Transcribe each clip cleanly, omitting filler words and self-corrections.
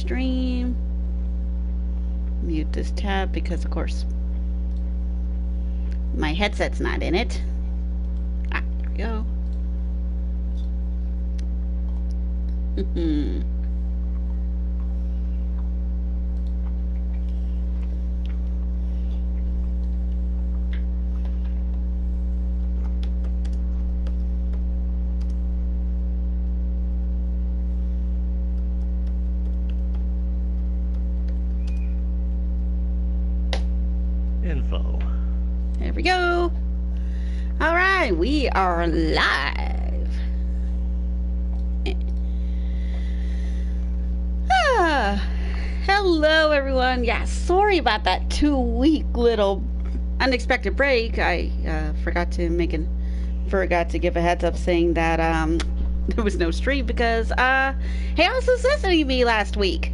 stream. Mute this tab because, of course, my headset's not in it. Ah, there we go. Info. There we go. All right, we are live. Hello, everyone. Yeah, sorry about that 2-week little unexpected break. I forgot to give a heads up saying that there was no stream because Chaos was listening to me last week.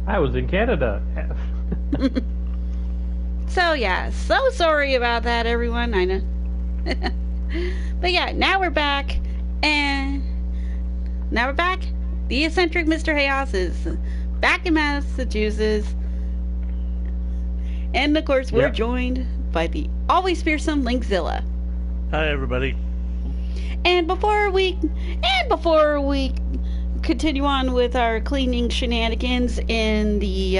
I was in Canada. So yeah, so sorry about that, everyone. I know. But yeah, now we're back, and the eccentric Mr. Chaos is back in Massachusetts, and of course we're joined by the always fearsome Linkzilla. Hi, everybody. And before we continue on with our cleaning shenanigans in the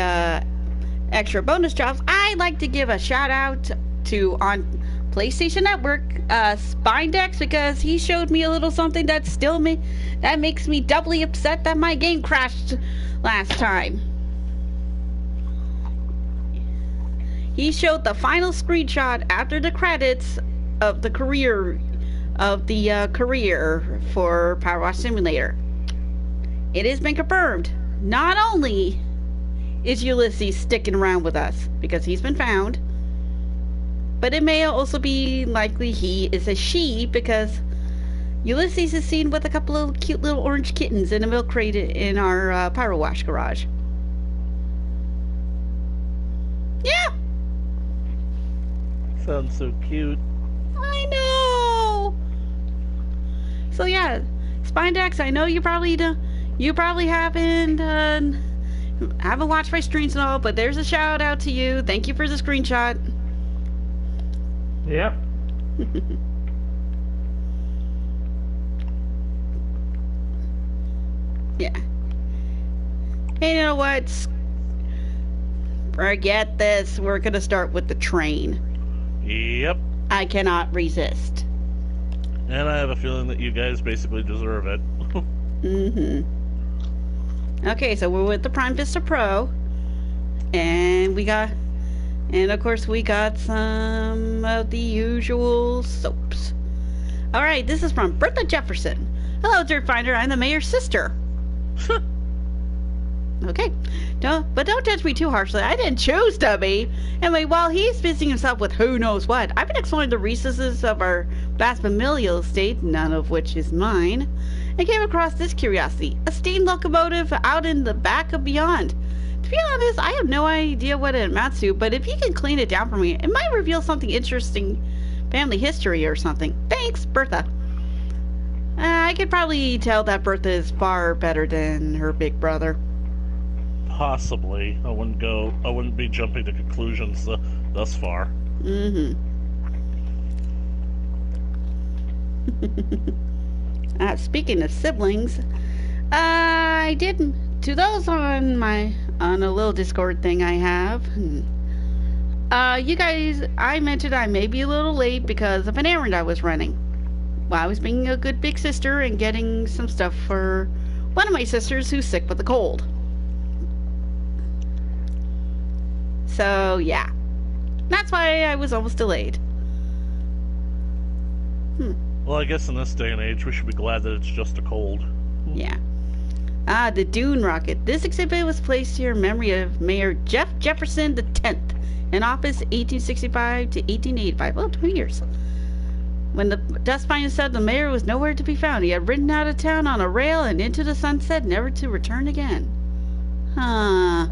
extra bonus jobs, I'd like to give a shout out to on PlayStation Network Spindex, because he showed me a little something that makes me doubly upset that my game crashed last time. He showed the final screenshot after the credits of the career for PowerWash Simulator. It has been confirmed. Not only is Ulysses sticking around with us because he's been found, but it may also be likely he is a she, because Ulysses is seen with a couple of cute little orange kittens in a milk crate in our PowerWash garage. Yeah. Sounds so cute. I know. So yeah, Spindex, I know you probably haven't watched my streams and all, but there's a shout out to you. Thank you for the screenshot. Yep. Yeah. Hey, you know what? Forget this. We're gonna start with the train. Yep. I cannot resist. And I have a feeling that you guys basically deserve it. Okay, so we're with the Prime Vista Pro, and of course we got some of the usual soaps. All right, this is from Bertha Jefferson. Hello, Dirt Finder. I'm the mayor's sister. Okay, don't judge me too harshly. I didn't choose to be. Anyway, while he's busying himself with who knows what, I've been exploring the recesses of our vast familial estate, none of which is mine, and came across this curiosity: a steam locomotive out in the back of beyond. To be honest, I have no idea what it amounts to, but if you can clean it down for me, it might reveal something interesting, family history or something. Thanks, Bertha. I could probably tell that Bertha is far better than her big brother. Possibly. I wouldn't be jumping to conclusions thus far. Speaking of siblings, I did to those on a little Discord thing I have. You guys, I mentioned I may be a little late because of an errand I was running. Well, I was being a good big sister and getting some stuff for one of my sisters who's sick with a cold. So yeah, that's why I was almost delayed. Well, I guess in this day and age, we should be glad that it's just a cold. Yeah. The Dune rocket. This exhibit was placed here in memory of Mayor Jeff Jefferson X, in office 1865 to 1885. Oh, 2 years. When the dust finally said the mayor was nowhere to be found, he had ridden out of town on a rail and into the sunset, never to return again. Huh.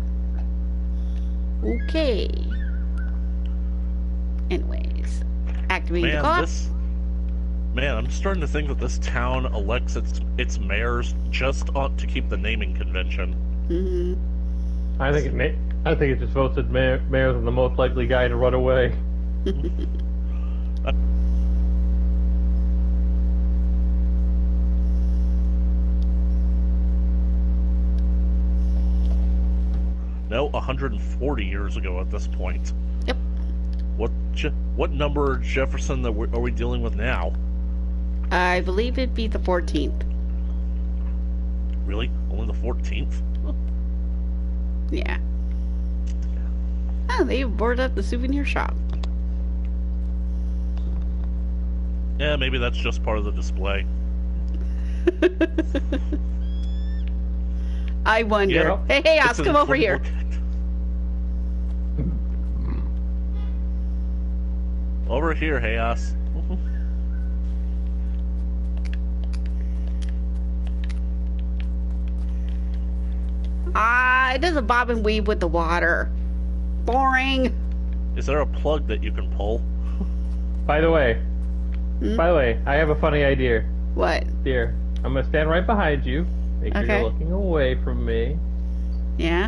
Okay. Anyways, activating the clock. I'm starting to think that this town elects its mayors just to keep the naming convention. I think it just voted mayor as the most likely guy to run away. No, 140 years ago at this point. Yep. What number Jefferson are we dealing with now? I believe it'd be the 14th. Really? Only the 14th? Yeah. Oh, they boarded up the souvenir shop. Yeah, maybe that's just part of the display. I wonder. Yeah, Hey, Oz, come over here. Over here, Hayas. It doesn't bob and weave with the water. Boring. Is there a plug that you can pull? By the way, I have a funny idea. What? Here, I'm gonna stand right behind you. Make sure Okay. you're looking away from me. Yeah?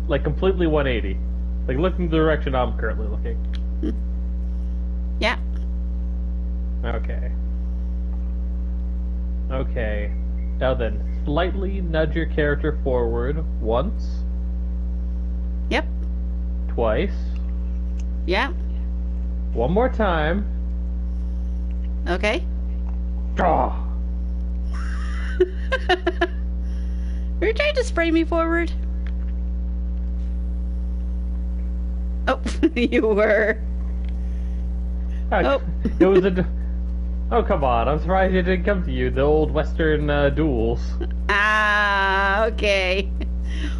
Like completely 180. Like looking the direction I'm currently looking. Yeah. Okay. Okay. Now then, slightly nudge your character forward once, Yep. twice, Yeah. one more time. Okay. Draw. Are you trying to spray me forward? Oh, you were. Oh. It was a. Oh, come on. I'm surprised it didn't come to you. The old Western duels. Ah, okay.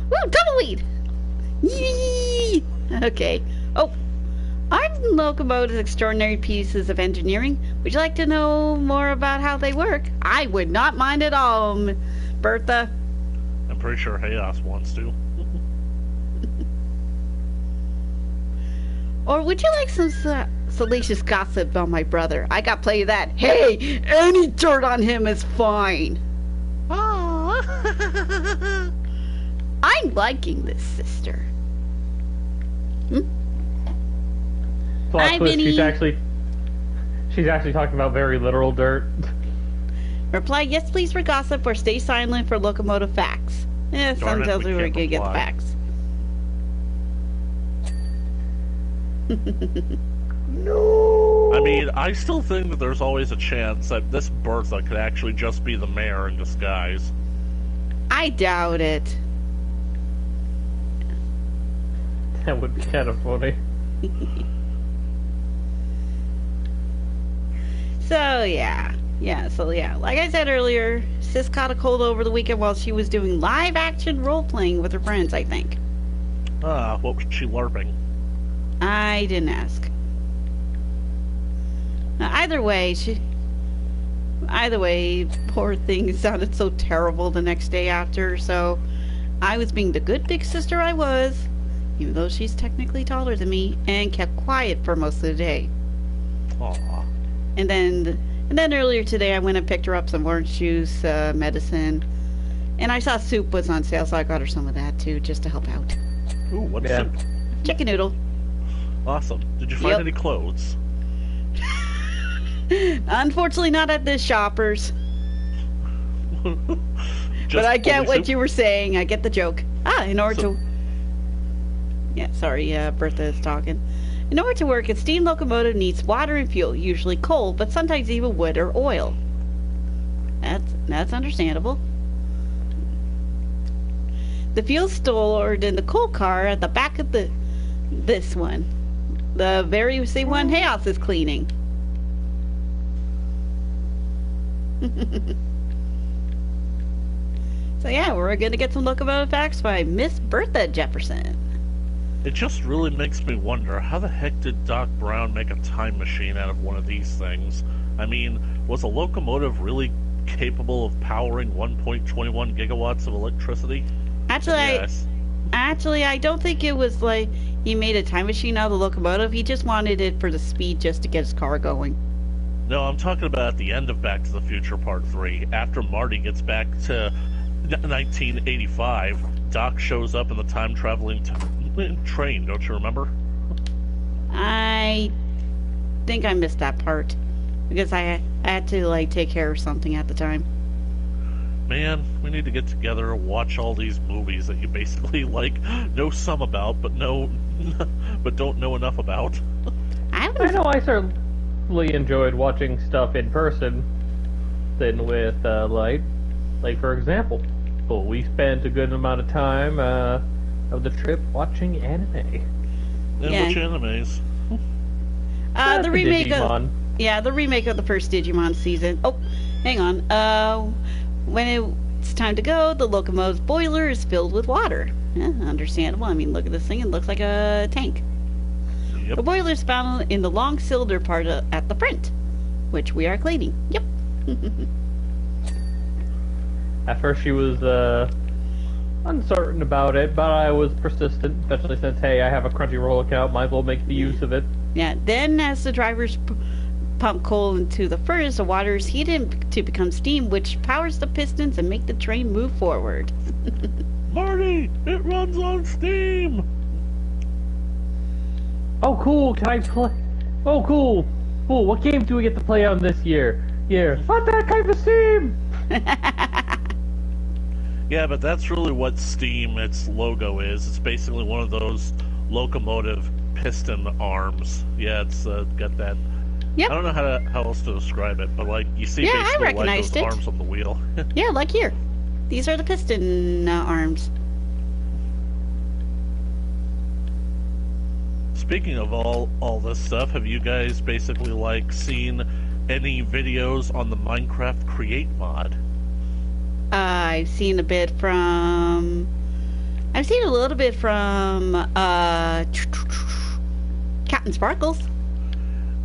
Woo, tumbleweed! Yee! Okay. Oh, I've locomotives extraordinary pieces of engineering. Would you like to know more about how they work? I would not mind at all, Bertha. I'm pretty sure Hayas wants to. Or would you like some salacious gossip about my brother? I got plenty of that. Hey, any dirt on him is fine. Oh. I'm liking this sister. Plot Hi, twist, Vinny. she's actually talking about very literal dirt. Reply yes, please, for gossip, or stay silent for locomotive facts. Darn Some it, tells we me we're can't gonna get the reply. facts. No. I mean, I still think that there's always a chance that this Bertha could actually just be the mayor in disguise. I doubt it. That would be kind of funny. So yeah, like I said earlier, Sis caught a cold over the weekend while she was doing live action role playing with her friends, I think. What was she LARPing? I didn't ask. Either way, poor thing sounded so terrible the next day after, so I was being the good big sister I was, even though she's technically taller than me, and kept quiet for most of the day. Aw. And then earlier today I went and picked her up some orange juice, medicine, and I saw soup was on sale, so I got her some of that too, just to help out. Ooh, what's Yeah. up? Chicken noodle. Awesome. Did you find Yep. any clothes? Unfortunately not at the Shoppers. Just But I get only what soup? you were saying. I get the joke. In order to... Yeah, sorry, Bertha is talking. In order to work, a steam locomotive needs water and fuel, usually coal, but sometimes even wood or oil. That's understandable. The fuel stored in the coal car at the back of this one. The very same one Hayas is cleaning. So yeah, we're gonna get some locomotive facts by Miss Bertha Jefferson. It just really makes me wonder, how the heck did Doc Brown make a time machine out of one of these things? I mean, was a locomotive really capable of powering 1.21 gigawatts of electricity? Yes. I don't think it was like he made a time machine out of the locomotive. He just wanted it for the speed, just to get his car going. No, I'm talking about at the end of Back to the Future Part 3, after Marty gets back to 1985, Doc shows up in the time-traveling train, don't you remember? I think I missed that part because I had to like take care of something at the time. Man, we need to get together and watch all these movies that you basically like know some about, but don't know enough about. I know I certainly enjoyed watching stuff in person than with light. Like for example, we spent a good amount of time of the trip watching anime. And Yeah. which animes? the remake Digimon. of the remake of the first Digimon season. Oh, hang on. When it's time to go, the locomotive's boiler is filled with water. Yeah, understandable. I mean, look at this thing. It looks like a tank. Yep. The boiler is found in the long cylinder part at the front, which we are cleaning. Yep. At first she was uncertain about it, but I was persistent, especially since, hey, I have a Crunchyroll account, might as well make the use of it. Yeah. Then, as the drivers pump coal into the furnace, the water is heated to become steam, which powers the pistons and make the train move forward. Marty, it runs on steam! Oh, cool, can I play? Oh, cool. Cool, what game do we get to play on this year? Not that kind of steam! Yeah, but that's really what Steam, its logo is. It's basically one of those locomotive piston arms. Yeah, it's got that. Yep. I don't know how else to describe it, but like you see Yeah, I basically like recognized those it. arms on the wheel. Yeah, like here. These are the piston arms. Speaking of all this stuff, have you guys basically like seen any videos on the Minecraft Create mod? I've seen a bit from. I've seen a little bit from Captain Sparkles.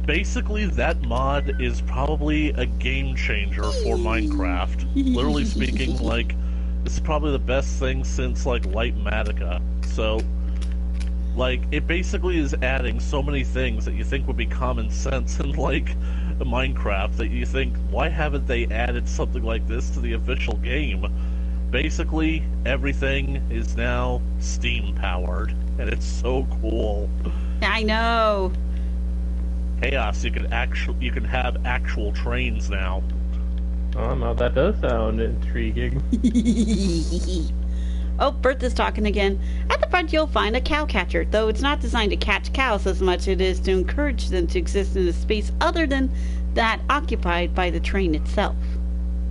Basically, that mod is probably a game changer for Minecraft. Literally speaking, like, this is probably the best thing since, like, Lightmatica. So, like, it basically is adding so many things that you think would be common sense in, like, Minecraft that you think, why haven't they added something like this to the official game? Basically, everything is now Steam-powered, and it's so cool. I know. Chaos, you can have actual trains now. Oh no, that does sound intriguing. Oh, Bert is talking again. At the front, you'll find a cow catcher, though it's not designed to catch cows as much as it is to encourage them to exist in a space other than that occupied by the train itself.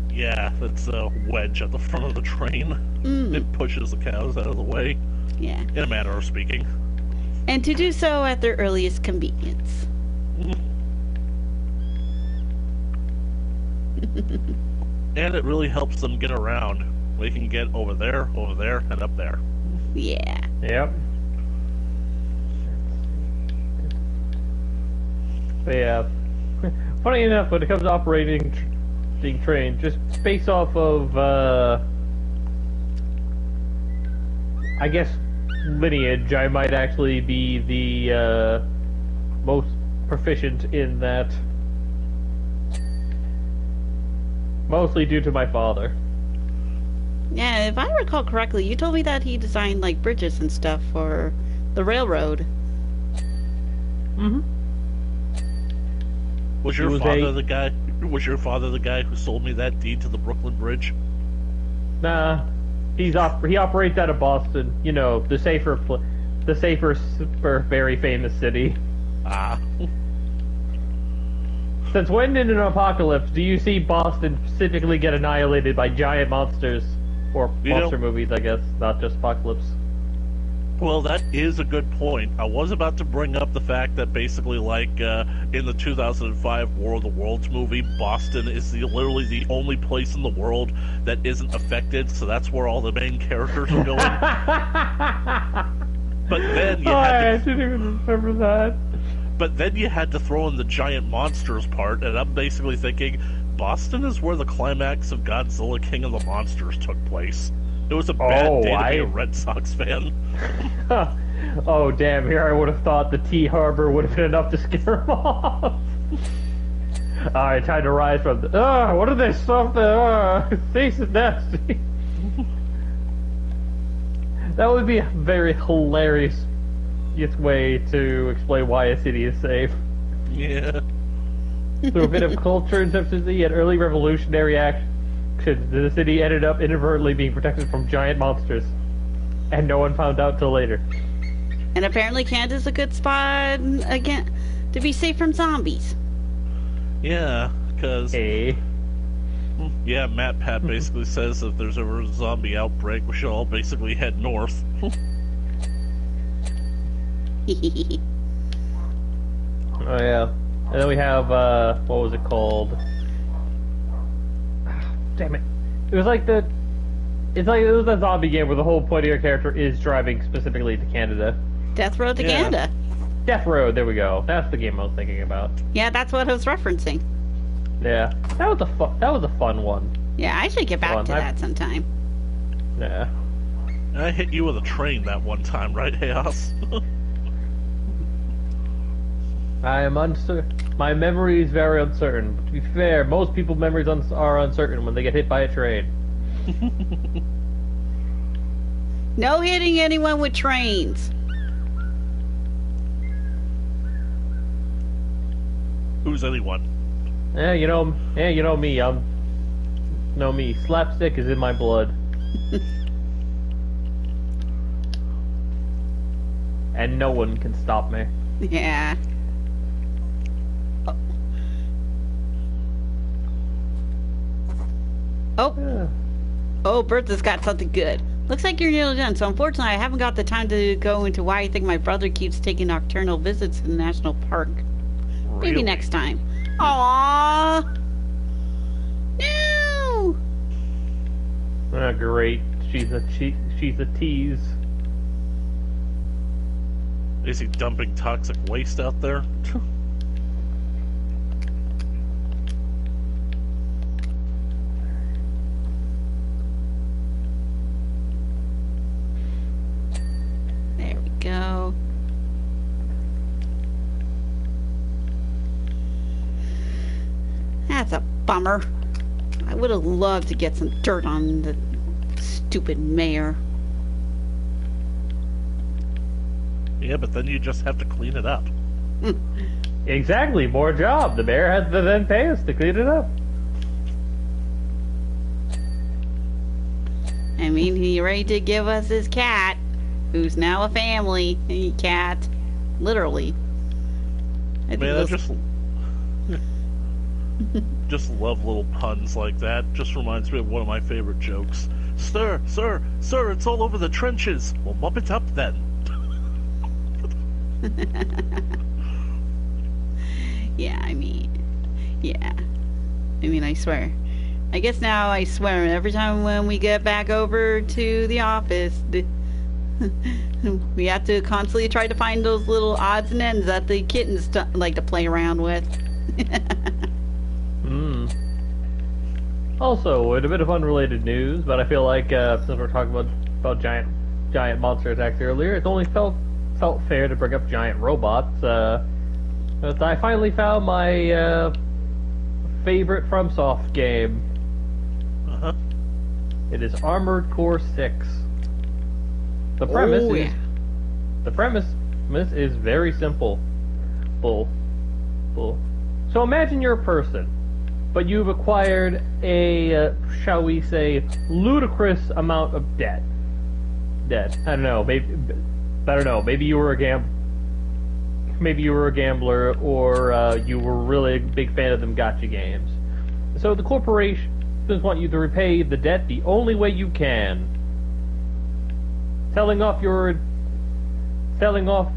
Yeah, that's a wedge at the front of the train. It pushes the cows out of the way, Yeah. in a manner of speaking. And to do so at their earliest convenience. And it really helps them get around. They can get over there, and up there. Yeah. Yep. But yeah, funny enough, when it comes to operating trains, just based off of, I guess, lineage, I might actually be the most proficient in that. Mostly due to my father. Yeah, if I recall correctly, you told me that he designed, like, bridges and stuff for the railroad. Mm-hmm. Was your father the guy who sold me that deed to the Brooklyn Bridge? Nah, he operates out of Boston. You know, the safer, very famous city. Ah. Since when in an apocalypse do you see Boston specifically get annihilated by giant monsters? Or monster movies, I guess, not just apocalypse. Well, that is a good point. I was about to bring up the fact that basically, like, in the 2005 War of the Worlds movie, Boston is literally the only place in the world that isn't affected, so that's where all the main characters are going. But then you I didn't even remember that. But then you had to throw in the giant monsters part, and I'm basically thinking, Boston is where the climax of Godzilla King of the Monsters took place. It was a bad day to be a Red Sox fan. Oh, damn, here I would have thought the T Harbor would have been enough to scare him off. Alright, time to rise from the... what are they? Something... face is nasty. That would be a very hilarious way to explain why a city is safe. Yeah. Through a bit of culture and subsidy and early revolutionary action, the city ended up inadvertently being protected from giant monsters. And no one found out till later. And apparently Canada's a good spot, again, to be safe from zombies. Yeah, because... Hey. Yeah, MatPat basically says if there's ever a zombie outbreak, we should all basically head north. Oh yeah. And then we have, what was it called? Damn it. It was like it was a zombie game where the whole point of your character is driving specifically to Canada. Death Road to Canada. Death Road, there we go. That's the game I was thinking about. Yeah, that's what I was referencing. Yeah. That was a fun one. Yeah, I should get back to that sometime. Yeah. I hit you with a train that one time, right, Chaos? I am uncertain. My memory is very uncertain. But to be fair, most people's memories are uncertain when they get hit by a train. No hitting anyone with trains. Who's anyone? You know me. Me. Slapstick is in my blood. And no one can stop me. Yeah. Oh, Bertha's got something good. Looks like you're nearly done, so unfortunately I haven't got the time to go into why I think my brother keeps taking nocturnal visits to the national park. Really? Maybe next time. Aww! No! Great. She's a tease. Is he dumping toxic waste out there? There we go. That's a bummer. I would have loved to get some dirt on the stupid mayor. Yeah, but then you just have to clean it up. Exactly, more job. The mayor has to then pay us to clean it up. I mean, he already did give us his cat, who's now a family cat. Literally. I just love little puns like that. Just reminds me of one of my favorite jokes. Sir, it's all over the trenches. Well, mop it up then. Yeah, I mean, I swear. I guess now I swear every time when we get back over to the office, we have to constantly try to find those little odds and ends that the kittens like to play around with. Also, in a bit of unrelated news, but I feel like since we're talking about giant monster attacks earlier, it's only felt fair to bring up giant robots. But I finally found my favorite FromSoft game. Uh-huh. It is Armored Core 6. The premise is very simple. So imagine you're a person, but you've acquired a, shall we say, ludicrous amount of debt. I don't know. Maybe you were a gambler, or you were really a big fan of them gacha games. So the corporations want you to repay the debt the only way you can. Selling off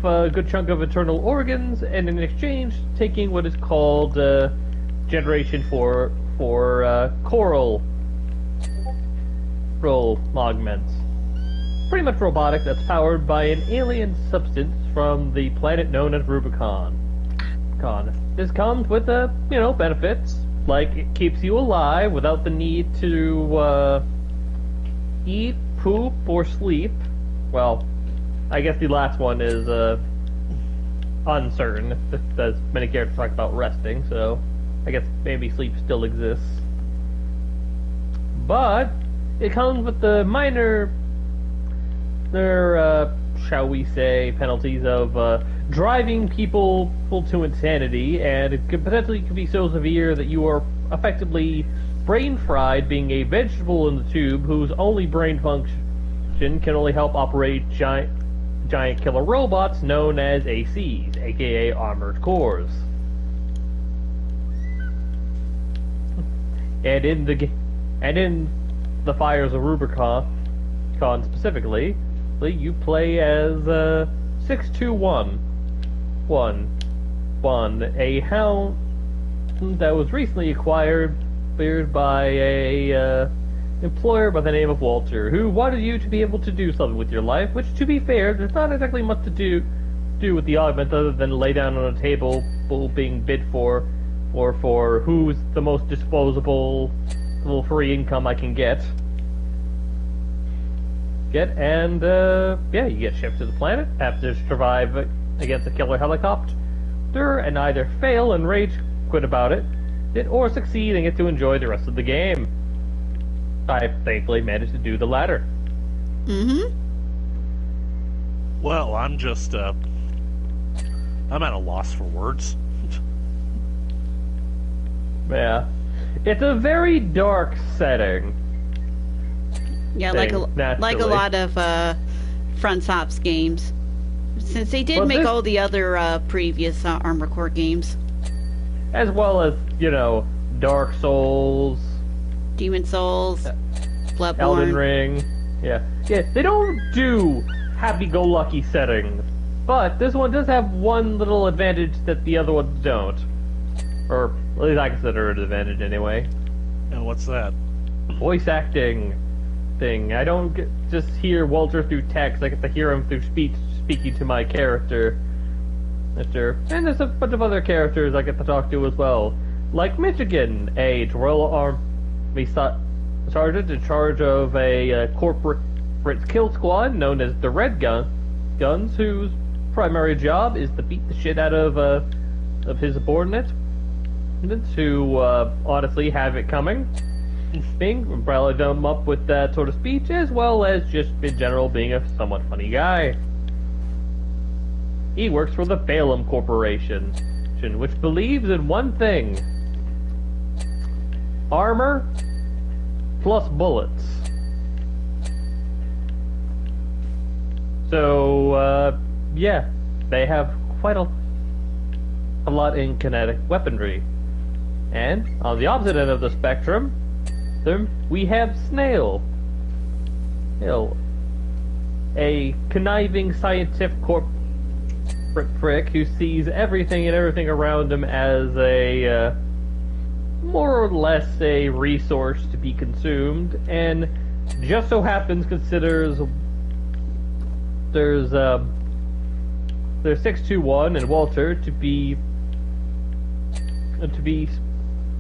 a good chunk of internal organs, and in exchange taking what is called Generation for coral augments. Pretty much robotic that's powered by an alien substance from the planet known as Rubicon. This comes with benefits, like it keeps you alive without the need to eat, poop, or sleep. Well, I guess the last one is uncertain, as many characters talk about resting, so I guess maybe sleep still exists. But it comes with the minor there are, shall we say, penalties of driving people to insanity, and it could potentially be so severe that you are effectively brain fried, being a vegetable in the tube whose only brain function can only help operate giant killer robots known as ACs, aka Armored Cores. And in the Fires of Rubicon specifically, you play as 6211, a hound that was recently acquired by a employer by the name of Walter, who wanted you to be able to do something with your life, which, to be fair, there's not exactly much to do with the augment other than lay down on a table being bid for, or for who's the most disposable little free income I can get. And you get shipped to the planet, have to survive against a killer helicopter, and either fail and rage quit about it, or succeed and get to enjoy the rest of the game. I thankfully managed to do the latter. Mm-hmm. Well, I'm just, I'm at a loss for words. Yeah. It's a very dark setting. Yeah, like a lot of FromSoft's games. Since they did make all the other previous Armored Core games. As well as, Dark Souls, Demon Souls, Bloodborne. Elden Ring. Yeah, they don't do happy-go-lucky settings. But this one does have one little advantage that the other ones don't. Or at least I consider it an advantage anyway. And what's that? Voice acting thing. I don't just hear Walter through text. I get to hear him through speaking to my character. And there's a bunch of other characters I get to talk to as well. Like Michigan, a Royal Army sergeant in charge of a corporate kill squad known as the Red Guns, whose primary job is to beat the shit out of his subordinates, who honestly have it coming, being rally them up with that sort of speech, as well as just in general being a somewhat funny guy. He works for the Balaam Corporation, which believes in one thing: armor plus bullets. So, they have quite a lot in kinetic weaponry. And on the opposite end of the spectrum, we have Snail, a conniving scientific prick who sees everything and everything around him as a more or less a resource to be consumed, and just so happens considers there's 621 and Walter to be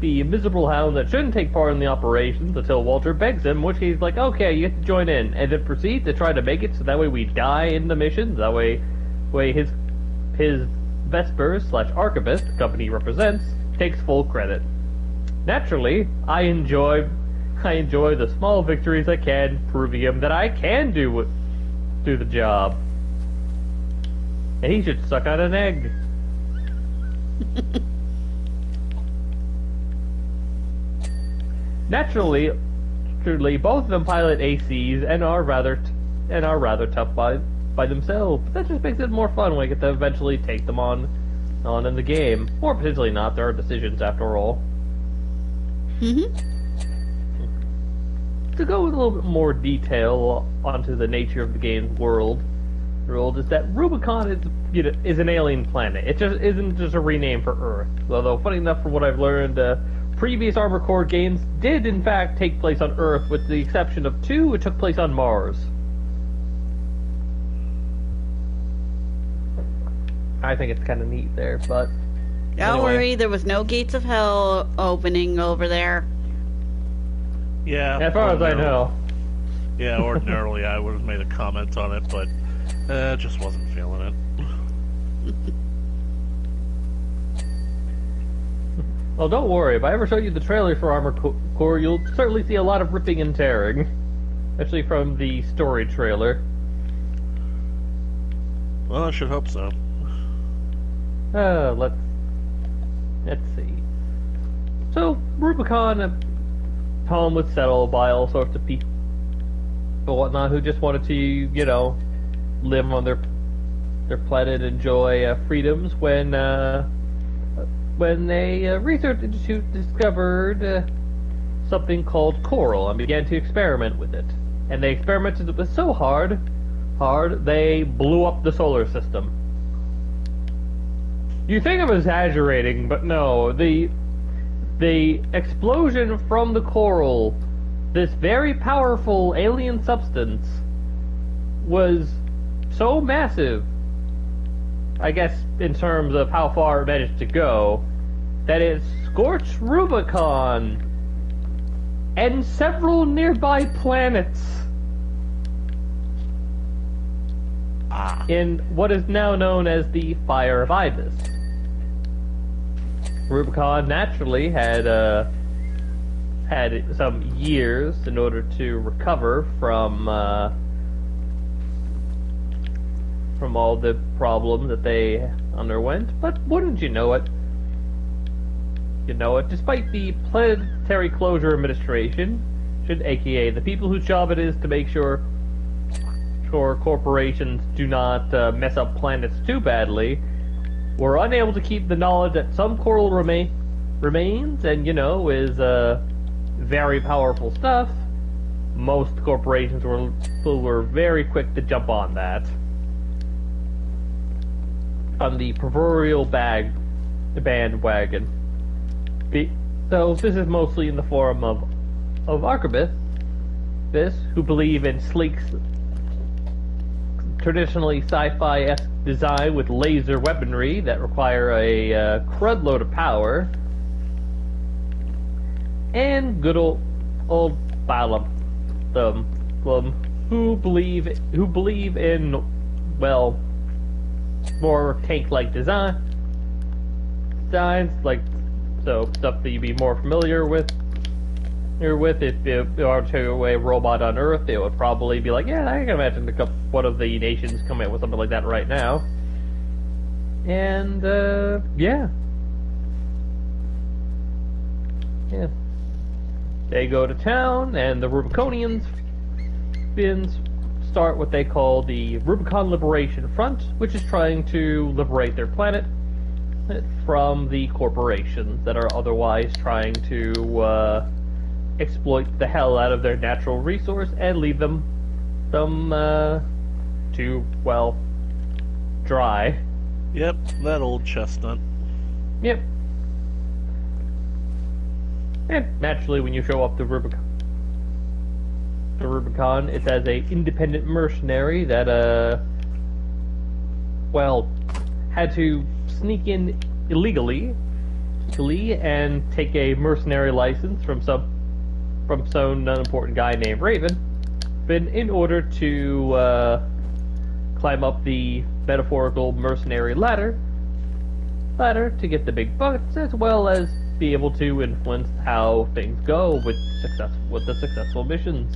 a miserable hound that shouldn't take part in the operations until Walter begs him, which he's like, okay, you have to join in, and then proceed to try to make it so that way we die in the missions. That way his Vesper/Archivist, the company he represents, takes full credit. Naturally, I enjoy the small victories I can, proving him that I can do the job. And he should suck on an egg. Naturally, both of them pilot ACs and are rather tough by themselves. But that just makes it more fun when I get to eventually take them on in the game, or potentially not. There are decisions after all. Mm-hmm. To go with a little bit more detail onto the nature of the game's world is that Rubicon is an alien planet. It just isn't just a rename for Earth. Although, funny enough, from what I've learned, previous Armored Core games did in fact take place on Earth, with the exception of 2, which took place on Mars. I think it's kind of neat there, but don't worry, there was no gates of hell opening over there. Yeah. As far as I know. Yeah, ordinarily I would have made a comment on it, but just wasn't feeling it. Well, don't worry. If I ever show you the trailer for Armored Core, you'll certainly see a lot of ripping and tearing. Especially from the story trailer. Well, I should hope so. Let's see. So, Rubicon, home was settled by all sorts of people and whatnot who just wanted to, live on their planet and enjoy freedoms when a research institute discovered something called coral and began to experiment with it. And they experimented with it so hard, they blew up the solar system. You think I'm exaggerating, but no, the explosion from the coral, this very powerful alien substance, was so massive, I guess in terms of how far it managed to go, that it scorched Rubicon and several nearby planets in what is now known as the Fire of Ibis. Rubicon naturally had some years in order to recover from all the problems that they underwent, but wouldn't you know it? Despite the Planetary Closure Administration, aka the people whose job it is to make sure corporations do not mess up planets too badly, were unable to keep the knowledge that some coral remains and, is very powerful stuff. Most corporations were very quick to jump on that. On the proverbial bandwagon. So this is mostly in the form of archivists, who believe in sleek, traditionally sci-fi-esque design with laser weaponry that require a crud load of power, and good old Balam, who believe in, well, more tank-like designs, like stuff that you'd be more familiar with. If you are to a robot on Earth, it would probably be like, yeah, I can imagine one of the nations coming out with something like that right now. And yeah. They go to town, and the Rubiconians start what they call the Rubicon Liberation Front, which is trying to liberate their planet from the corporations that are otherwise trying to exploit the hell out of their natural resource and leave them to, well, dry. Yep, that old chestnut. Yep. And naturally, when you show up to Rubicon, it's as a independent mercenary that, well, had to sneak in illegally and take a mercenary license from some unimportant guy named Raven, but in order to climb up the metaphorical mercenary ladder to get the big bucks, as well as be able to influence how things go with the successful missions.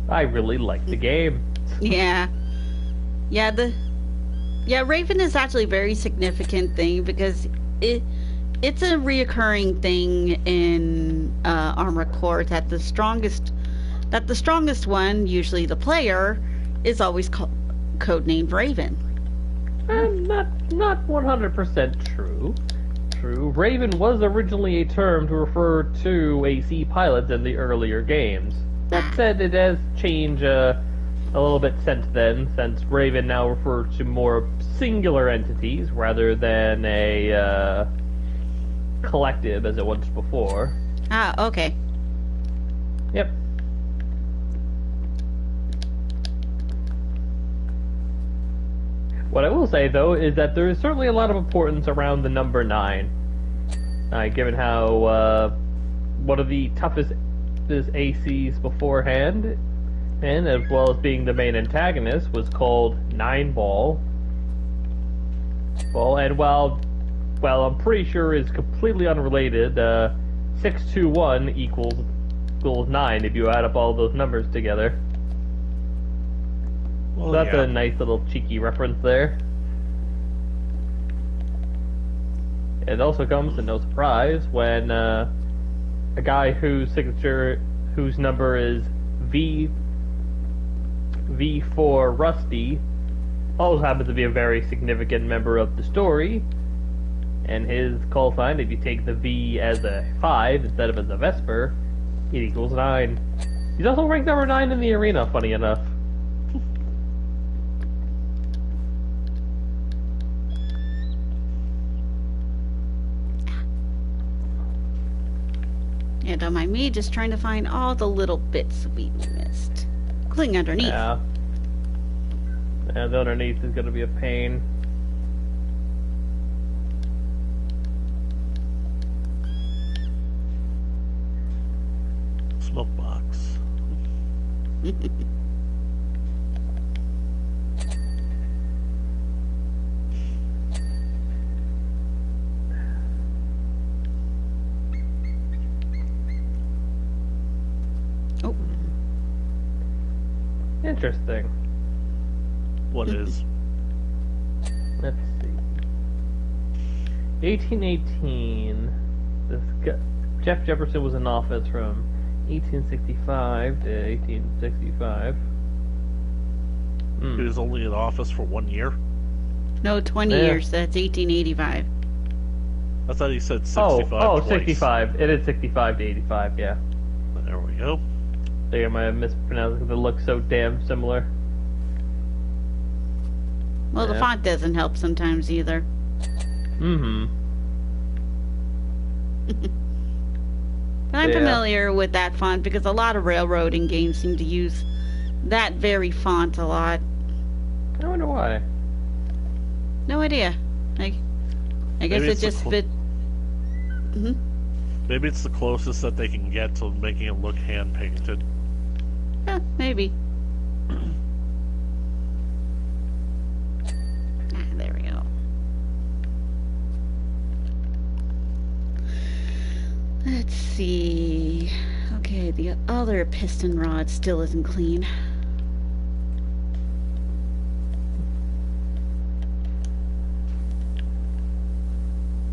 I really like the game. Yeah. Raven is actually a very significant thing because it's a reoccurring thing in Armored Core that the strongest one, usually the player, is always codenamed Raven. Not 100% true. Raven was originally a term to refer to AC pilots in the earlier games. That said, it has changed a little bit since then, since Raven now refers to more singular entities rather than a collective as it was before. Ah, okay. Yep. What I will say, though, is that there is certainly a lot of importance around the number 9. Given how one of the toughest ACs beforehand, and as well as being the main antagonist, was called 9-Ball. And while I'm pretty sure is completely unrelated, 621 equals 9 if you add up all those numbers together. Well, So that's yeah. a nice little cheeky reference there. It also comes to no surprise when a guy whose number is V4 Rusty also happens to be a very significant member of the story, and his call sign, if you take the V as a 5 instead of as a Vesper, it equals 9. He's also ranked number 9 in the arena, funny enough. Yeah, don't mind me, just trying to find all the little bits we missed. Including underneath. Yeah. And the underneath is going to be a pain. Smoke box. Oh, Interesting. What is? Let's see. 1818. Jeff Jefferson was in office from 1865 to 1865. He was only in office for 1 year? no, 20 Yeah. years. That's 1885. I thought he said 65 Oh, twice. 65. It is 65 to 85, yeah. There we go. I think I might have mispronounced because it looks so damn similar. Well, the Yeah. font doesn't help sometimes either. Mm-hmm. But I'm Yeah. familiar with that font because a lot of railroading games seem to use that very font a lot. I wonder why. No idea. I guess Maybe it it's the just cl- fit. Hmm. Maybe it's the closest that they can get to making it look hand painted. Yeah, maybe. There we go. Let's see. Okay, the other piston rod still isn't clean.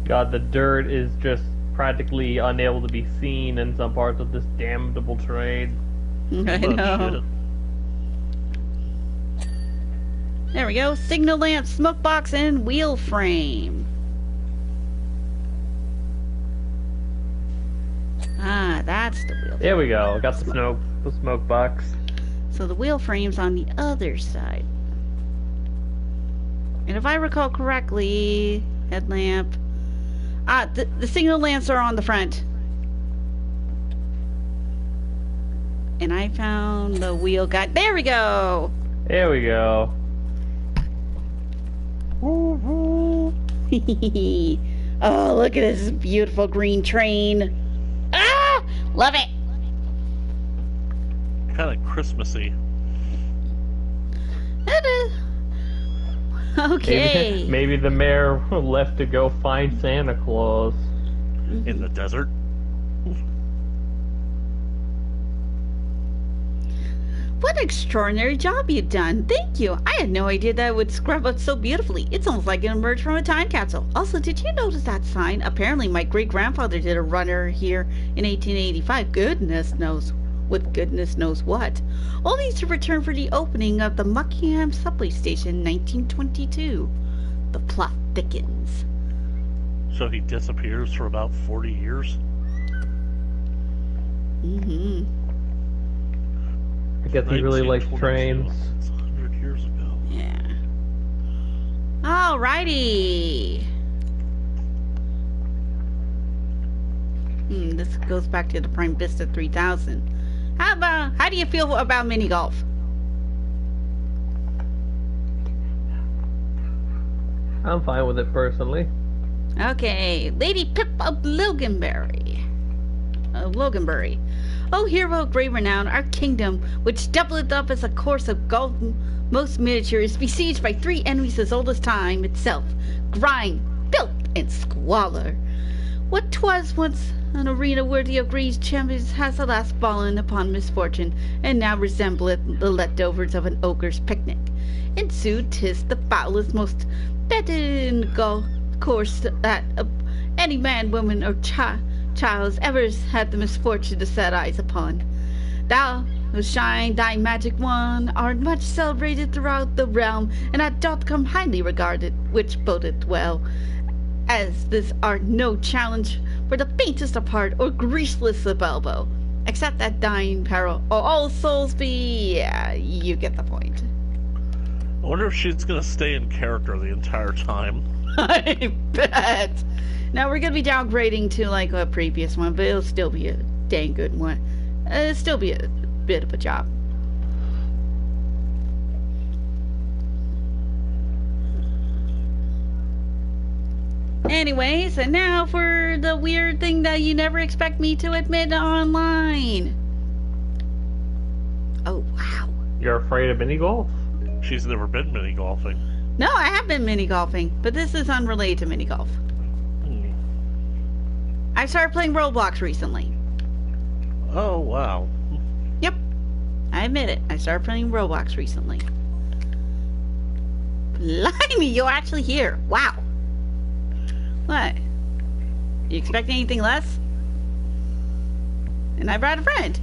God, the dirt is just practically unable to be seen in some parts of this damnable terrain. I Oh, know. shit. There we go. Signal lamp, smoke box, and wheel frame. Ah, that's the wheel. There we go. Got the smoke box. So the wheel frame's on the other side. And if I recall correctly, headlamp. Ah, the signal lamps are on the front. And I found the wheel guide. There we go! There we go. Oh, look at this beautiful green train. Ah! Love it! Kind of Christmassy. It is. Okay. Maybe the mayor left to go find Santa Claus. In the desert. What an extraordinary job you've done. Thank you. I had no idea that it would scrub up so beautifully. It's almost like it emerged from a time capsule. Also, did you notice that sign? Apparently, my great-grandfather did a runner here in 1885. Goodness knows what. Only to return for the opening of the Muckingham subway station in 1922. The plot thickens. So he disappears for about 40 years. Mm-hmm. I guess he really likes 1922. trains. It's 100 years ago. Yeah. Alrighty. This goes back to the Prime Vista 3000. How do you feel about mini golf? I'm fine with it personally. Okay, Lady Pip of Loganberry. Oh, hero of great renown, our kingdom, which doubleth up as a course of golf most miniature, is besieged by 3 enemies as old as time itself: grime, filth, and squalor. What 'twas once An arena worthy of Greece champions has alas fallen upon misfortune, and now resembleth the leftovers of an ogre's picnic. In sooth, 'tis the foulest, most pedant course that any man, woman, or child ever had the misfortune to set eyes upon. Thou, who shine thy magic wand, art much celebrated throughout the realm, and that doth come highly regarded, which bodeth well, as this art no challenge for the faintest of heart or greaseless of elbow, except that dying peril, or all souls be. Yeah, you get the point. I wonder if she's gonna stay in character the entire time. I bet. Now we're gonna be downgrading to like a previous one, but it'll still be a dang good one. It'll still be a bit of a job. Anyways, and now for the weird thing that you never expect me to admit online. Oh, wow. You're afraid of mini golf? She's never been mini golfing. No, I have been mini golfing, but this is unrelated to mini golf. I started playing Roblox recently. Oh, wow. Yep. I admit it. I started playing Roblox recently. Blimey, you're actually here. Wow. What? You expect anything less? And I brought a friend.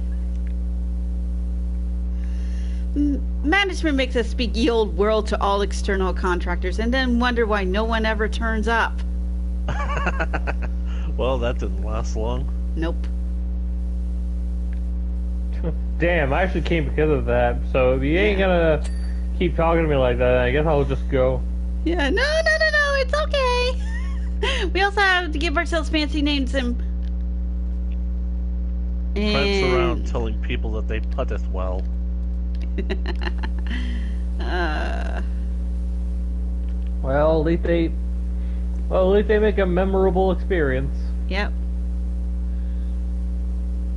Management makes us speak ye old world to all external contractors and then wonder why no one ever turns up. Well, that didn't last long. Nope. Damn, I actually came because of that. So if you ain't gonna keep talking to me like that, I guess I'll just go. Yeah, no, it's okay. We also have to give ourselves fancy names and Prance around telling people that they putteth well. Well, at least they make a memorable experience. Yep.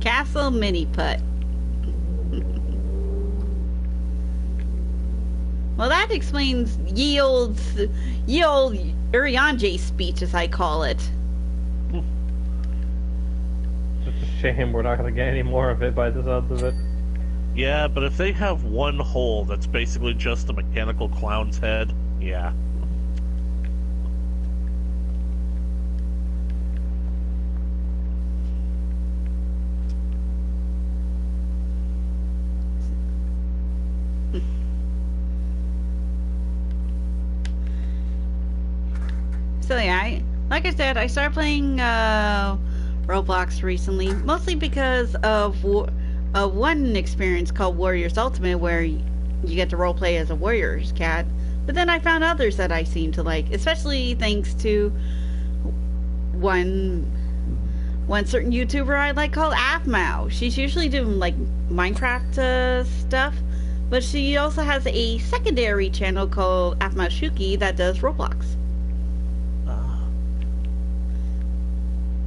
Castle mini putt. Well, that explains ye old Urianjay speech, as I call it. It's a shame we're not going to get any more of it by the sounds of it. Yeah, but if they have one hole that's basically just a mechanical clown's head, yeah. So yeah, like I said, I started playing Roblox recently, mostly because of one experience called Warriors Ultimate, where you get to roleplay as a Warriors cat. But then I found others that I seem to like, especially thanks to one certain YouTuber I like called Afmao. She's usually doing like Minecraft stuff, but she also has a secondary channel called Afmao Shuki that does Roblox,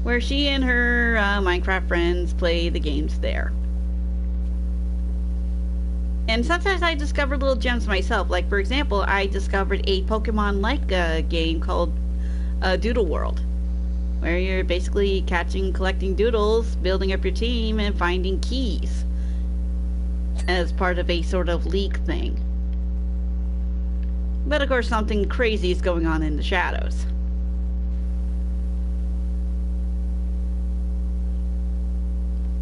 where she and her Minecraft friends play the games there. And sometimes I discover little gems myself. Like, for example, I discovered a Pokemon-like game called Doodle World, where you're basically collecting doodles, building up your team, and finding keys as part of a sort of league thing. But of course, something crazy is going on in the shadows.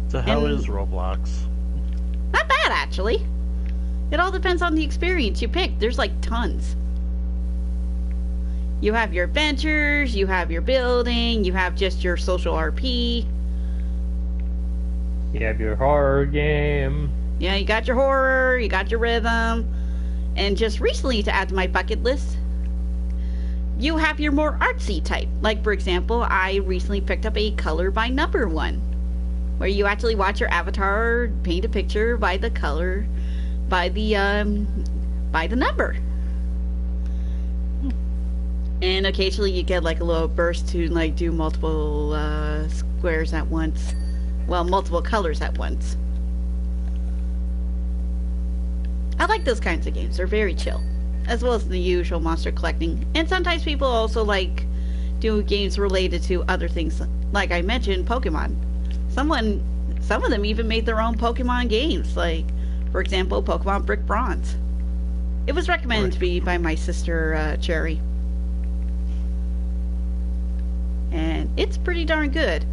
So how is Roblox? Not bad, actually. It all depends on the experience you pick. There's like tons. You have your adventures, you have your building, you have just your social RP. You have your horror game. Yeah, you got your horror, you got your rhythm. And just recently, to add to my bucket list, you have your more artsy type. Like, for example, I recently picked up a color by number one, where you actually watch your avatar paint a picture by the color, by the number. And occasionally you get like a little burst to like do multiple squares at once. Well, multiple colors at once. I like those kinds of games. They're very chill. As well as the usual monster collecting. And sometimes people also like do games related to other things like I mentioned, Pokemon. Some of them even made their own Pokemon games, like, for example, Pokemon Brick Bronze. It was recommended to me by my sister, Cherry. And it's pretty darn good.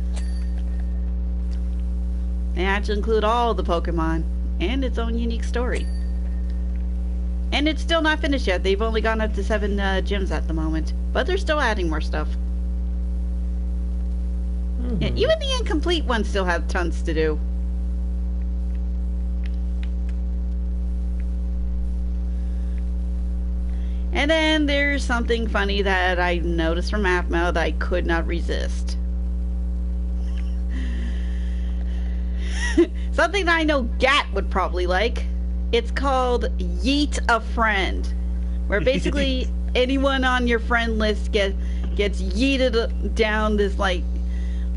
They actually include all the Pokemon and its own unique story. And it's still not finished yet. They've only gone up to 7 gyms at the moment. But they're still adding more stuff. Mm-hmm. Yeah, even the incomplete ones still have tons to do. And then there's something funny that I noticed from AppMo that I could not resist. Something that I know Gat would probably like. It's called Yeet a Friend, where basically anyone on your friend list gets yeeted down this like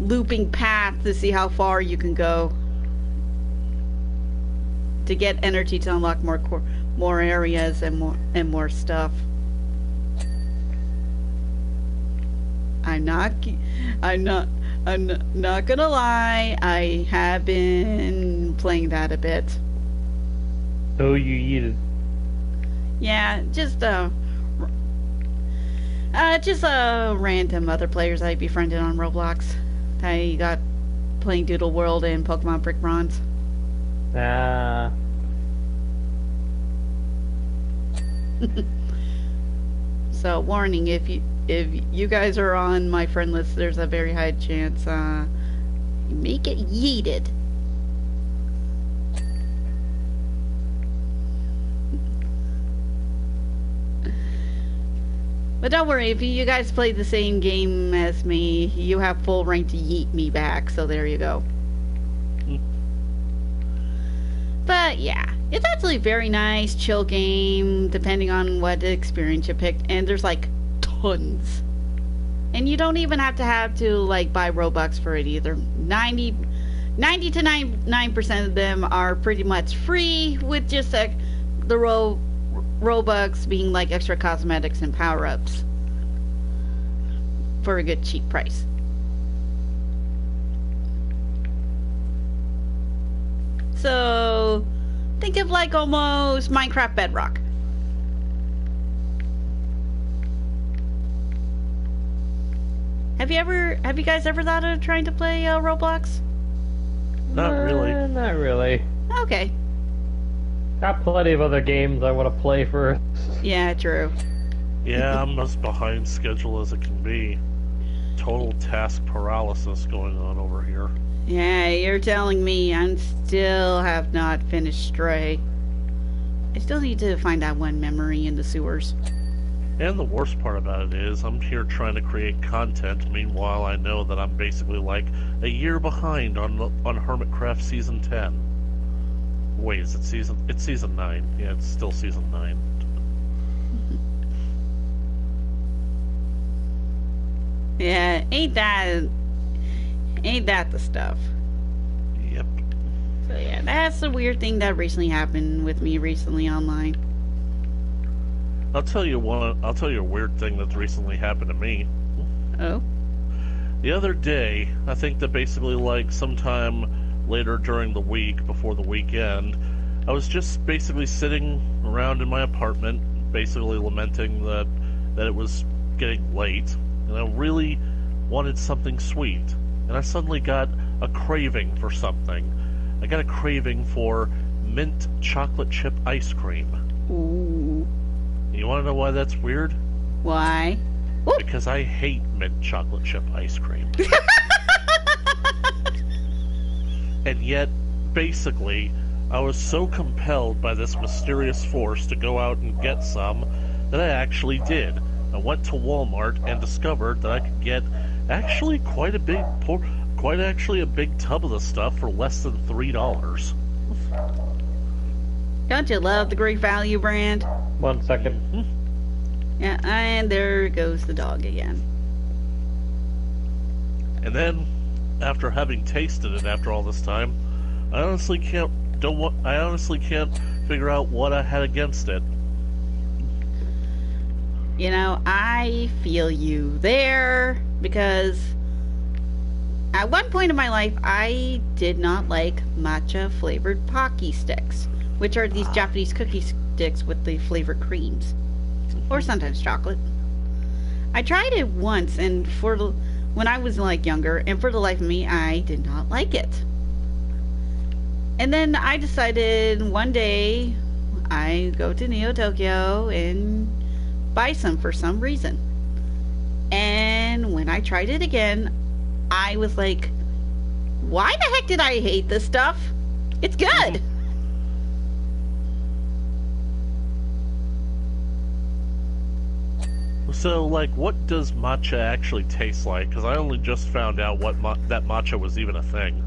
looping path to see how far you can go to get energy to unlock more areas and more stuff. I'm not gonna lie, I have been playing that a bit. Oh, you yeeted. Yeah, just random other players I befriended on Roblox. I got playing Doodle World and Pokemon Brick Bronze. Ah. So, warning, if you guys are on my friend list, there's a very high chance you may get yeeted. But don't worry, if you guys play the same game as me, you have full rank to yeet me back, so there you go. But yeah, it's actually a very nice, chill game, depending on what experience you picked, and there's like tons. And you don't even have to like buy Robux for it either. 90 to 99% of them are pretty much free, with just like the Robux being like extra cosmetics and power-ups for a good cheap price. So think of like almost Minecraft Bedrock. Have you guys ever thought of trying to play Roblox? Not really. Not really. Okay. Got plenty of other games I want to play first. Yeah, true. Yeah, I'm as behind schedule as it can be. Total task paralysis going on over here. Yeah, you're telling me. I still have not finished Stray. I still need to find that one memory in the sewers. And the worst part about it is, I'm here trying to create content. Meanwhile, I know that I'm basically like a year behind on Hermitcraft Season 10. Wait, is it season? It's Season 9. Yeah, it's still Season 9. Yeah, ain't that the stuff? Yep. So yeah, that's the weird thing that recently happened with me recently online. I'll tell you a weird thing that's recently happened to me. Oh? The other day, I think that basically like sometime later during the week, before the weekend, I was just basically sitting around in my apartment, basically lamenting that it was getting late, and I really wanted something sweet. And I suddenly got a craving for something. I got a craving for mint chocolate chip ice cream. Ooh. You want to know why that's weird? Why? Because I hate mint chocolate chip ice cream. And yet, basically, I was so compelled by this mysterious force to go out and get some that I actually did. I went to Walmart and discovered that I could get actually quite a big tub of the stuff for less than $3. Don't you love the Great Value brand? 1 second. Mm-hmm. Yeah, and there goes the dog again. And then, after having tasted it after all this time, I honestly can't figure out what I had against it. You know, I feel you there, because At one point in my life, I did not like matcha flavored Pocky sticks, which are these Japanese cookie sticks with the flavored creams, or sometimes chocolate. I tried it once, and when I was like younger, and for the life of me, I did not like it. And then I decided one day I go to Neo Tokyo and buy some for some reason. And when I tried it again, I was like, why the heck did I hate this stuff? It's good. So, like, what does matcha actually taste like? Because I only just found out what that matcha was even a thing.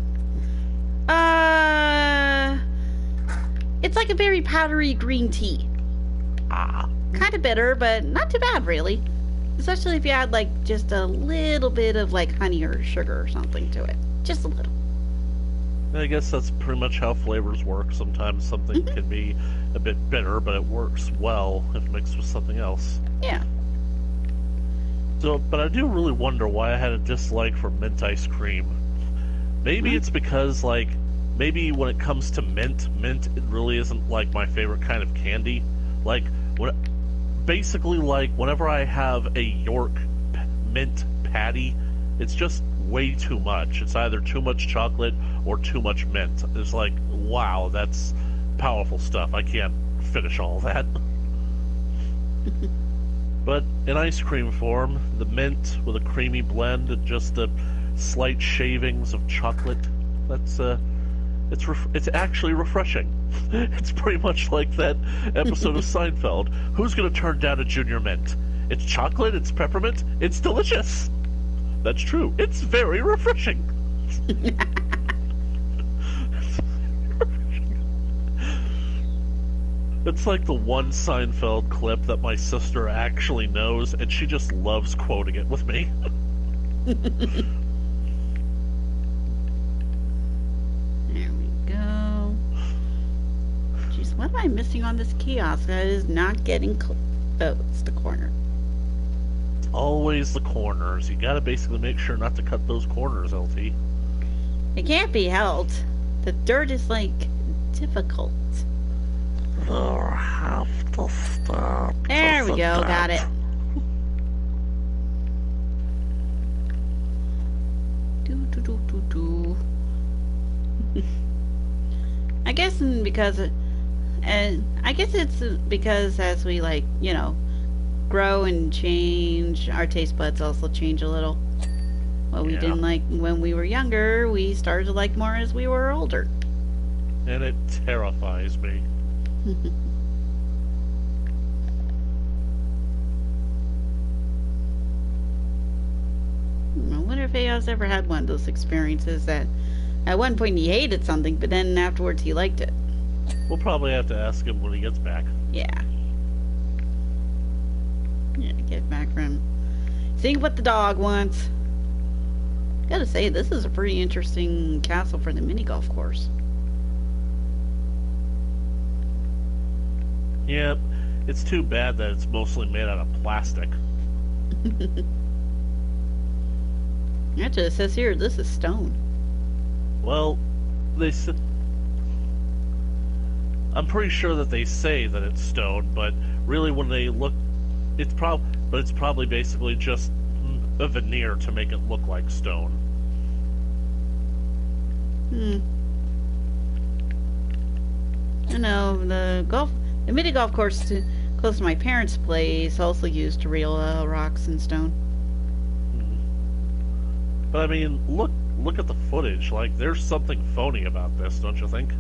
It's like a very powdery green tea. Kind of bitter, but not too bad, really. Especially if you add, like, just a little bit of, like, honey or sugar or something to it. Just a little. I guess that's pretty much how flavors work. Sometimes something can be a bit bitter, but it works well if mixed with something else. Yeah. So, but I do really wonder why I had a dislike for mint ice cream. Maybe it's because, like, maybe when it comes to mint it really isn't, like, my favorite kind of candy. Like, basically, like, whenever I have a York mint patty, it's just way too much. It's either too much chocolate or too much mint. It's like, wow, that's powerful stuff. I can't finish all that. But in ice cream form, the mint with a creamy blend and just the slight shavings of chocolate, that's it's actually refreshing. It's pretty much like that episode of Seinfeld. Who's going to turn down a junior mint? It's chocolate, it's peppermint, it's delicious. That's true. It's very refreshing. It's like the one Seinfeld clip that my sister actually knows, and she just loves quoting it with me. There we go. Jeez, what am I missing on this kiosk that is not getting oh, it's the corner. Always the corners. You gotta basically make sure not to cut those corners, LT. It can't be helped. The dirt is, like, difficult. There have to stop. There we go, got it. I guess because I guess it's because as we, like, you know, grow and change, our taste buds also change a little. What we didn't like when we were younger, we started to like more as we were older. And it terrifies me. I wonder if Ao's ever had one of those experiences that at one point he hated something, but then afterwards he liked it. We'll probably have to ask him when he gets back. Yeah. Yeah, get back from him. Seeing what the dog wants. Gotta say, this is a pretty interesting castle for the mini golf course. Yep, it's too bad that it's mostly made out of plastic. Actually, it says here, this is stone. Well, they said... I'm pretty sure that they say that it's stone, but really when they look... It's probably basically just a veneer to make it look like stone. I know, the mini golf course close to my parents' place also used real rocks and stone. But I mean, look at the footage. Like, there's something phony about this, don't you think?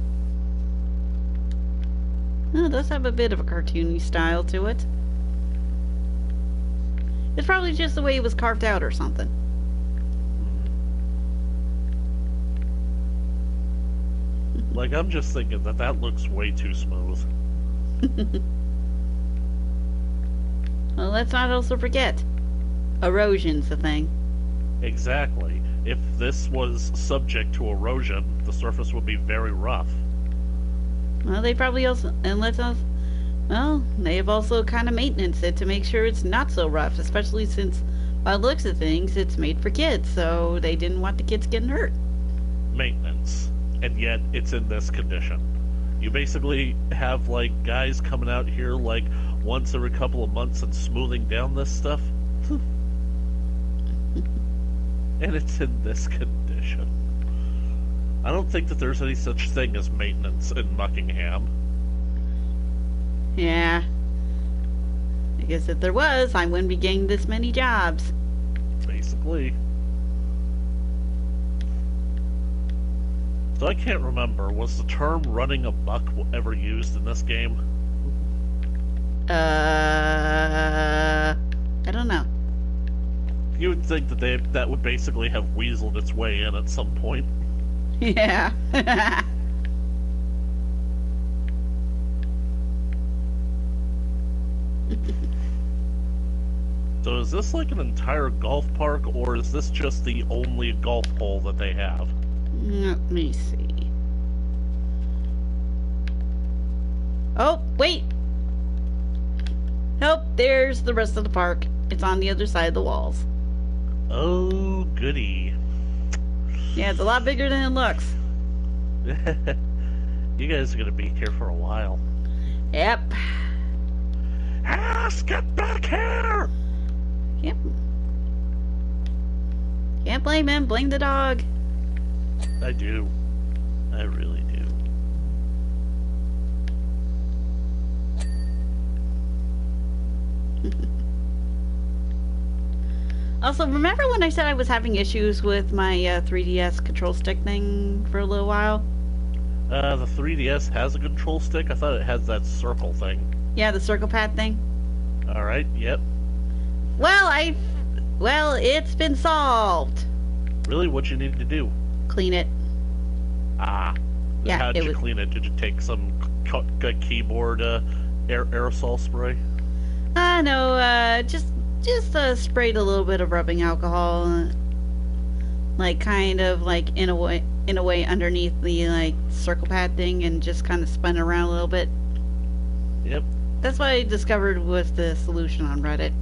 Oh, it does have a bit of a cartoony style to it. It's probably just the way it was carved out or something. Like, I'm just thinking that looks way too smooth. Well, let's not also forget, erosion's the thing. Exactly. If this was subject to erosion, the surface would be very rough. Well, they probably also, they've also kind of maintenance it to make sure it's not so rough, especially since By the looks of things, it's made for kids, so they didn't want the kids getting hurt. Maintenance, and yet it's in this condition. You basically have like guys coming out here like once every couple of months and smoothing down this stuff. And it's in this condition. I don't think that there's any such thing as maintenance in Muckingham. Yeah. Because if there was, I wouldn't be getting this many jobs. Basically. So I can't remember, was the term running amok ever used in this game? I don't know. You would think that that would basically have weaseled its way in at some point. Yeah. So is this like an entire golf park, or is this just the only golf hole that they have? Let me see. Oh, wait! Nope, there's the rest of the park. It's on the other side of the walls. Oh, goody. Yeah, it's a lot bigger than it looks. You guys are gonna be here for a while. Yep. Ass, get back here! Yep. Can't blame him. Blame the dog. I do. I really do. Also, remember when I said I was having issues with my 3DS control stick thing for a little while? The 3DS has a control stick? I thought it has that circle thing. Yeah, the circle pad thing. Alright, yep. Well, it's been solved. Really, what you need to do? Clean it. Ah. Yeah, How did you clean it? Did you take some keyboard aerosol spray? No, just sprayed a little bit of rubbing alcohol, like kind of like in a way underneath the like circle pad thing, and just kind of spun it around a little bit. Yep. That's what I discovered was the solution on Reddit,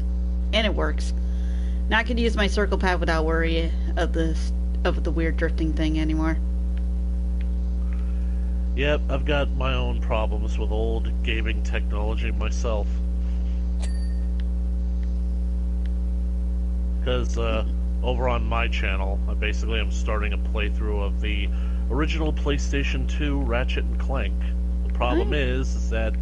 and it works. Now I can use my circle pad without worry of the weird drifting thing anymore. Yep, I've got my own problems with old gaming technology myself. Because over on my channel, I basically am starting a playthrough of the original PlayStation 2 Ratchet and Clank. The problem is that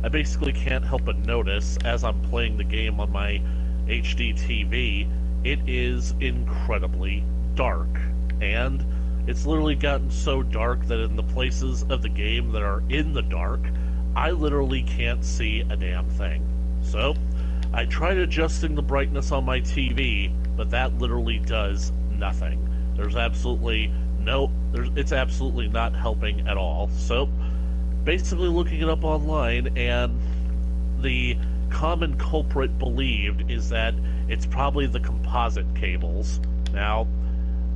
I basically can't help but notice, as I'm playing the game on my HD TV, it is incredibly dark. And it's literally gotten so dark that in the places of the game that are in the dark, I literally can't see a damn thing. So, I tried adjusting the brightness on my TV, but that literally does nothing. It's absolutely not helping at all. So, basically looking it up online, and the common culprit believed is that it's probably the composite cables. Now,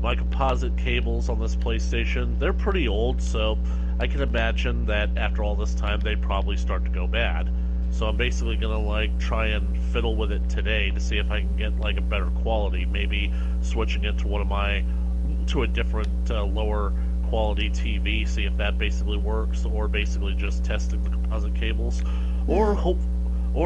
my composite cables on this PlayStation, they're pretty old, so I can imagine that after all this time they'd probably start to go bad. So I'm basically gonna like try and fiddle with it today to see if I can get like a better quality, maybe switching it to a different lower quality TV, see if that basically works, or basically just testing the composite cables, or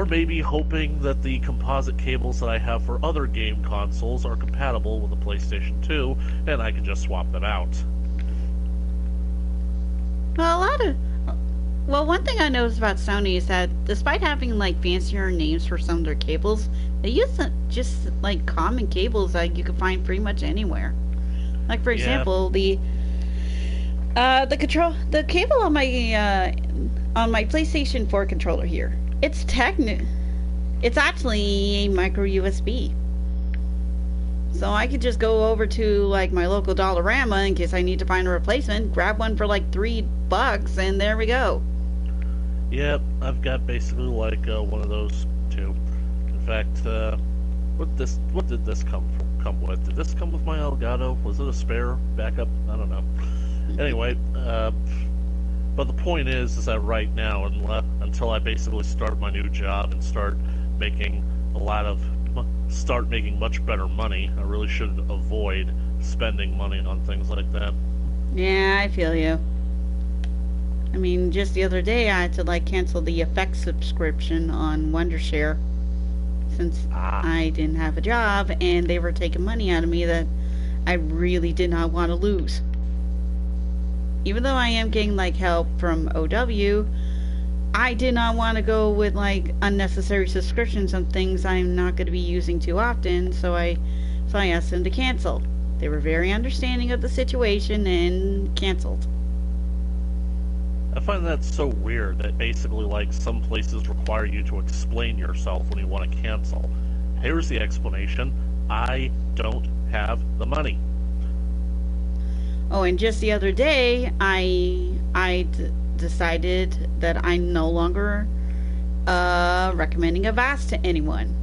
maybe hoping that the composite cables that I have for other game consoles are compatible with the PlayStation 2, and I can just swap them out. Well, one thing I noticed about Sony is that despite having like fancier names for some of their cables, they use just like common cables that you can find pretty much anywhere. Like for example, the cable on my PlayStation 4 controller here. It's actually a micro USB. So I could just go over to like my local Dollarama in case I need to find a replacement, grab one for like $3, and there we go. Yep, I've got basically like one of those too. In fact, what did this come with? Did this come with my Elgato? Was it a spare backup? I don't know. Anyway, but the point is that right now, until I basically start my new job and start making a lot of start making much better money. I really should avoid spending money on things like that. Yeah, I feel you. I mean, just the other day I had to like cancel the effects subscription on Wondershare since I didn't have a job and they were taking money out of me that I really did not want to lose. Even though I am getting like help from OW, I did not want to go with like unnecessary subscriptions on things I'm not going to be using too often, so I asked them to cancel. They were very understanding of the situation and canceled. I find that so weird that basically, like, some places require you to explain yourself when you want to cancel. Here's the explanation. I don't have the money. Oh, and just the other day, I decided that I'm no longer recommending Avast to anyone.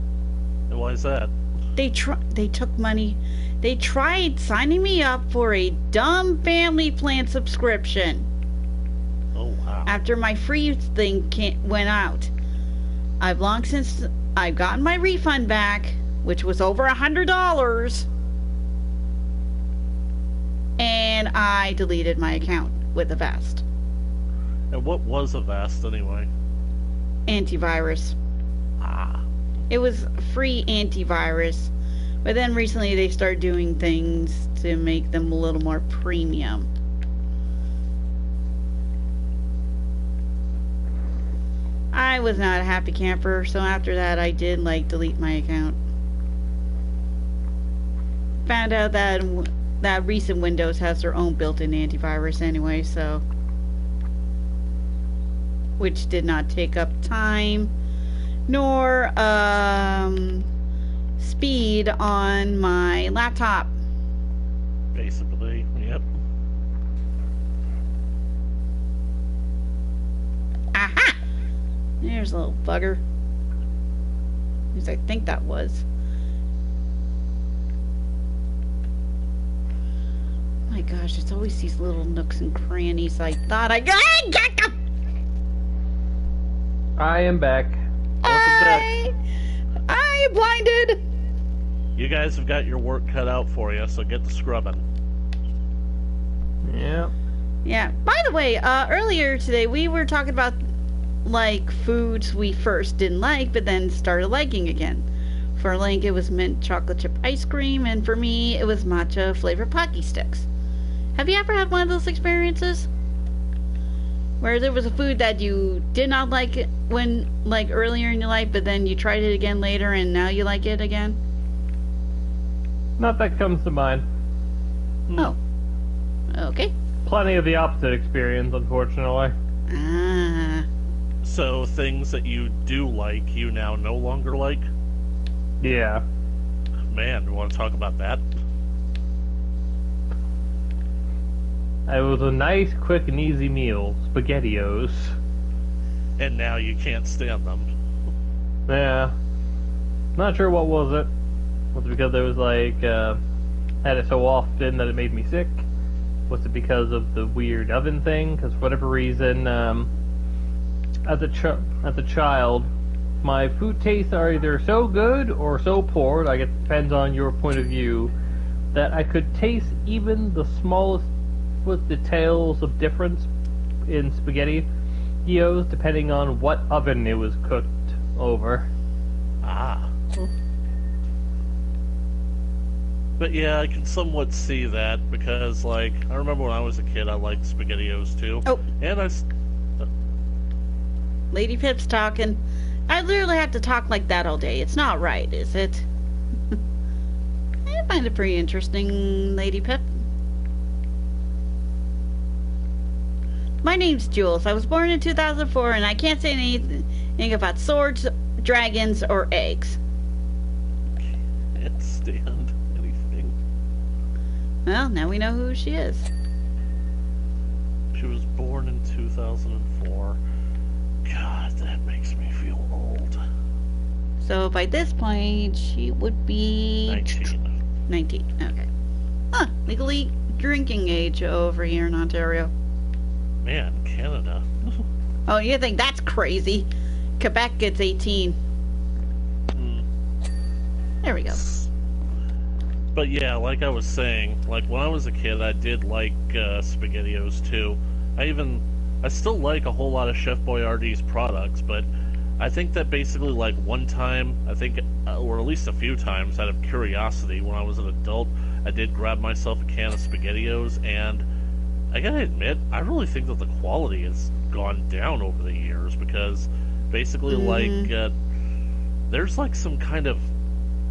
And why is that? They took money. They tried signing me up for a dumb family plan subscription. Oh, wow. After my free thing went out. I've long since I've gotten my refund back, which was over $100, and I deleted my account with Avast. And what was Avast anyway? Antivirus. It was free antivirus, but then recently they started doing things to make them a little more premium. I was not a happy camper, so after that I did like delete my account. Found out that recent Windows has their own built-in antivirus anyway, so which did not take up time nor speed on my laptop. Basically, yep. Aha! There's a little bugger. At least I think that was. My gosh, it's always these little nooks and crannies I thought I got them! I am back. I am blinded! You guys have got your work cut out for you, so get to scrubbing. Yeah. Yeah. By the way, earlier today we were talking about like foods we first didn't like but then started liking again. For Link it was mint chocolate chip ice cream, and for me it was matcha flavored Pocky Sticks. Have you ever had one of those experiences? Where there was a food that you did not like it when like earlier in your life, but then you tried it again later and now you like it again? Not that comes to mind. Oh. Okay. Plenty of the opposite experience, unfortunately. Ah. So things that you do like, you now no longer like? Yeah. Man, you want to talk about that? It was a nice, quick, and easy meal. SpaghettiOs. And now you can't stand them. Yeah. Not sure what was it. Was it because it was like, had it so often that it made me sick? Was it because of the weird oven thing? Because for whatever reason, as a child, my food tastes are either so good or so poor, like it depends on your point of view, that I could taste even the smallest details of difference in SpaghettiOs depending on what oven it was cooked over. Ah. But yeah, I can somewhat see that because, like, I remember when I was a kid, I liked SpaghettiOs too. Oh. And Lady Pip's talking. I literally have to talk like that all day. It's not right, is it? I find it pretty interesting, Lady Pip. My name's Jules. I was born in 2004, and I can't say anything about swords, dragons, or eggs. can't stand anything. Well, now we know who she is. She was born in 2004. God, that makes me feel old. So by this point, she would be 19. 19. Okay. Huh. Legally drinking age over here in Ontario. Man, Canada. Oh, you think that's crazy? Quebec gets 18. There we go. But yeah, like I was saying, like when I was a kid, I did like SpaghettiOs too. I still like a whole lot of Chef Boyardee's products, but I think that basically like one time, I think, or at least a few times out of curiosity, when I was an adult, I did grab myself a can of SpaghettiOs, and I gotta admit, I really think that the quality has gone down over the years, because basically like there's like some kind of,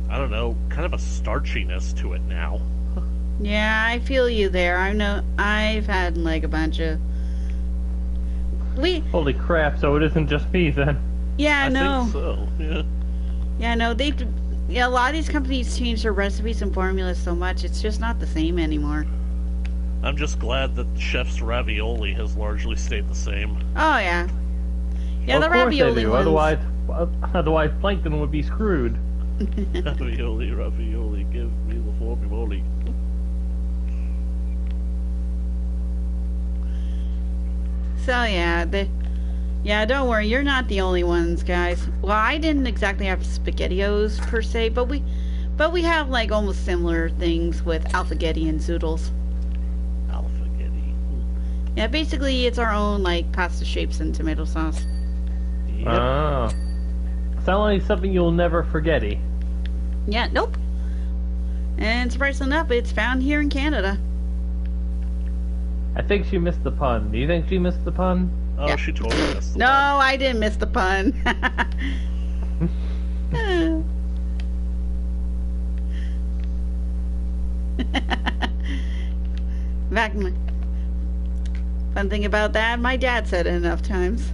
I don't know, kind of a starchiness to it now. Yeah, I feel you there. I know I've had like a bunch of Holy crap! So it isn't just me then. Yeah, I no. think so. Yeah. Yeah, no. A lot of these companies change their recipes and formulas so much, it's just not the same anymore. I'm just glad that Chef's ravioli has largely stayed the same. Oh yeah. Yeah, Well, the of course ravioli they do. ones. Otherwise, Plankton would be screwed. Ravioli, give me the formula. So yeah, don't worry, you're not the only ones, guys. Well, I didn't exactly have SpaghettiOs per se, but we have like almost similar things with Alphagetti and Zoodles. Alphagetti. Yeah, basically it's our own like pasta shapes and tomato sauce. Yep. Ah. Sound like something you'll never forgetty. Yeah, nope. And surprisingly enough, it's found here in Canada. I think she missed the pun. Do you think she missed the pun? Oh, Yeah. she totally missed the No, one. I didn't miss the pun. Back, fun thing about that, my dad said it enough times.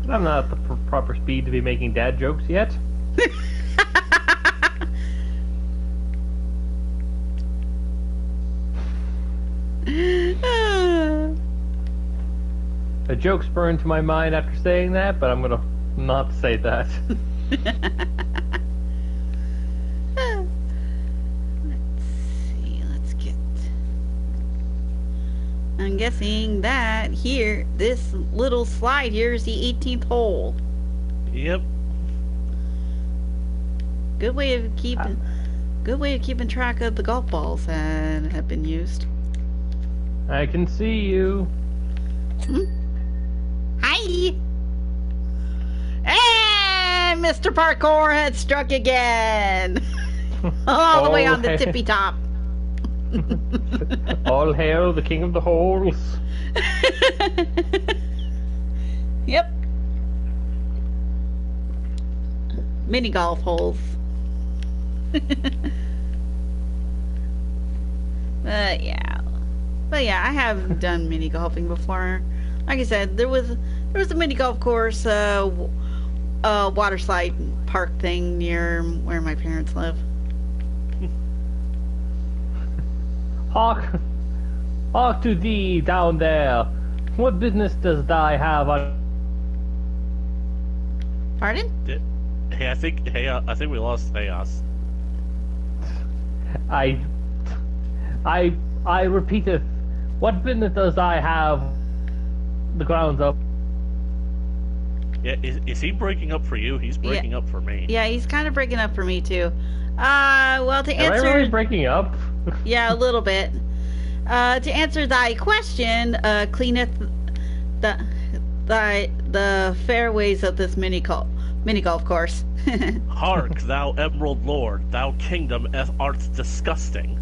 I'm not at the proper speed to be making dad jokes yet. A joke spurned to my mind after saying that, but I'm gonna not say that. Let's get. I'm guessing that here, this little slide here is the 18th hole. Yep. Good way of keeping track of the golf balls that have been used. I can see you. Hi! And Mr. Parkour had struck again! All the way on the tippy top. All hail the king of the holes. Yep. Mini golf holes. But yeah, I have done mini golfing before. Like I said, there was a mini golf course, water slide park thing near where my parents live. Hark to thee down there. What business does thy have on? Pardon? Hey, I think we lost Chaos. I repeateth, what business does I have the grounds up? Yeah, is he breaking up for you? He's breaking up for me. Yeah, he's kind of breaking up for me too. Well, to Am I answer, really breaking up? yeah, a little bit. To answer thy question, cleaneth the fairways of this mini golf course. Hark, thou emerald lord, thou kingdom art disgusting.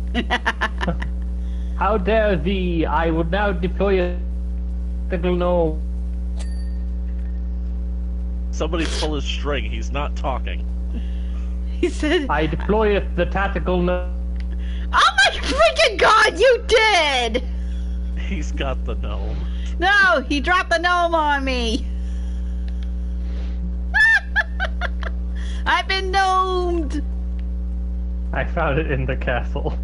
How dare thee? I would now deploy a tactical gnome. Somebody pull his string. He's not talking. He said, I deployeth the tactical gnome. "Oh my freaking god, you did!" He's got the gnome. No, he dropped the gnome on me. I've been gnomed. I found it in the castle.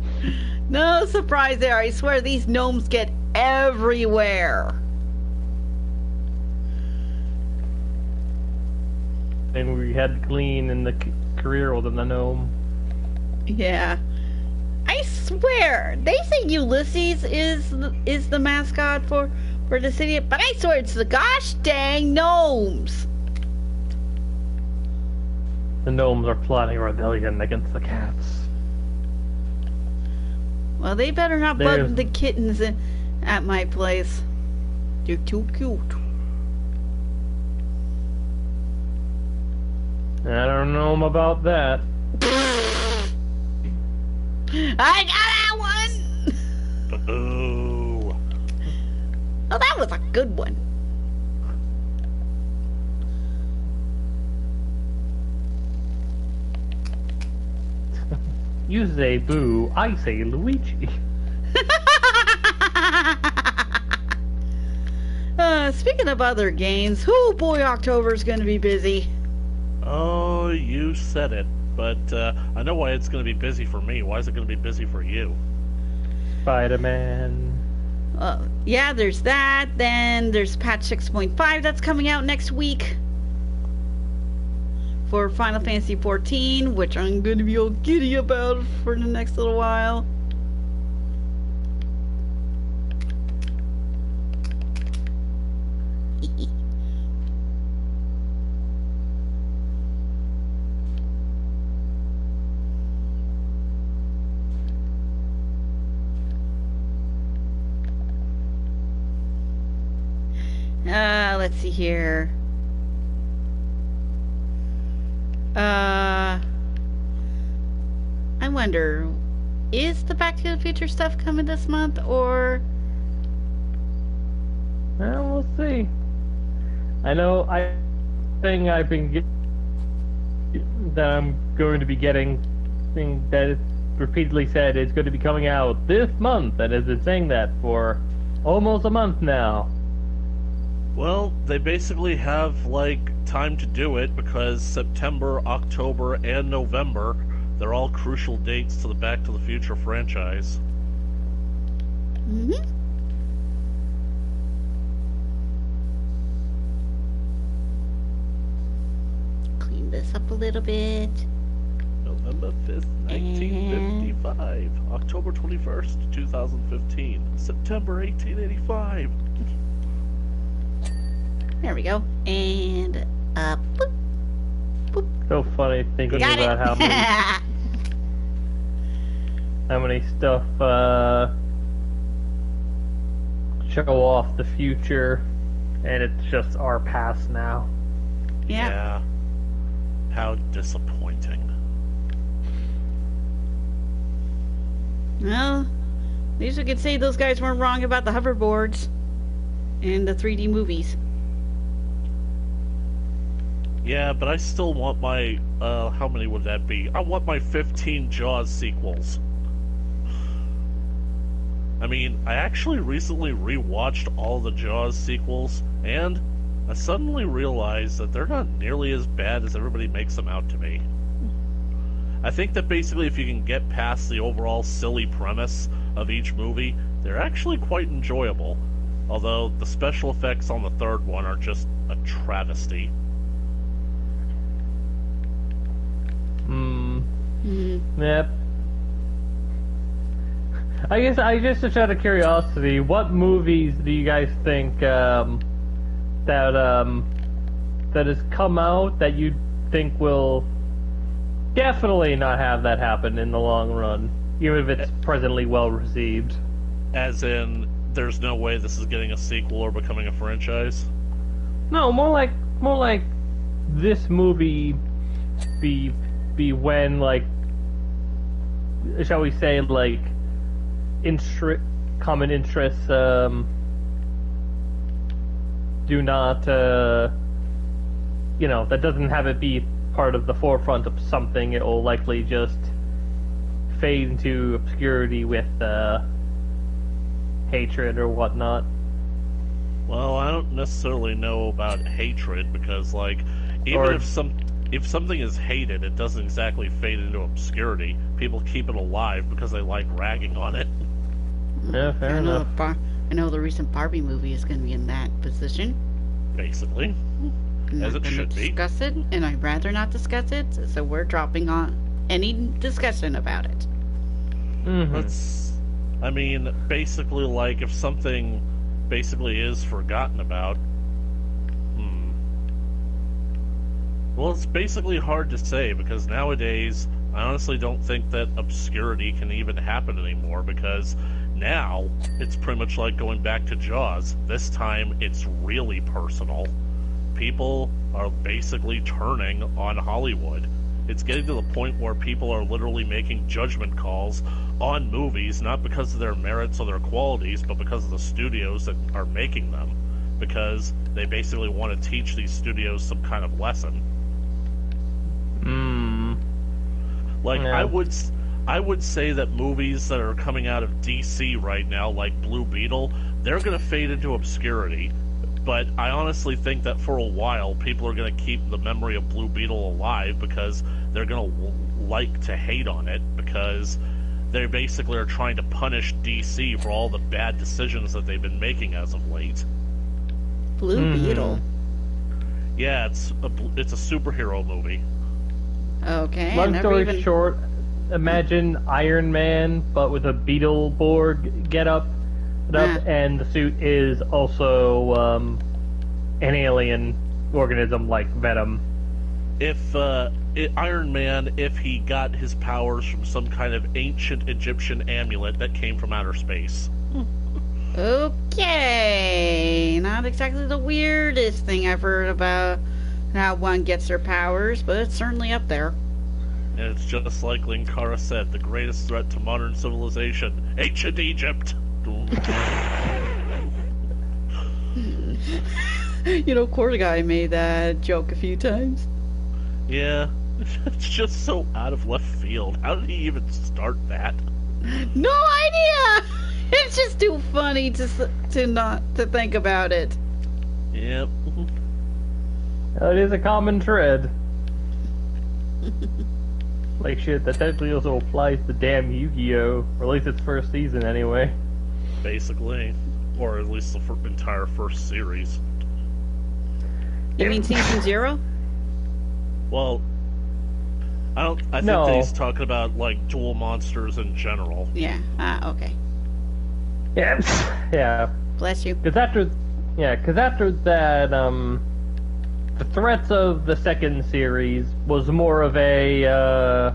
No surprise there. I swear these gnomes get everywhere. And we had Glean in the career with the gnome. Yeah. I swear, they say Ulysses is the mascot for for the city, but I swear it's the gosh dang gnomes. The gnomes are plotting a rebellion against the cats. Well, they better not bug the kittens at my place. They're too cute. I don't know about that. I got that one! Boo. Oh, that was a good one. You say boo, I say Luigi. Speaking of other games, oh boy, October's gonna be busy. Oh, you said it. But I know why it's going to be busy for me. Why is it going to be busy for you? Spider-Man. Yeah, there's that. Then there's patch 6.5 that's coming out next week for Final Fantasy 14, which I'm going to be all giddy about for the next little while. Let's see here. I wonder, is the Back to the Future stuff coming this month, or? Well, we'll see. I know I've been that I'm going to be getting thing that is repeatedly said is going to be coming out this month, and has been saying that for almost a month now. Well, they basically have, like, time to do it because September, October, and November, they're all crucial dates to the Back to the Future franchise. Mm-hmm. Clean this up a little bit. November 5th, 1955. October 21st, 2015. September 1885. There we go. And boop, boop. So funny thinking Got about it. how many stuff show off the future, and it's just our past now. Yeah. Yeah. How disappointing. Well, at least we could say those guys weren't wrong about the hoverboards and the 3D movies. Yeah, but I still want my, how many would that be? I want my 15 Jaws sequels. I mean, I actually recently rewatched all the Jaws sequels, and I suddenly realized that they're not nearly as bad as everybody makes them out to be. I think that basically if you can get past the overall silly premise of each movie, they're actually quite enjoyable. Although the special effects on the third one are just a travesty. Yep. I guess just out of curiosity, what movies do you guys think that has come out that you think will definitely not have that happen in the long run, even if it's presently well received? As in, there's no way this is getting a sequel or becoming a franchise? No, more like this movie be when, like, shall we say, like, common interests do not, that doesn't have it be part of the forefront of something. It will likely just fade into obscurity with hatred or whatnot. Well, I don't necessarily know about hatred, because, like, even if something is hated, it doesn't exactly fade into obscurity. People keep it alive because they like ragging on it. Yeah, fair enough. I know the recent Barbie movie is going to be in that position. Basically. I'm As not it gonna should be. discuss it, and I'd rather not discuss it, so we're dropping on any discussion about it. Mm-hmm. I mean, basically, like, if something basically is forgotten about. Well, it's basically hard to say, because nowadays, I honestly don't think that obscurity can even happen anymore, because now, it's pretty much like going back to Jaws. This time, it's really personal. People are basically turning on Hollywood. It's getting to the point where people are literally making judgment calls on movies, not because of their merits or their qualities, but because of the studios that are making them. Because they basically want to teach these studios some kind of lesson. Like, Yeah. I would say that movies that are coming out of DC right now, like Blue Beetle, they're going to fade into obscurity. But I honestly think that for a while, people are going to keep the memory of Blue Beetle alive, because they're going to like to hate on it, because they basically are trying to punish DC for all the bad decisions that they've been making as of late. Blue Beetle. Yeah, it's a superhero movie. Okay. Long story even... short, imagine Iron Man, but with a Beetleborg get-up, and the suit is also an alien organism like Venom. If Iron Man, if he got his powers from some kind of ancient Egyptian amulet that came from outer space. Okay. Not exactly the weirdest thing I've heard about how one gets their powers, but it's certainly up there. And it's just like Linkara said, the greatest threat to modern civilization, ancient Egypt. You know, Core Guy made that joke a few times. Yeah, it's just so out of left field. How did he even start that? No idea! It's just too funny to not to think about it. Yep. It is a common thread. Like shit, that technically also applies to damn Yu-Gi-Oh! Or at least its first season anyway. Basically. Or at least the entire first series. You mean season 0? Well, I think No. that he's talking about, like, dual monsters in general. Yeah. Okay. Yeah. Yeah. Bless you. Because after that, the threats of the second series was more of a,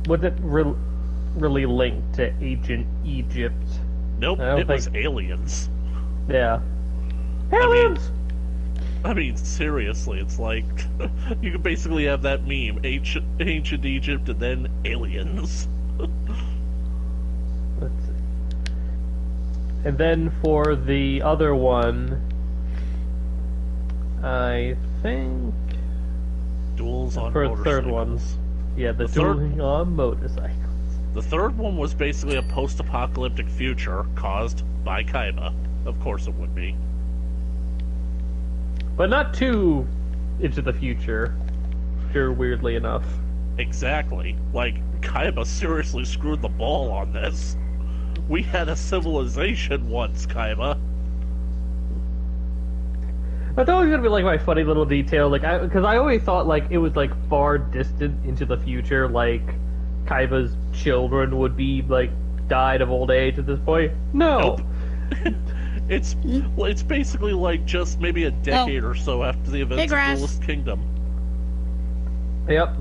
was it really linked to ancient Egypt? Nope, it was aliens. Yeah. Aliens! I mean, seriously, it's like, you could basically have that meme, ancient Egypt and then aliens. Let's see. And then for the other one, I think... Duels on for motorcycles. the third one. Yeah, the dueling on motorcycles. The third one was basically a post-apocalyptic future caused by Kaiba. Of course it would be. But not too into the future, weirdly enough. Exactly. Like, Kaiba seriously screwed the ball on this. We had a civilization once, Kaiba. That's always gonna be like my funny little detail, like, because I always thought like it was like far distant into the future, like Kaiba's children would be like died of old age at this point. No. Nope. It's basically like just maybe a decade or so after the events of Duelist Kingdom. Yep.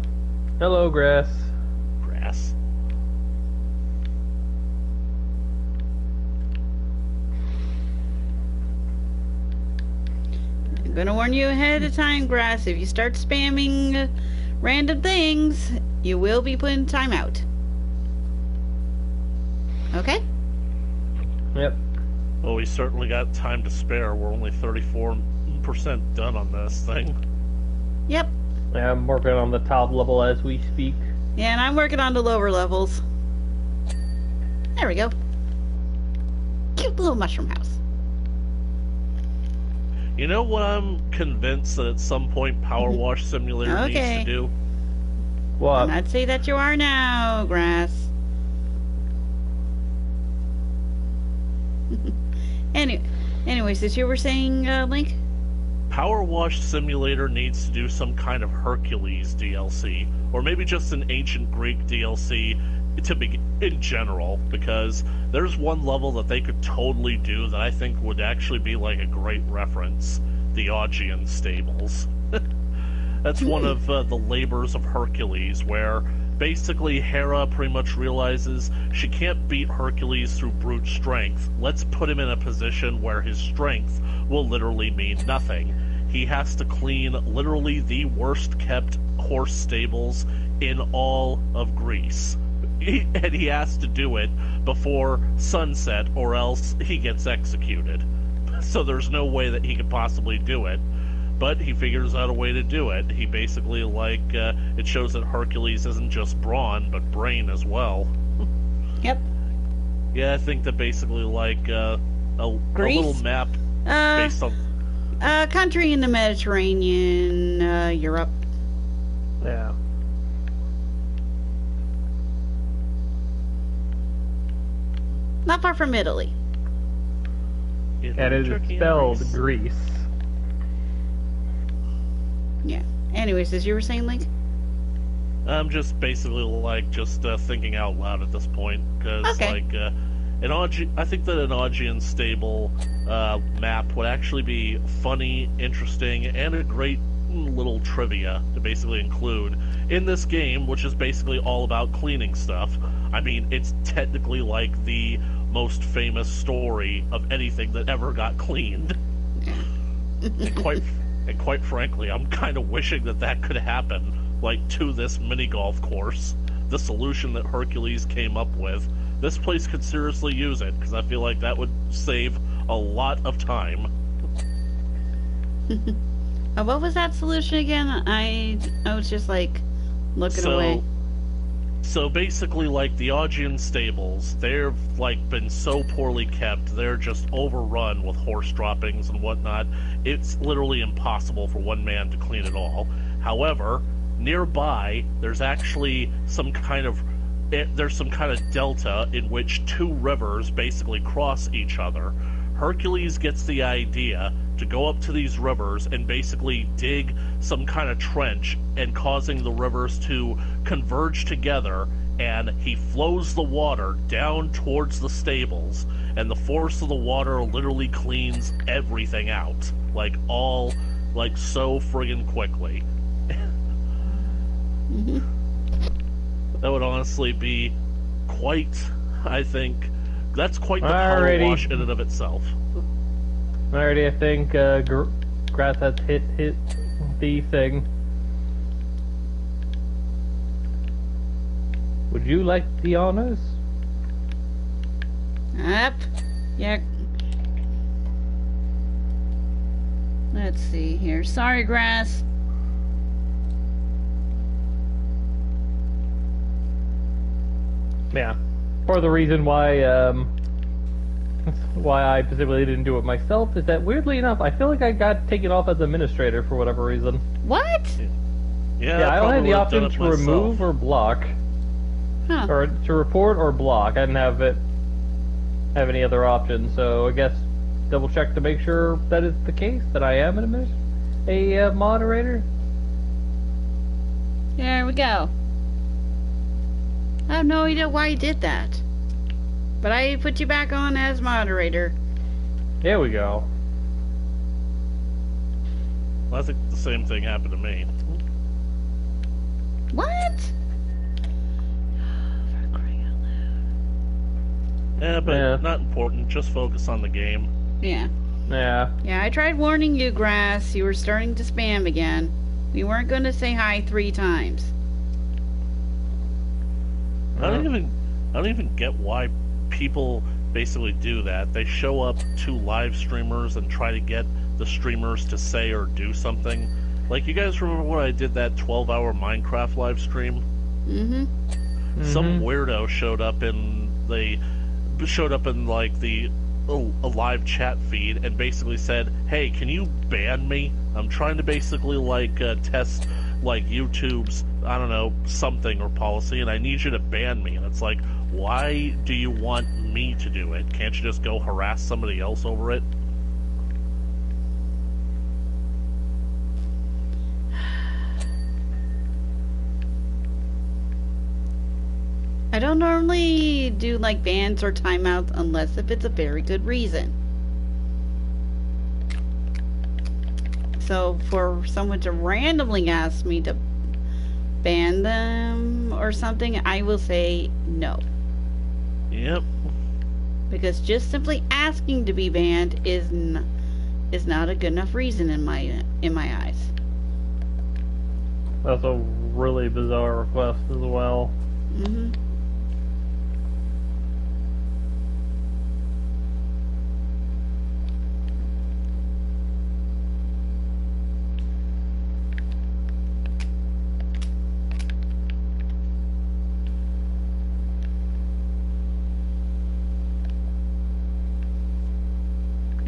Hello, Grass. Grass. I'm gonna warn you ahead of time, Grass. If you start spamming random things, you will be put in timeout. Okay? Yep. Well, we certainly got time to spare. We're only 34% done on this thing. Yep. Yeah, I'm working on the top level as we speak. Yeah, and I'm working on the lower levels. There we go. Cute little mushroom house. You know what I'm convinced that at some point PowerWash Simulator needs to do? What? I'd say that you are now, Grass. Anyways, as you were saying, Link? PowerWash Simulator needs to do some kind of Hercules DLC, or maybe just an Ancient Greek DLC to be in general, because there's one level that they could totally do that I think would actually be like a great reference: the Augean stables. That's one of the labors of Hercules, where basically Hera pretty much realizes she can't beat Hercules through brute strength. Let's put him in a position where his strength will literally mean nothing. He has to clean literally the worst kept horse stables in all of Greece. And he has to do it before sunset, or else he gets executed. So there's no way that he could possibly do it. But he figures out a way to do it. He basically, it shows that Hercules isn't just brawn, but brain as well. Yep. Yeah, I think that basically, a little map based on... country in the Mediterranean, Europe. Yeah. Not far from Italy. And it is spelled Greece. Yeah. Anyways, as you were saying, Link? I'm just basically thinking out loud at this point, because Okay. I think that an Augean stable map would actually be funny, interesting, and a great little trivia to basically include in this game, which is basically all about cleaning stuff. I mean, it's technically like the most famous story of anything that ever got cleaned. And quite frankly, I'm kind of wishing that could happen, to this mini golf course. The solution that Hercules came up with. This place could seriously use it, because I feel like that would save a lot of time. What was that solution again? I was just looking away. So basically, the Augean stables, they've been so poorly kept, they're just overrun with horse droppings and whatnot. It's literally impossible for one man to clean it all. However, nearby, there's actually some kind of delta in which two rivers basically cross each other. Hercules gets the idea to go up to these rivers and basically dig some kind of trench, and causing the rivers to converge together, and he flows the water down towards the stables, and the force of the water literally cleans everything out. So friggin' quickly. Mm-hmm. That would honestly be I think, that's quite the Alrighty. PowerWash in and of itself. Alrighty, I think Grass has hit the thing. Would you like the honors? Up. Yeah. Let's see here. Sorry, Grass. Yeah. For the reason why I specifically didn't do it myself is that, weirdly enough, I feel like I got taken off as administrator for whatever reason. What? Yeah, I only had the option to remove or block. Huh. Or to report or block. I didn't have any other options, so I guess double check to make sure that is the case, that I am a moderator. There we go. I have no idea why you did that. But I put you back on as moderator. There we go. Well, I think the same thing happened to me. What? For crying out loud. Yeah, but Yeah. not important. Just focus on the game. Yeah. Yeah. Yeah, I tried warning you, Grass. You were starting to spam again. We weren't going to say hi 3 times. I don't even get why people basically do that. They show up to live streamers and try to get the streamers to say or do something. You guys remember when I did that 12-hour Minecraft live stream? Mm-hmm. Some weirdo showed up in a live chat feed and basically said, "Hey, can you ban me? I'm trying to basically test YouTube's, I don't know, something or policy, and I need you to ban me." And it's why do you want me to do it? Can't you just go harass somebody else over it? I don't normally do like bans or timeouts unless if it's a very good reason. So for someone to randomly ask me to ban them or something, I will say no. Yep. Because just simply asking to be banned is not a good enough reason in my eyes. That's a really bizarre request as well. Mm-hmm.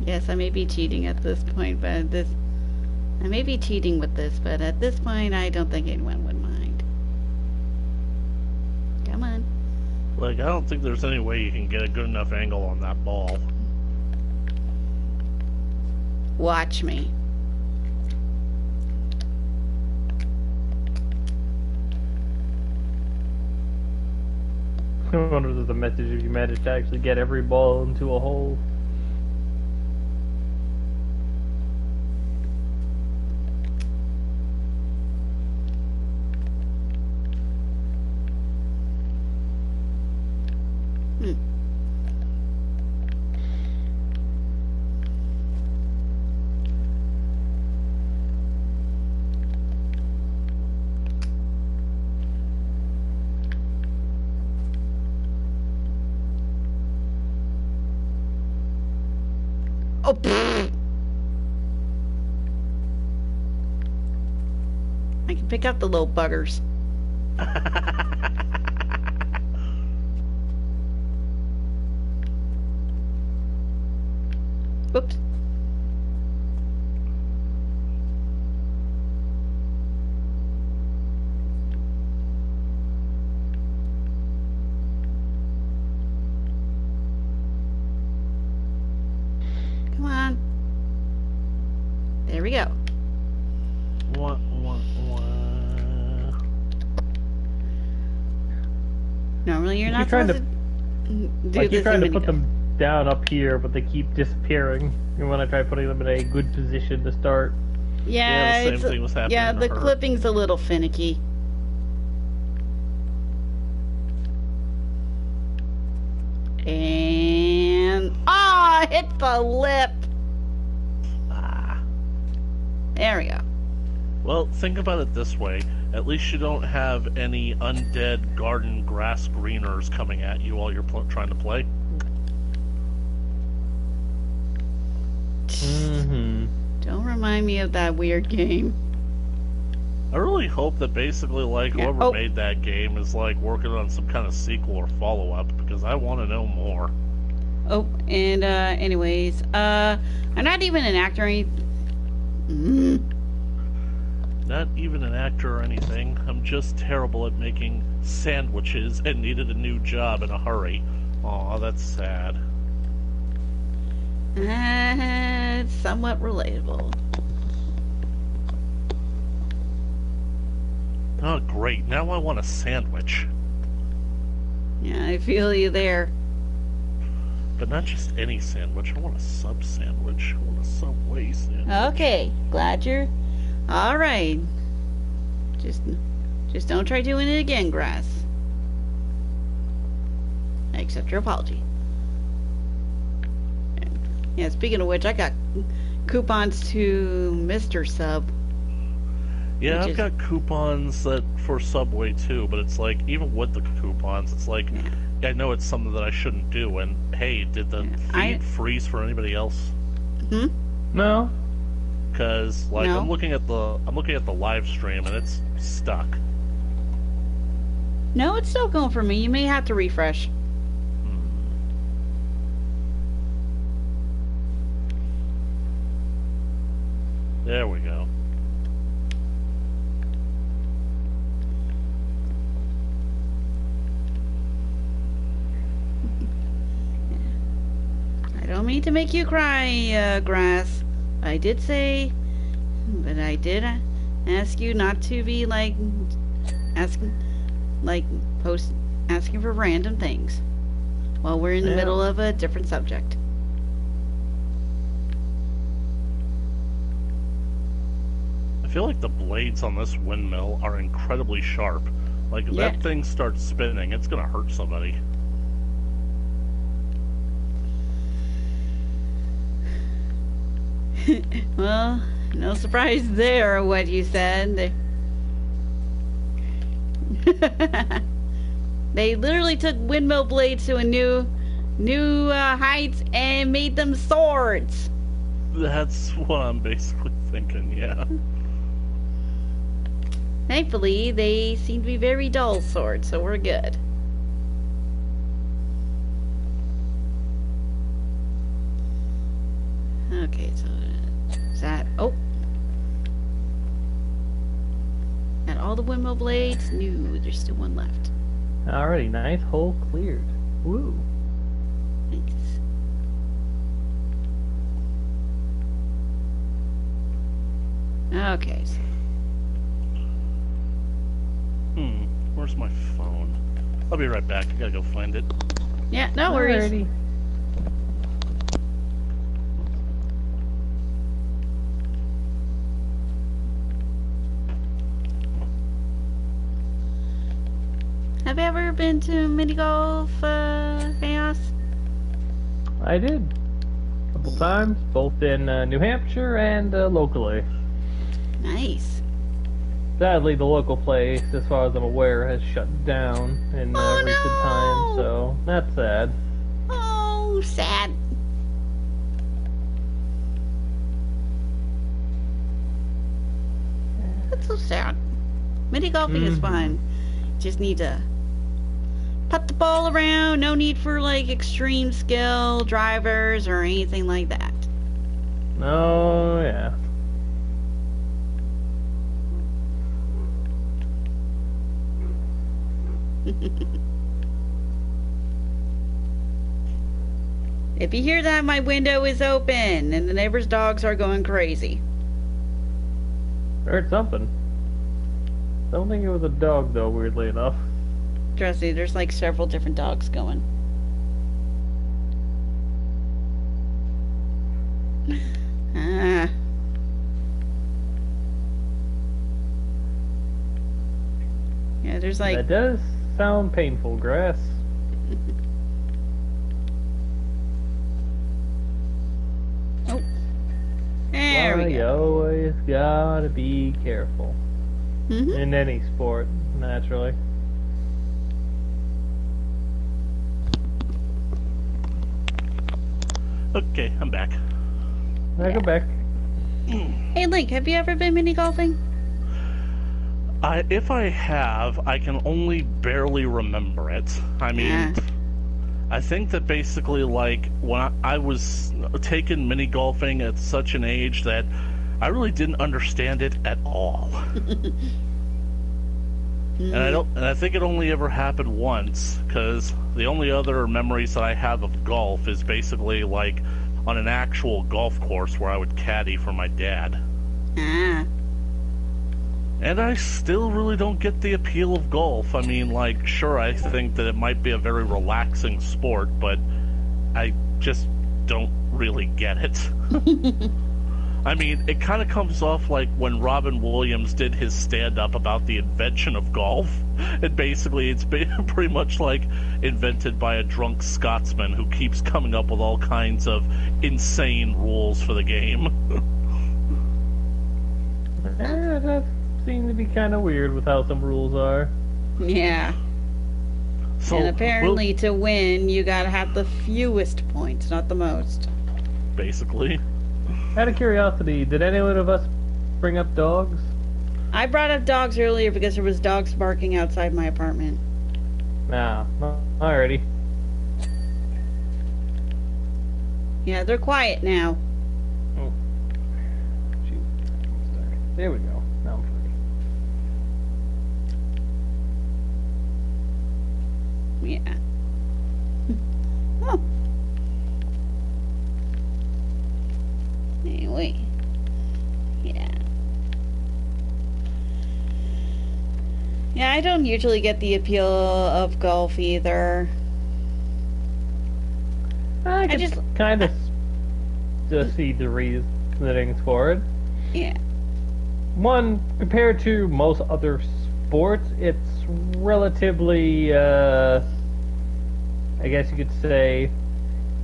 Yes, I may be cheating at this point, but I may be cheating with this, but at this point, I don't think anyone would mind. Come on. Like, I don't think there's any way you can get a good enough angle on that ball. Watch me. I wonder if there's a message if you manage to actually get every ball into a hole. Oh, pfft. I can pick up the little buggers. Oops. Come on. There we go. Wah, wah, wah. Normally you're not trying supposed to do Like, this you're trying to in put minigame. them down up here, but they keep disappearing. You want to try putting them in a good position to start. Yeah, Yeah, the same thing was happening yeah, to the her. clipping's a little finicky. And hit the lip. Ah. There we go. Well, think about it this way. At least you don't have any undead garden grass greeners coming at you while you're trying to play. Mm-hmm. Don't remind me of that weird game. I really hope that basically, like, Yeah. whoever Oh. made that game is, like, working on some kind of sequel or follow-up, because I want to know more. Oh, and anyways, I'm not even an actor or anything. Not even an actor or anything. I'm just terrible at making sandwiches and needed a new job in a hurry. Aw, that's sad. It's somewhat relatable. Oh, great. Now I want a sandwich. Yeah, I feel you there. But not just any sandwich. I want a sub sandwich. I want a Subway sandwich. Okay, glad you're... Alright. Just don't try doing it again, Grass. I accept your apology. Yeah, speaking of which, I got coupons to Mr. Sub. Yeah, which I've is- got coupons that for Subway too, but it's like, even with the coupons, it's like, Yeah. I know it's something that I shouldn't do, and hey, did the I- feed freeze for anybody else? Hmm? No. Because, like, No. I'm looking at the live stream, and it's stuck. No, it's still going for me. You may have to refresh. There we go. I don't mean to make you cry, Grass. I did say, but I did ask you not to be like asking for random things while we're in the middle of a different subject. I feel like the blades on this windmill are incredibly sharp. Like, if that thing starts spinning, it's gonna hurt somebody. Well, no surprise there, what you said. They literally took windmill blades to a new heights and made them swords. That's what I'm basically thinking, yeah. Thankfully, they seem to be very dull swords, so we're good. Okay, so is that... Oh! Got all the windmill blades? No, there's still one left. Alrighty, nice hole cleared. Woo. Nice. Okay. Where's my phone? I'll be right back. I gotta go find it. Yeah, no worries. Alrighty. Have you ever been to mini golf, Chaos? I did. A couple times, both in New Hampshire and locally. Nice. Sadly, the local place, as far as I'm aware, has shut down in recent times, so that's sad. Oh, sad. That's so sad. Mini golfing is fun. Just need to putt the ball around. No need for like extreme skill, drivers, or anything like that. Oh, yeah. If you hear that, my window is open and the neighbor's dogs are going crazy. Heard something. Don't think it was a dog, though, weirdly enough. Trust me, there's like several different dogs going. Ah. Yeah, there's like... That does sound painful, grass. Oh. There we You go. always gotta be careful. Mm-hmm. In any sport, naturally. Okay, I'm back. Go back. Hey Link, have you ever been mini golfing? If I have, I can only barely remember it. I mean, I think that basically, like, when I was taking mini golfing at such an age that I really didn't understand it at all. And I think it only ever happened once, because the only other memories that I have of golf is basically like on an actual golf course where I would caddy for my dad. Ah. And I still really don't get the appeal of golf. I mean, like, sure, I think that it might be a very relaxing sport, but I just don't really get it. I mean, it kind of comes off like when Robin Williams did his stand-up about the invention of golf. And basically, it's pretty much like invented by a drunk Scotsman who keeps coming up with all kinds of insane rules for the game. That seems to be kind of weird with how some rules are. Yeah. So, and apparently to win, you gotta have the fewest points, not the most. basically. Out of curiosity, did anyone of us bring up dogs? I brought up dogs earlier because there was dogs barking outside my apartment. Nah, alrighty. Yeah, they're quiet now. Oh. Shoot. There we go. Now I'm free. Yeah. Oh. Anyway. Yeah. Yeah, I don't usually get the appeal of golf either. I I could just, kind of see the reasonings for it. yeah. One, compared to most other sports, it's relatively, I guess you could say,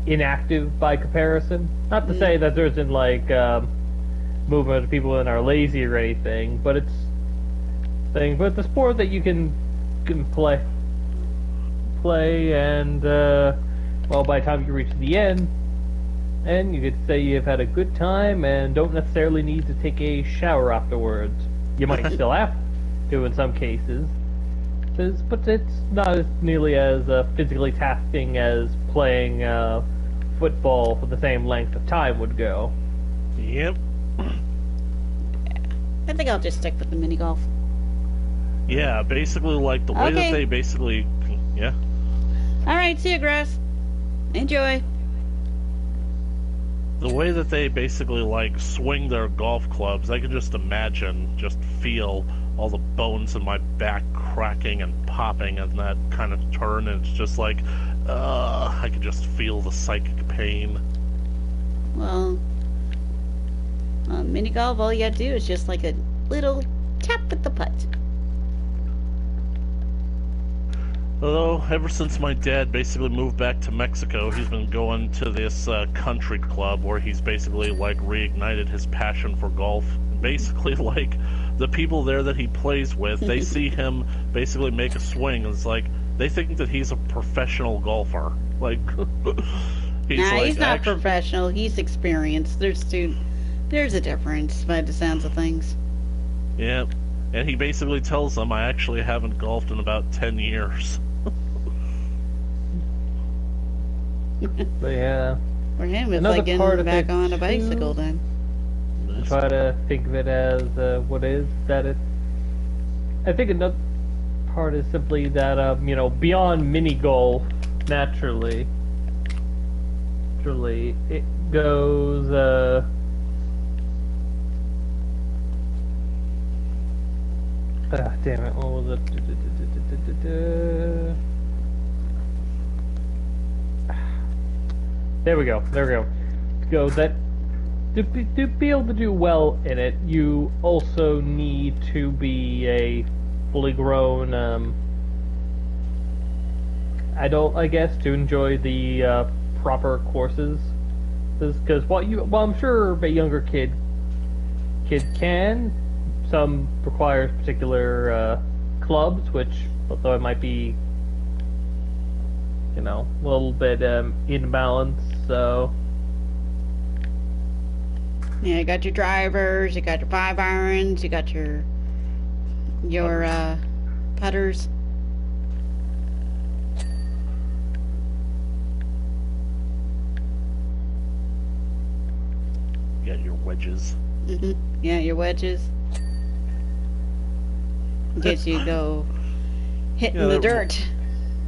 inactive by comparison. Not to say that there isn't like movement of people that are lazy or anything, but it's thing. But the sport that you can play, and well, by the time you reach the end, and you could say you've had a good time and don't necessarily need to take a shower afterwards. You might still have to in some cases, but it's not as nearly as physically taxing as playing football for the same length of time would go. Yep. I think I'll just stick with the mini golf. Yeah, basically, like, the way that they basically... Yeah? Alright, see you, Grass. Enjoy. The way that they basically, like, swing their golf clubs, I can just imagine, just feel all the bones in my back cracking and popping in that kind of turn, and it's just like, I can just feel the psychic pain. Well, mini golf, all you gotta do is just like a little tap with the putt. Although, ever since my dad basically moved back to Mexico, he's been going to this country club where he's basically, like, reignited his passion for golf. Basically, like, the people there that he plays with, they see him basically make a swing, and it's like, they think that he's a professional golfer. Like, he's not professional, he's experienced. There's a difference by the sounds of things. Yeah, and he basically tells them, I actually haven't golfed in about 10 years. But yeah, For him, it's another like part getting of back it on a too, bicycle then. try to think of it as what is that it. I think another part is simply that beyond mini golf, naturally it goes damn it, what was it? There we go. Go that to be able to do well in it, you also need to be a fully grown adult, I guess, to enjoy the proper courses. Because while I'm sure a younger kid can, some requires particular clubs, which, although it might be a little bit imbalanced, so. Yeah, you got your drivers, you got your 5-irons, you got your putters. You got your wedges. Yeah, your wedges. In case you go hitting the dirt.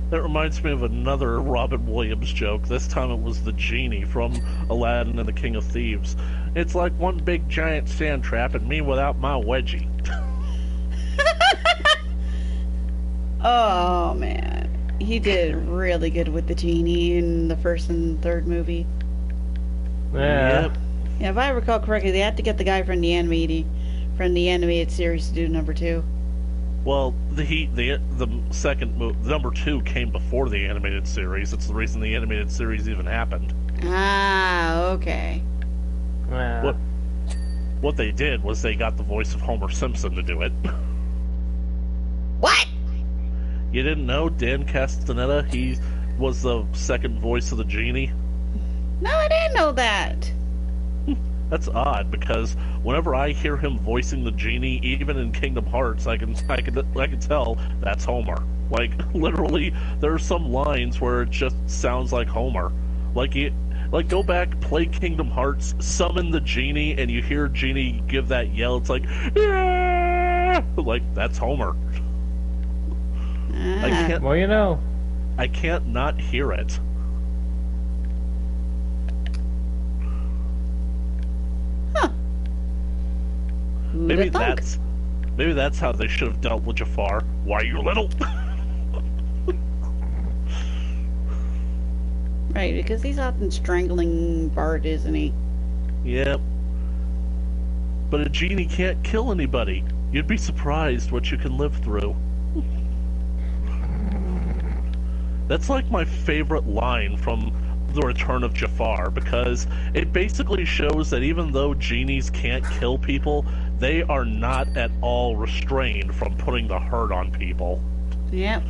That reminds me of another Robin Williams joke. This time it was the genie from Aladdin and the King of Thieves. It's like one big giant sand trap and me without my wedgie. Oh, man. He did really good with the genie in the first and third movie. Yeah. Yep. Yeah, if I recall correctly, they had to get the guy from the animated series to do number 2. Well, the second number 2 came before the animated series. It's the reason the animated series even happened. Ah, okay. Yeah. What they did was they got the voice of Homer Simpson to do it. What? You didn't know Dan Castaneda? He was the second voice of the genie. No, I didn't know that. That's odd because whenever I hear him voicing the genie, even in Kingdom Hearts, I can tell that's Homer. Like, literally, there are some lines where it just sounds like Homer. Like go back, play Kingdom Hearts, summon the genie, and you hear Genie give that yell. It's like, yeah! Like, that's Homer. I can't. Well, I can't not hear it. Huh. Maybe that's Maybe that's how they should have dealt with Jafar. Why, you little... Right, because he's often strangling Bart, isn't he? Yep. But a genie can't kill anybody. You'd be surprised what you can live through. That's like my favorite line from The Return of Jafar, because it basically shows that even though genies can't kill people, they are not at all restrained from putting the hurt on people. Yep.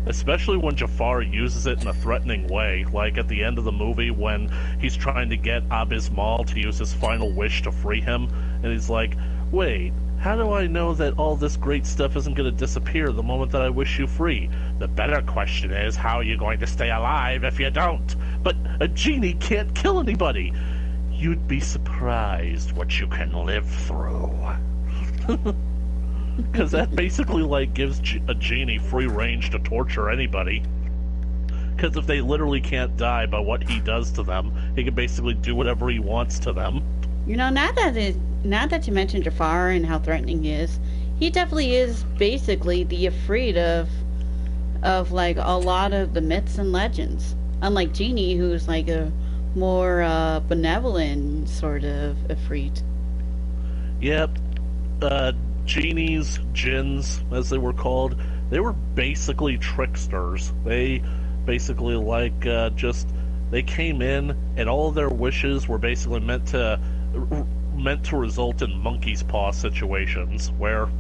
Especially when Jafar uses it in a threatening way, like at the end of the movie when he's trying to get Abismal to use his final wish to free him, and he's like, wait, how do I know that all this great stuff isn't going to disappear the moment that I wish you free? The better question is, how are you going to stay alive if you don't? But a genie can't kill anybody. You'd be surprised what you can live through. Because that basically, like, gives a genie free range to torture anybody. Because if they literally can't die by what he does to them, he can basically do whatever he wants to them. You know, now that you mentioned Jafar and how threatening he is, he definitely is basically the Ifrit of like a lot of the myths and legends. Unlike Genie, who's like a more benevolent sort of Ifrit. Yep. Genies, jinns, as they were called, they were basically tricksters. They basically, like, they came in, and all of their wishes were basically meant to result in monkey's paw situations, where,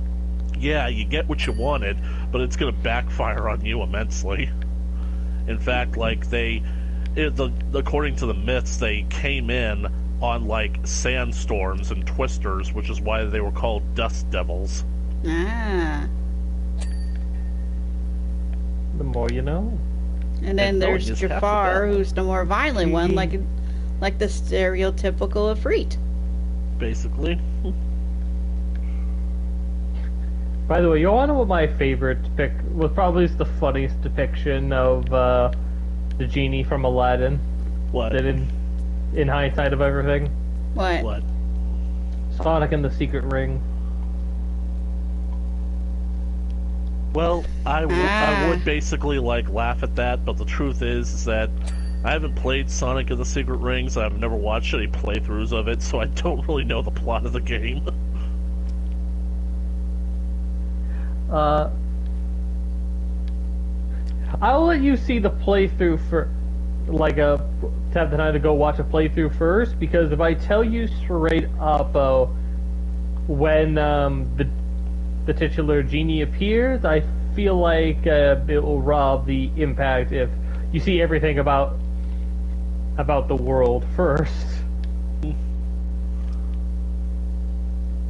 yeah, you get what you wanted, but it's going to backfire on you immensely. In fact, like, according to the myths, they came in on, like, sandstorms and twisters, which is why they were called dust devils. Ah. The more you know. And then there's Jafar, who's the more violent one, like the stereotypical Ifrit. Basically. By the way, you want to know what my favorite was probably the funniest depiction of the genie from Aladdin? What? That in hindsight of everything? What? Sonic and the Secret Ring. Well, I would basically, like, laugh at that, but the truth is that I haven't played Sonic and the Secret Rings, I've never watched any playthroughs of it, so I don't really know the plot of the game. I'll let you see the playthrough for, like, to have the time to go watch a playthrough first, because if I tell you straight up when the titular genie appears, I feel like it will rob the impact if you see everything about the world first.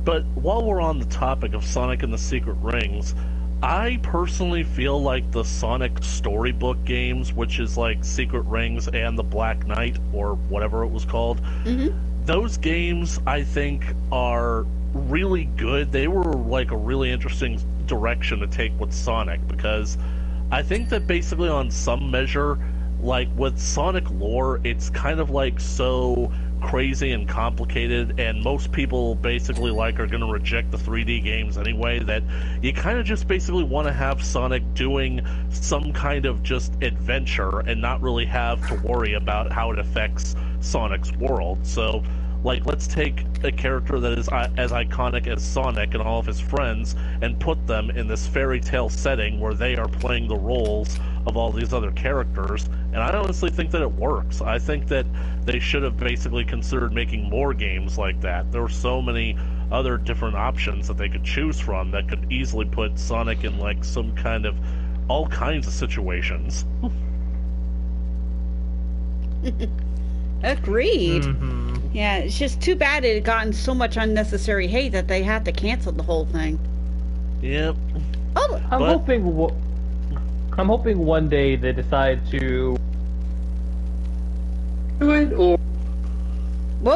But while we're on the topic of Sonic and the Secret Rings, I personally feel like the Sonic storybook games, which is like Secret Rings and the Black Knight, or whatever it was called, those games, I think, are really good. They were like a really interesting direction to take with Sonic, because I think that basically on some measure, like with Sonic lore, it's kind of like so crazy and complicated, and most people basically like are going to reject the 3D games anyway, that you kind of just basically want to have Sonic doing some kind of just adventure and not really have to worry about how it affects Sonic's world. So, like, let's take a character that is as iconic as Sonic and all of his friends and put them in this fairy tale setting where they are playing the roles of all these other characters, and I honestly think that it works. I think that they should have basically considered making more games like that. There were so many other different options that they could choose from that could easily put Sonic in, like, some kind of all kinds of situations. Agreed. Yeah, it's just too bad it had gotten so much unnecessary hate that they had to cancel the whole thing. Yep. Oh, I'm hoping one day they decide to do it or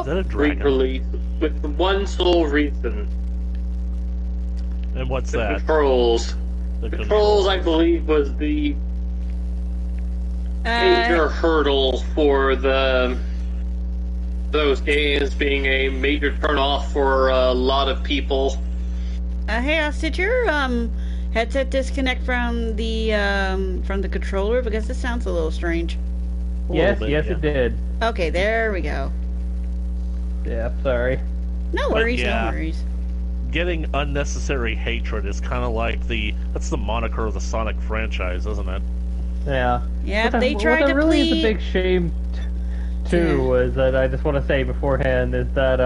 Is that a dragon? re-release with one sole reason. And what's The that? Controls. The Controls, I believe, was the major hurdle for those games being a major turnoff for a lot of people. Hey, did your headset disconnect from the controller? Because this sounds a little strange. Yes, bit, yes, yeah. it did. Okay, there we go. Yeah, sorry. No But worries, yeah. no worries. Getting unnecessary hatred is kind of like that's the moniker of the Sonic franchise, isn't it? Yeah. Yep, What they tried what to really is a plead. big shame, too, is that I just want to say beforehand is that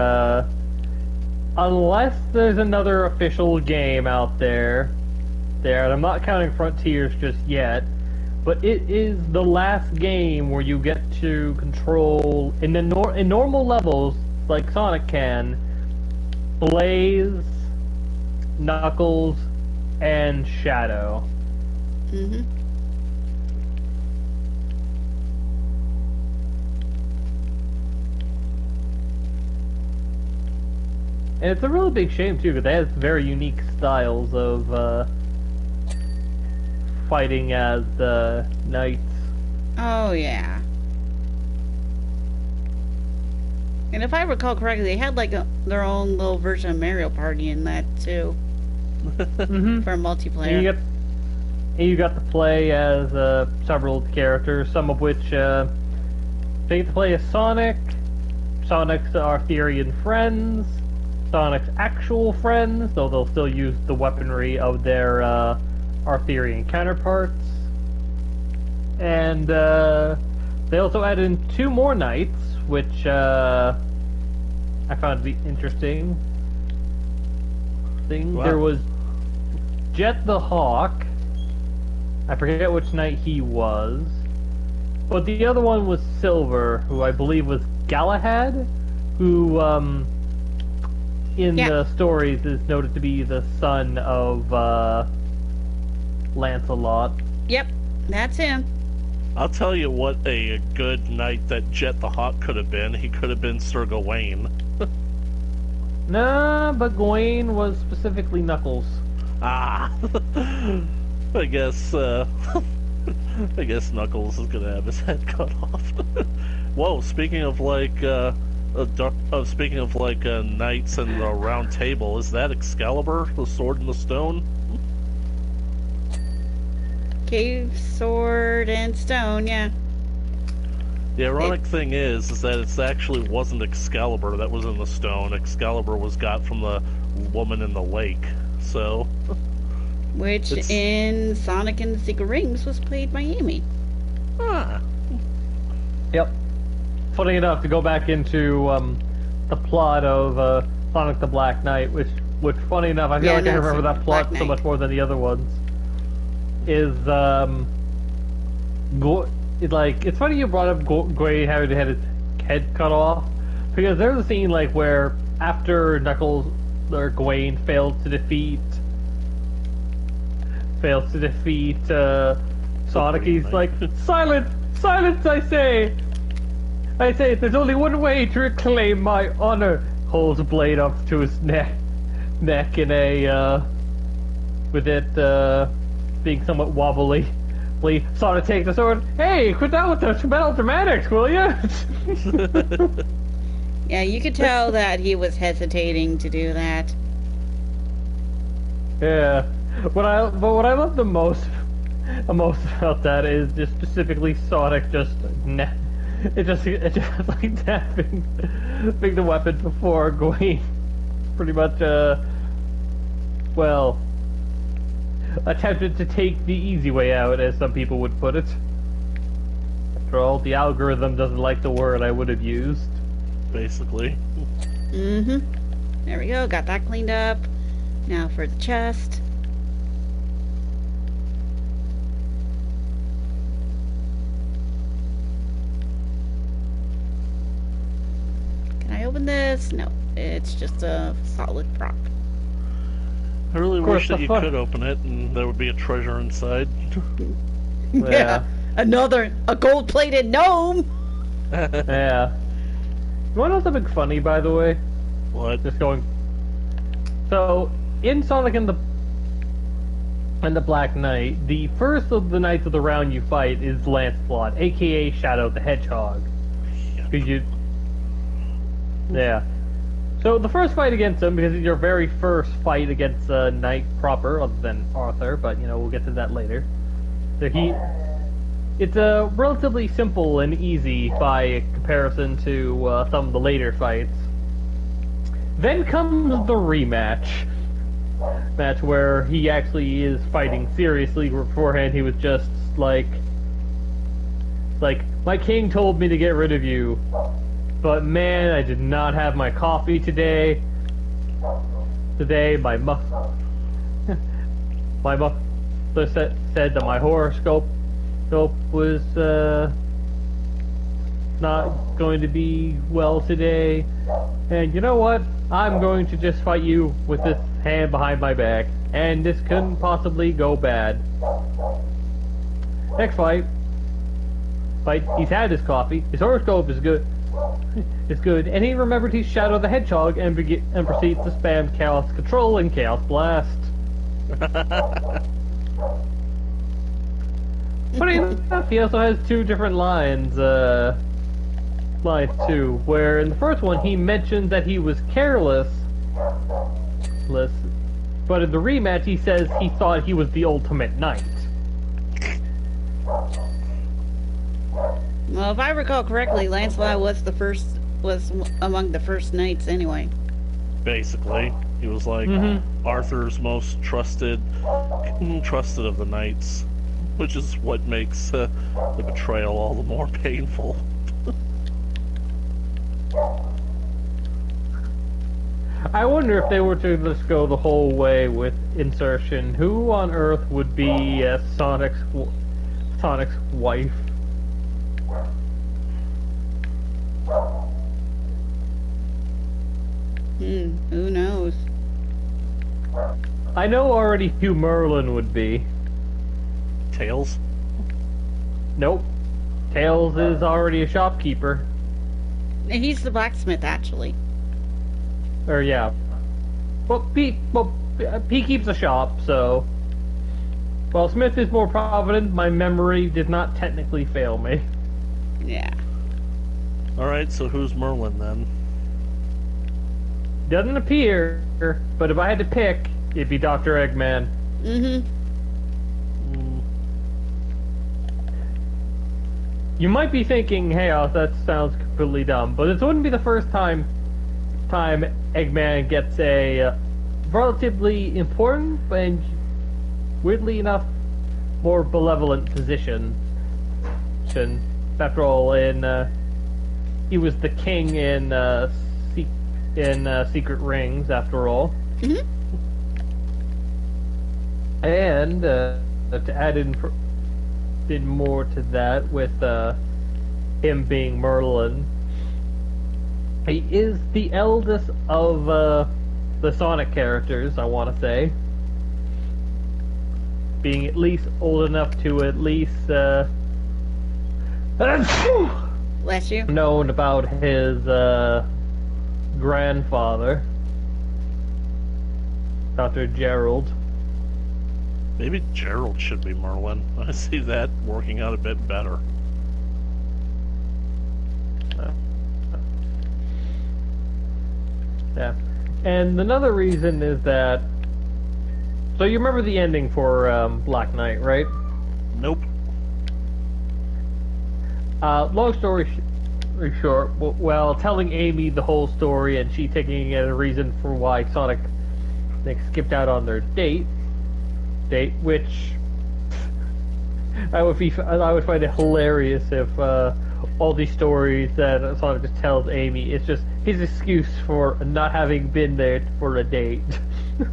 unless there's another official game out there, and I'm not counting Frontiers just yet, but it is the last game where you get to control in normal levels like Sonic can, Blaze, Knuckles, and Shadow. Mm-hmm. And it's a really big shame too, because they have very unique styles of fighting as the knights. Oh, yeah. And if I recall correctly, they had like their own little version of Mario Party in that too, Mm-hmm. for And multiplayer. you got to play as several characters, some of which they get to play as Sonic, Sonic's Arthurian friends, Sonic's actual friends, though they'll still use the weaponry of their Arthurian counterparts. And they also added in 2 more knights, which I found to be interesting. Wow. There was Jet the Hawk. I forget which knight he was. But the other one was Silver, who I believe was Galahad, who in Yeah. the stories is noted to be the son of Lancelot. Yep, that's him. I'll tell you what a good knight that Jet the Hawk could have been. He could have been Sir Gawain. Nah, but Gawain was specifically Knuckles. Ah, I guess I guess Knuckles is gonna have his head cut off. Whoa! Speaking of like knights and the round table, is that Excalibur, the sword in the stone? Cave, sword, and stone, yeah. The ironic thing is that it actually wasn't Excalibur that was in the stone. Excalibur was got from the woman in the lake. So, Which It's- in Sonic and the Secret Rings was played by Amy. ah, Yep. Funny enough, to go back into the plot of Sonic the Black Knight, which funny enough, I feel Yeah, like I no, remember Black that plot so Knight. much more than the other ones. Is it's funny you brought up Gray having had his head cut off, because there's a scene like where after Knuckles or Gawain fails to defeat Sonic, he's like, silence, I say, there's only one way to reclaim my honor. Holds a blade up to his neck in a with it being somewhat wobbly. Sonic takes the sword. Hey, quit that with the melodramatics, will you? Yeah, you could tell that he was hesitating to do that. Yeah. What I love the most about that is just specifically Sonic just like tapping the weapon before going pretty much attempted to take the easy way out, as some people would put it. After all, the algorithm doesn't like the word I would have used. basically. Mm-hmm. There we go, got that cleaned up. Now for the chest. Can I open this? No, it's just a solid prop. I really Of course, wish that the you fun- could open it and there would be a treasure inside. Yeah. A gold-plated gnome! Yeah. You want to know something funny, by the way? What? Just going. So, in Sonic and the Black Knight, the first of the knights of the round you fight is Lancelot, aka Shadow the Hedgehog. 'Cause you. Yeah. So the first fight against him, because it's your very first fight against Knight proper, other than Arthur, but we'll get to that later. So it's relatively simple and easy by comparison to some of the later fights. Then comes the rematch. Match where he actually is fighting seriously. Beforehand, he was just like, my king told me to get rid of you, but man, I did not have my coffee today. My mother said that my horoscope was not going to be well today, and you know what? I'm going to just fight you with this hand behind my back, and this couldn't possibly go bad. Next fight, he's had his coffee, his horoscope is good, and he remembered he's Shadow the Hedgehog and proceeds to spam Chaos Control and Chaos Blast. Funny enough, he also has two different lines, too, where in the first one he mentioned that he was careless, but in the rematch he says he thought he was the ultimate knight. Well, if I recall correctly, Lancelot was among the first knights anyway. Basically, he was like Arthur's most trusted of the knights, which is what makes the betrayal all the more painful. I wonder if they were to just go the whole way with insertion, who on earth would be Sonic's wife? Who knows? I know already who Merlin would be. Tails? Nope. Tails is already a shopkeeper. He's the blacksmith, actually. Or yeah. Well, he keeps a shop, so. Well, Smith is more provident. My memory did not technically fail me. Yeah. Alright, so who's Merlin then? Doesn't appear, but if I had to pick, it'd be Dr. Eggman. You might be thinking, hey, that sounds completely dumb, but this wouldn't be the first time Eggman gets a relatively important and, weirdly enough, more benevolent position. After all, he was the king in Secret Rings, after all. And to add in more to that, with him being Merlin, he is the eldest of the Sonic characters, I want to say. Being at least old enough to at least Bless you. known about his grandfather, Dr. Gerald. Maybe Gerald should be Merlin. I see that working out a bit better. Yeah. And another reason is that... So you remember the ending for Black Knight, right? Nope. Long story short, well, telling Amy the whole story and she taking it as a reason for why Sonic skipped out on their date, which I would find it hilarious if all these stories that Sonic just tells Amy, it's just his excuse for not having been there for a date.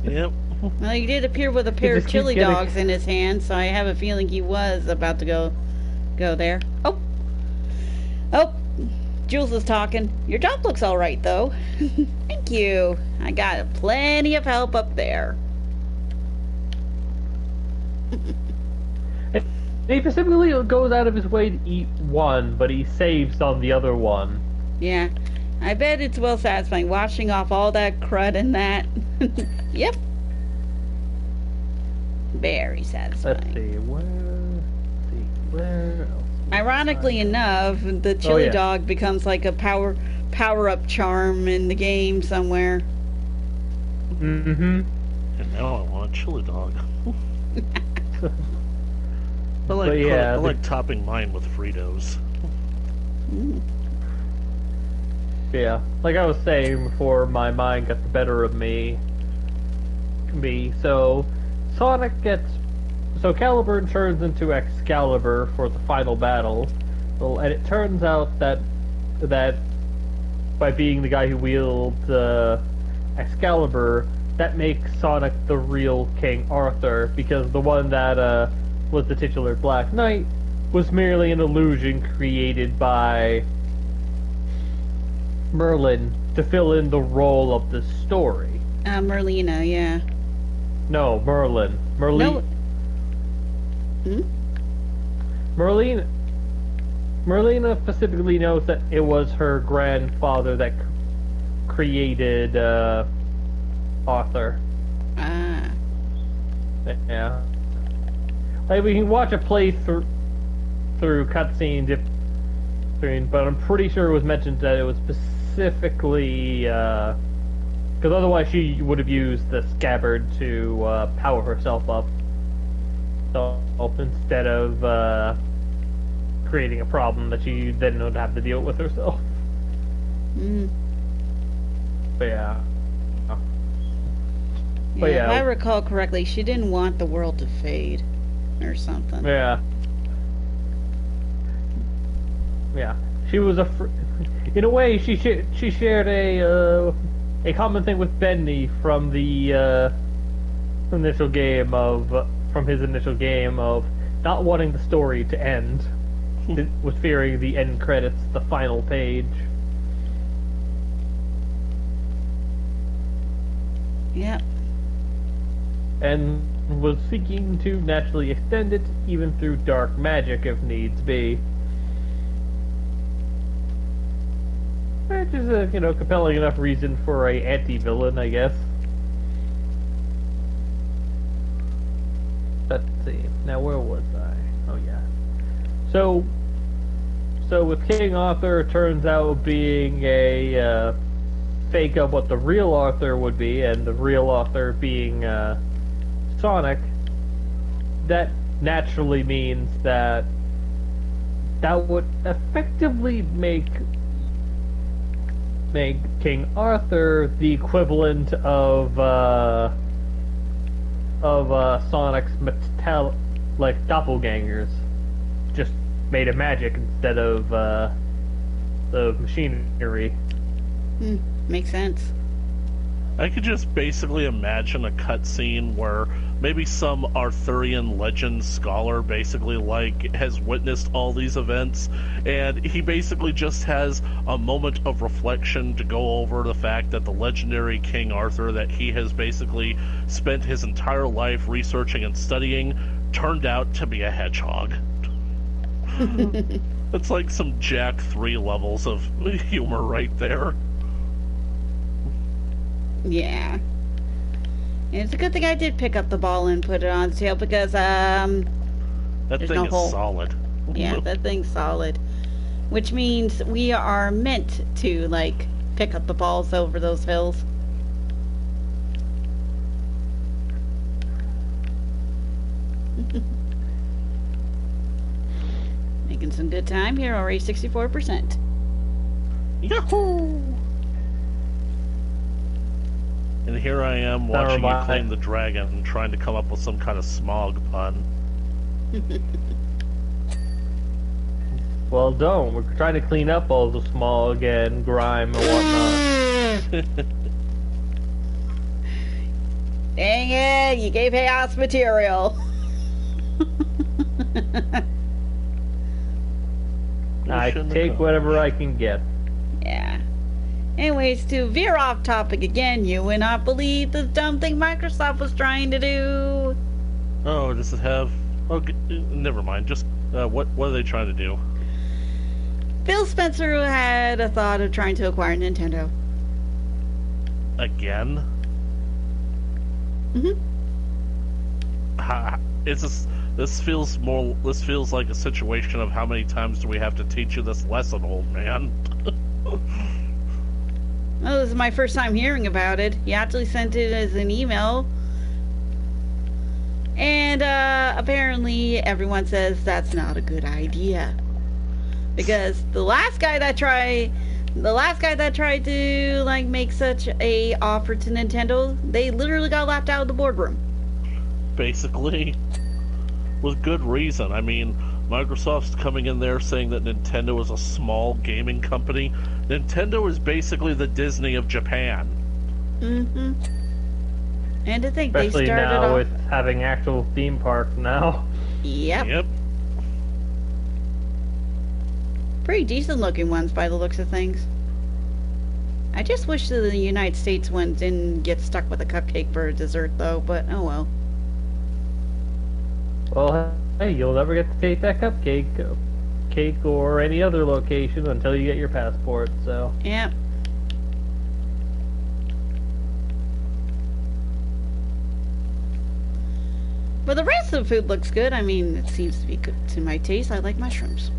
Yep. Well, he did appear with a pair of chili dogs in his hand, so I have a feeling he was about to go there. Oh, Jules is talking. Your job looks all right, though. Thank you. I got plenty of help up there. He specifically goes out of his way to eat one, but he saves on the other one. Yeah, I bet it's well satisfying washing off all that crud and that. Yep. Very satisfying. Let's see, where else? Ironically enough, the chili dog becomes like a power power-up charm in the game somewhere. Mm-hmm. And now I want a chili dog. But yeah, I like topping mine with Fritos. Mm. Yeah, like I was saying before, my mind got the better of me. So Caliburn turns into Excalibur for the final battle. Well, and it turns out that by being the guy who wields Excalibur, that makes Sonic the real King Arthur, because the one that was the titular Black Knight was merely an illusion created by Merlin to fill in the role of the story. Merlina, yeah. No, Merlin. No. Hmm? Merlina specifically knows that it was her grandfather that created Arthur. Ah. Yeah. Like, we can watch a playthrough cutscenes but I'm pretty sure it was mentioned that it was specifically because otherwise she would have used the scabbard to power herself up. So instead of creating a problem that she then would have to deal with herself. Mm. But yeah. Yeah, But yeah. if I recall correctly, she didn't want the world to fade or something. Yeah. Yeah. She was in a way she shared a common thing with Benny from the initial game of his initial game of not wanting the story to end. Was fearing the end credits, the final page. Yep. And was seeking to naturally extend it, even through dark magic if needs be. Which is a, compelling enough reason for a anti-villain, I guess. Let's see. Now, where was I? Oh, yeah. So with King Arthur, it turns out being a fake of what the real Arthur would be, and the real Arthur being Sonic, that naturally means that would effectively make King Arthur the equivalent of Sonic's doppelgangers, just made of magic instead of the machinery. Makes sense. I could just basically imagine a cutscene where maybe some Arthurian legend scholar basically has witnessed all these events, and he basically just has a moment of reflection to go over the fact that the legendary King Arthur that he has basically spent his entire life researching and studying turned out to be a hedgehog. That's like some Jack 3 levels of humor right there. Yeah. And it's a good thing I did pick up the ball and put it on the tail, because that there's thing no is hole. solid. Yeah, that thing's solid. Which means we are meant to, pick up the balls over those hills. Making some good time here, already 64%. Yahoo! And here I am watching you claim the dragon and trying to come up with some kind of smog pun. Well, don't. We're trying to clean up all the smog and grime and whatnot. Dang it, you gave chaos material. I take whatever I can get. Yeah. Anyways, to veer off topic again, you would not believe the dumb thing Microsoft was trying to do. Oh, does it have... Oh, never mind. Just, what are they trying to do? Phil Spencer had a thought of trying to acquire Nintendo. Again? Mm-hmm. This feels like a situation of how many times do we have to teach you this lesson, old man? Oh, this is my first time hearing about it. He actually sent it as an email. And apparently everyone says that's not a good idea. Because the last guy that tried to like make such a offer to Nintendo, they literally got laughed out of the boardroom. Basically, with good reason. I mean, Microsoft's coming in there saying that Nintendo is a small gaming company. Nintendo is basically the Disney of Japan. Mm-hmm. And to think Especially they started now off... with having actual theme parks now. Yep. Pretty decent looking ones by the looks of things. I just wish the United States one didn't get stuck with a cupcake for a dessert though, but oh well. Well, hey, you'll never get to taste that cake or any other location until you get your passport, so... Yep. But the rest of the food looks good. I mean, it seems to be good to my taste. I like mushrooms.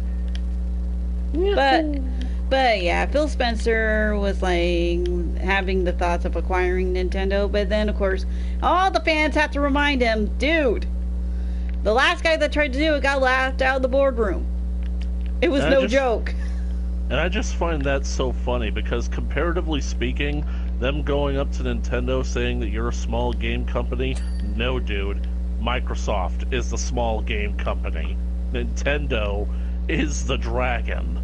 But yeah, Phil Spencer was like having the thoughts of acquiring Nintendo, but then of course all the fans have to remind him, dude, the last guy that tried to do it got laughed out of the boardroom. It was no joke. And I just find that so funny because comparatively speaking, them going up to Nintendo saying that you're a small game company, no dude. Microsoft is the small game company. Nintendo is the dragon.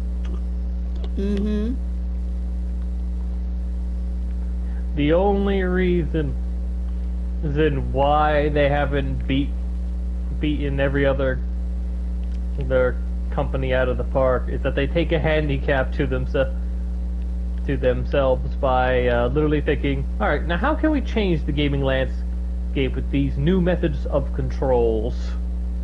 Mm-hmm. The only reason why they haven't beaten every other their company out of the park is that they take a handicap to themselves by literally thinking, all right, now how can we change the gaming landscape with these new methods of controls?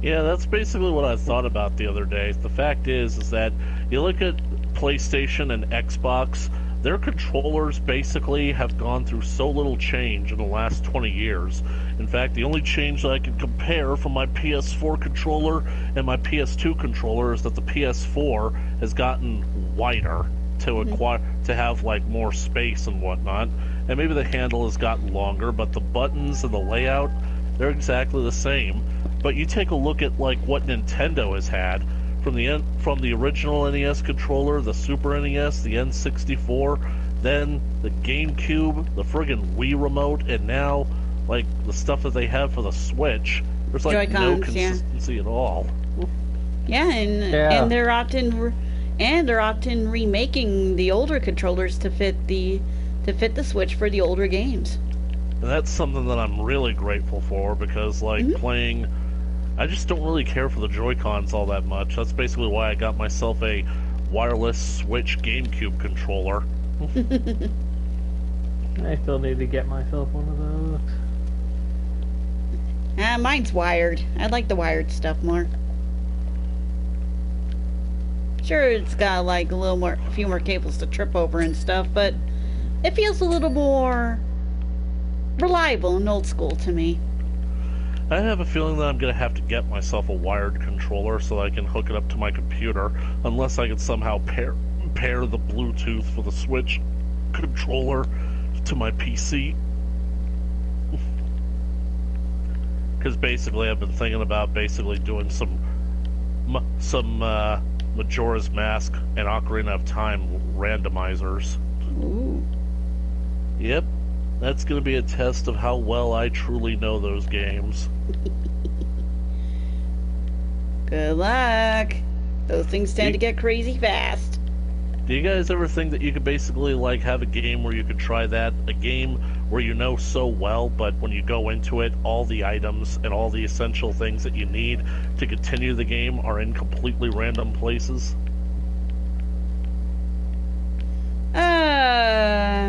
Yeah, that's basically what I thought about the other day. The fact is that you look at PlayStation and Xbox, their controllers basically have gone through so little change in the last 20 years. In fact, the only change that I can compare from my PS4 controller and my PS2 controller is that the PS4 has gotten wider to have like more space and whatnot, and maybe the handle has gotten longer, but the buttons and the layout, they're exactly the same. But you take a look at like what Nintendo has had from the original NES controller, the Super NES, the N64, then the GameCube, the friggin' Wii remote, and now like the stuff that they have for the Switch. There's like no consistency at all. Yeah, and they're often remaking the older controllers to fit the Switch for the older games. And that's something that I'm really grateful for because like playing, I just don't really care for the Joy-Cons all that much. That's basically why I got myself a wireless Switch GameCube controller. I still need to get myself one of those. Mine's wired. I like the wired stuff more. Sure, it's got like a few more cables to trip over and stuff, but it feels a little more reliable and old school to me. I have a feeling that I'm going to have to get myself a wired controller so that I can hook it up to my computer, unless I can somehow pair the Bluetooth for the Switch controller to my PC. Because basically I've been thinking about doing some Majora's Mask and Ocarina of Time randomizers. Ooh. Yep. That's going to be a test of how well I truly know those games. Good luck. Those things tend to get crazy fast. Do you guys ever think that you could basically like have a game where you could try that? A game where you know so well, but when you go into it, all the items and all the essential things that you need to continue the game are in completely random places?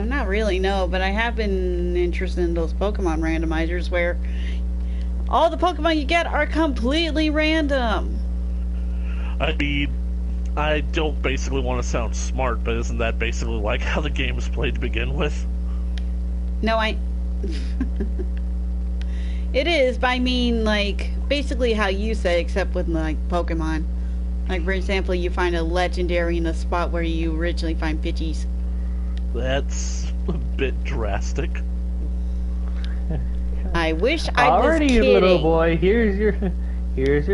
Not really, no, but I have been interested in those Pokemon randomizers where all the Pokemon you get are completely random. I mean, I don't basically want to sound smart, but isn't that basically like how the game is played to begin with? No, it is, but I mean, like, basically how you say, except with, like, Pokemon. Like, for example, you find a legendary in a spot where you originally find Pidgeys. That's A bit drastic. I wish I was Alrighty, kidding. little boy. Here's your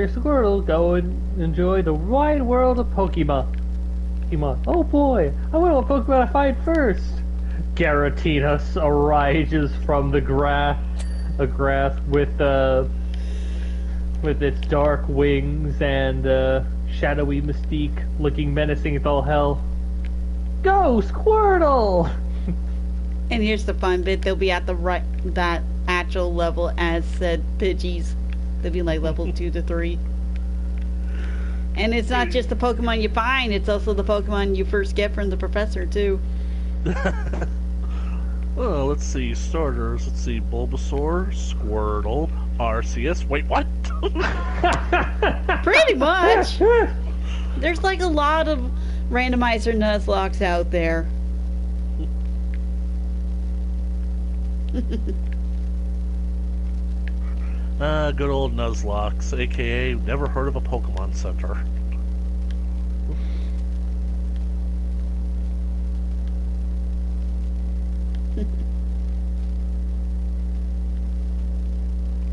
Squirtle. Go and enjoy the wide world of Pokemon. Oh boy, I wonder what Pokemon I find first. Garatina arises from the grass with its dark wings and shadowy mystique, looking menacing as all hell. Go, Squirtle! And here's the fun bit: they'll be at that actual level as said Pidgeys. They'll be like level 2 to 3. And it's not just the Pokemon you find; it's also the Pokemon you first get from the professor too. Well, let's see. Starters. Let's see. Bulbasaur, Squirtle, Arceus. Wait, what? Pretty much. There's like a lot of randomizer Nuzlocke out there. Good old Nuzlocke, aka never heard of a Pokemon Center.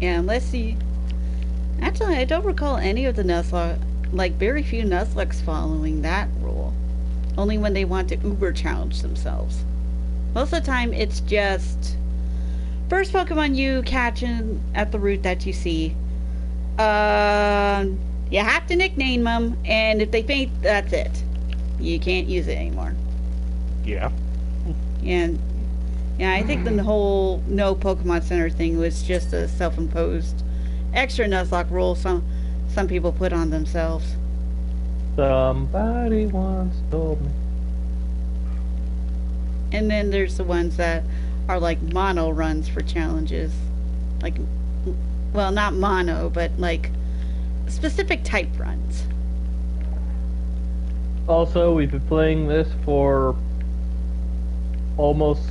Yeah, unless you... Actually, I don't recall any of the Nuzlocke, like very few Nuzlocks following that rule. Only when they want to uber challenge themselves. Most of the time, it's just... First Pokemon you catch at the route that you see. You have to nickname them, and if they faint, that's it. You can't use it anymore. Yeah. And yeah, I think the whole no Pokemon Center thing was just a self-imposed extra Nuzlocke rule some people put on themselves. Somebody once told me. And then there's the ones that are like mono runs for challenges. Like, well, not mono, but like specific type runs. Also, we've been playing this for almost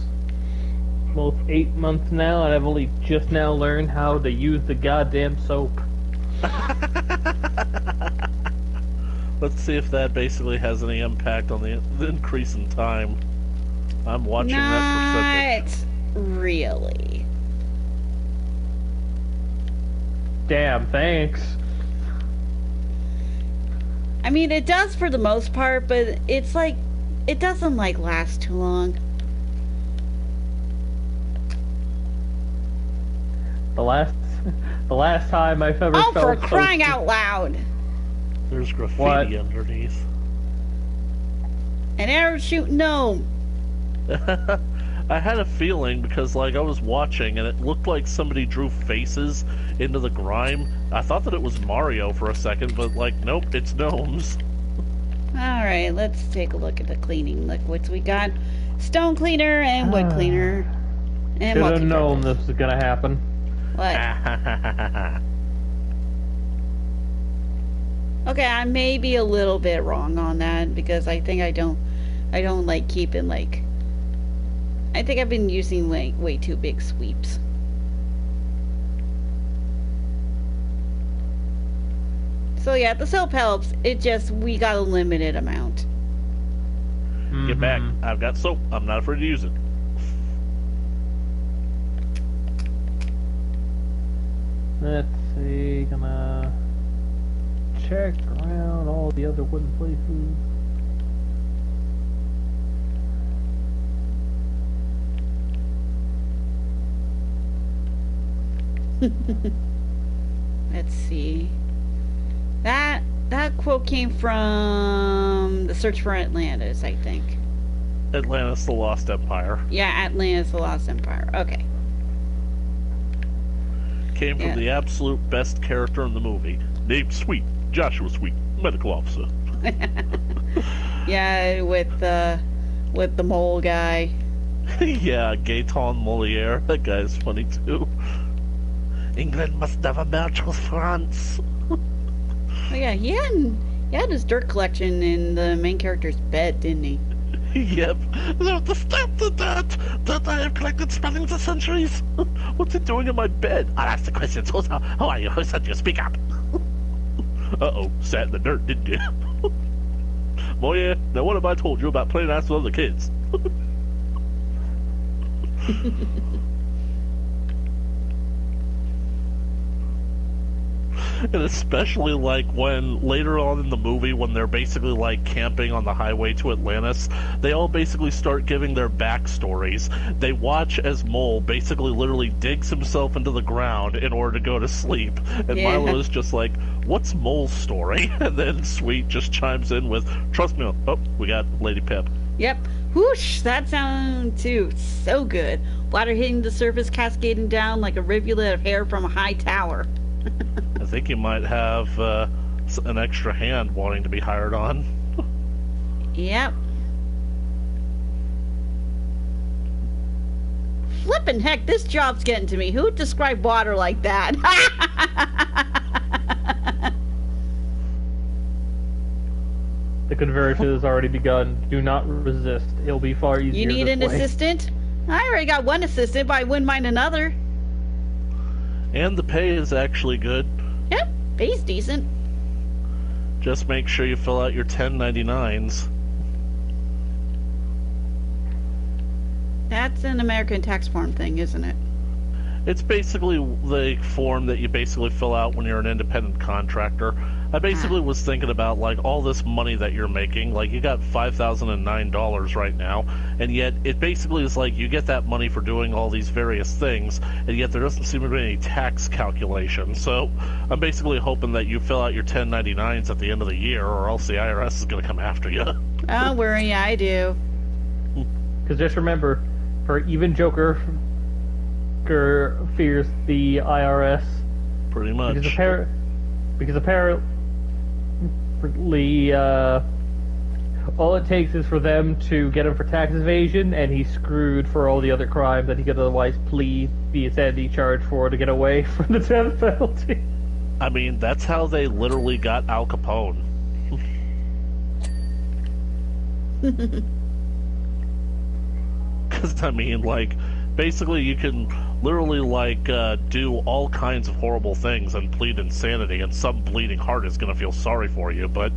8 months now, and I've only just now learned how to use the goddamn soap. Let's see if that basically has any impact on the increase in time. I'm watching that percentage. Not really. Damn, thanks. I mean, it does for the most part, but it's like, it doesn't like last too long. The last time I've ever Oh, felt for crying so... out loud! There's graffiti What? underneath. An arrow shoot gnome. I had a feeling because, like, I was watching and it looked like somebody drew faces into the grime. I thought that it was Mario for a second, but, like, nope, it's gnomes. Alright, let's take a look at the cleaning liquids. We got stone cleaner and wood cleaner. And Should have known multi-purpose. this was gonna happen. What? Okay, I may be a little bit wrong on that because I think I don't like keeping like. I think I've been using like way too big sweeps. So yeah, the soap helps. It just we got a limited amount. Get back. I've got soap. I'm not afraid to use it. Let's see, gonna check around all the other wooden places. Let's see. That quote came from the Search for Atlantis, I think. Atlantis, the Lost Empire. Yeah, Atlantis, the Lost Empire. Okay. Came from the absolute best character in the movie. Named Sweet. Joshua Sweet. Medical officer. Yeah, with the mole guy. Yeah, Gaetan Moliere. That guy's funny too. England must never merge with France. Oh yeah, he had his dirt collection in the main character's bed, didn't he? Yep. The stuff that I have collected spanning the centuries. What's it doing in my bed? I'll ask the questions. How are you? Who said you? Speak up. Uh-oh. Sat in the dirt, didn't you? Well, yeah. Now what have I told you about playing nice with other kids? And especially like when later on in the movie, when they're basically like camping on the highway to Atlantis, they all basically start giving their backstories. They watch as Mole basically literally digs himself into the ground in order to go to sleep. And Yeah. Milo is just like, what's Mole's story? And then Sweet just chimes in with, trust me, oh, we got Lady Pip. Yep. Whoosh, that sound too. So good. Water hitting the surface, cascading down like a rivulet of hair from a high tower. I think you might have an extra hand wanting to be hired on. Yep. Flippin' heck, this job's getting to me. Who would describe water like that? The conversion has already begun. Do not resist. It'll be far easier. You need an this way. assistant? I already got one assistant, but I wouldn't mind another. And the pay is actually good. Yep, pay's decent. Just make sure you fill out your 1099s. That's an American tax form thing, isn't it? It's basically the form that you basically fill out when you're an independent contractor. I basically was thinking about like all this money that you're making. Like you got $5,009 right now, and yet it basically is like you get that money for doing all these various things, and yet there doesn't seem to be any tax calculation. So I'm basically hoping that you fill out your 1099s at the end of the year, or else the IRS is going to come after you. Don't worry, I do. Because just remember, for even Joker fears the IRS. Pretty much. Because apparently, all it takes is for them to get him for tax evasion, and he's screwed for all the other crimes that he could otherwise be insanity charged for to get away from the death penalty. I mean, that's how they literally got Al Capone. Because, I mean, like, basically you can literally, like, do all kinds of horrible things and plead insanity, and some bleeding heart is going to feel sorry for you, but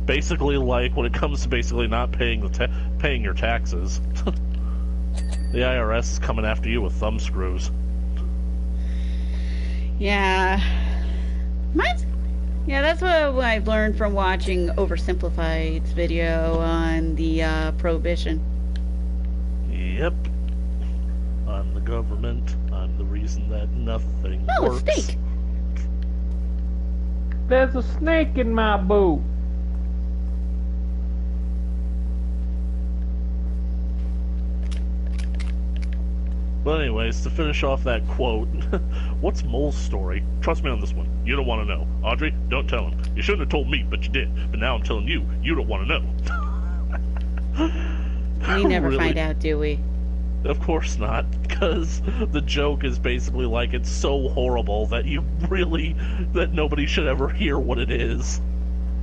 basically, like, when it comes to basically not paying paying your taxes, the IRS is coming after you with thumb screws. Yeah. Yeah, that's what I've learned from watching Oversimplified's video on the Prohibition. Yep. I'm the government. I'm the reason that nothing Oh, works. a snake! There's a snake in my boot. But anyways, to finish off that quote, what's Mole's story? Trust me on this one. You don't want to know. Audrey, don't tell him. You shouldn't have told me, but you did. But now I'm telling you, you don't want to know. We never Really? find out, do we? Of course not, because the joke is basically like it's so horrible that that nobody should ever hear what it is.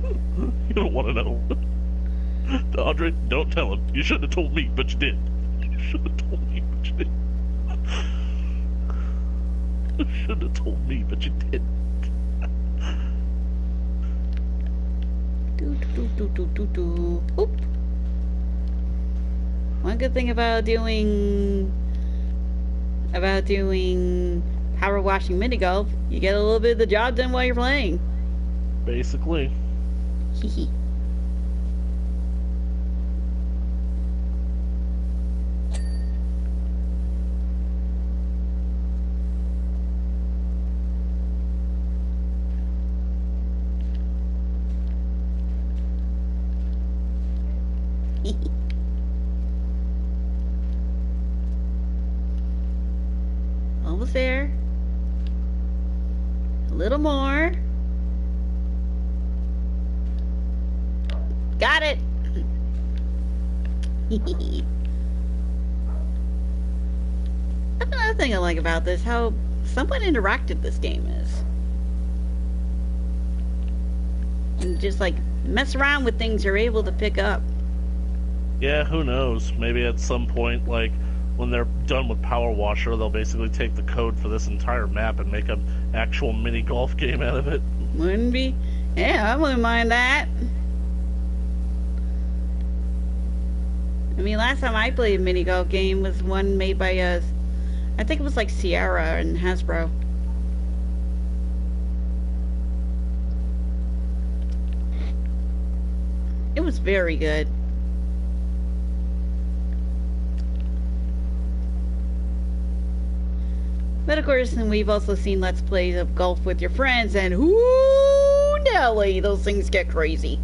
You don't want to know. Audrey, don't tell him. You shouldn't have told me, but you did. You should have told me, but you did. You should have told me, but you did. Oop. One good thing about doing power washing mini golf, you get a little bit of the job done while you're playing. Basically. Hee hee. Almost there. A little more. Got it. That's another thing I like about this, how somewhat interactive this game is. You just like mess around with things you're able to pick up. Yeah, who knows? Maybe at some point, like, when they're done with PowerWasher, they'll basically take the code for this entire map and make an actual mini golf game out of it. Wouldn't be? Yeah, I wouldn't mind that. I mean, last time I played a mini golf game was one made by I think it was like Sierra and Hasbro. It was very good. But of course, and we've also seen Let's Plays of golf with your friends, and ooh, Nelly, those things get crazy.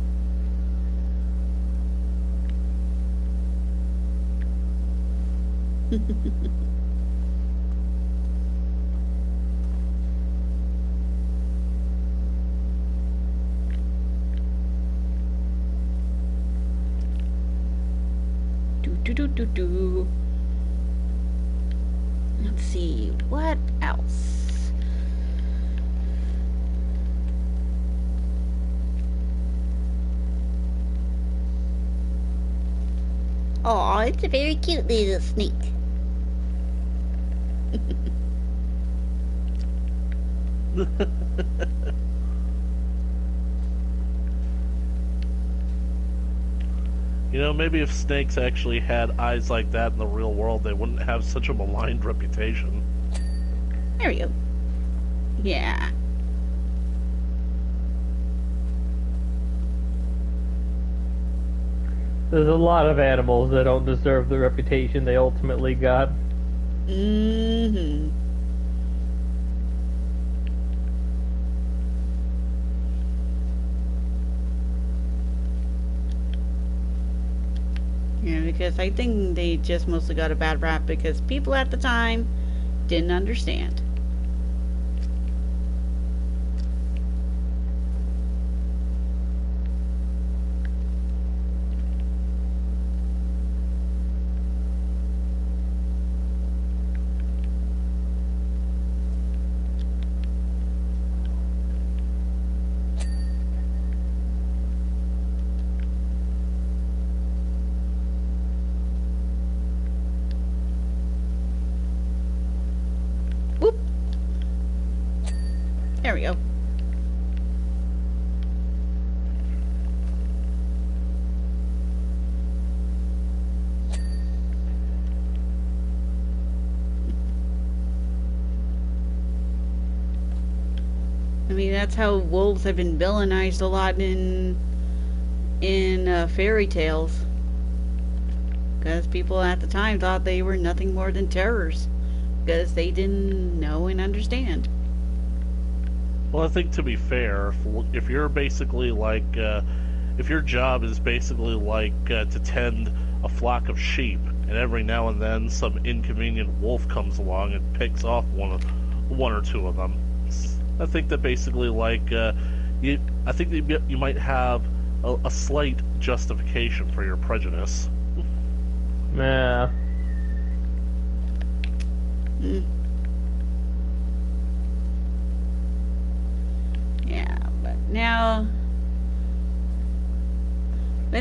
Do. Let's see, what else? Oh, it's a very cute little snake. You know, maybe if snakes actually had eyes like that in the real world, they wouldn't have such a maligned reputation. There we go. Yeah. There's a lot of animals that don't deserve the reputation they ultimately got. Mm-hmm. Yeah, because I think they just mostly got a bad rap because people at the time didn't understand. Whoop. There we go. I mean, that's how wolves have been villainized a lot in fairy tales. Because people at the time thought they were nothing more than terrors. Because they didn't know and understand. Well, I think to be fair, if you're basically like, if your job is basically like to tend a flock of sheep, and every now and then some inconvenient wolf comes along and picks off one or two of them, I think that basically like, I think that you might have a slight justification for your prejudice. Nah. Yeah, but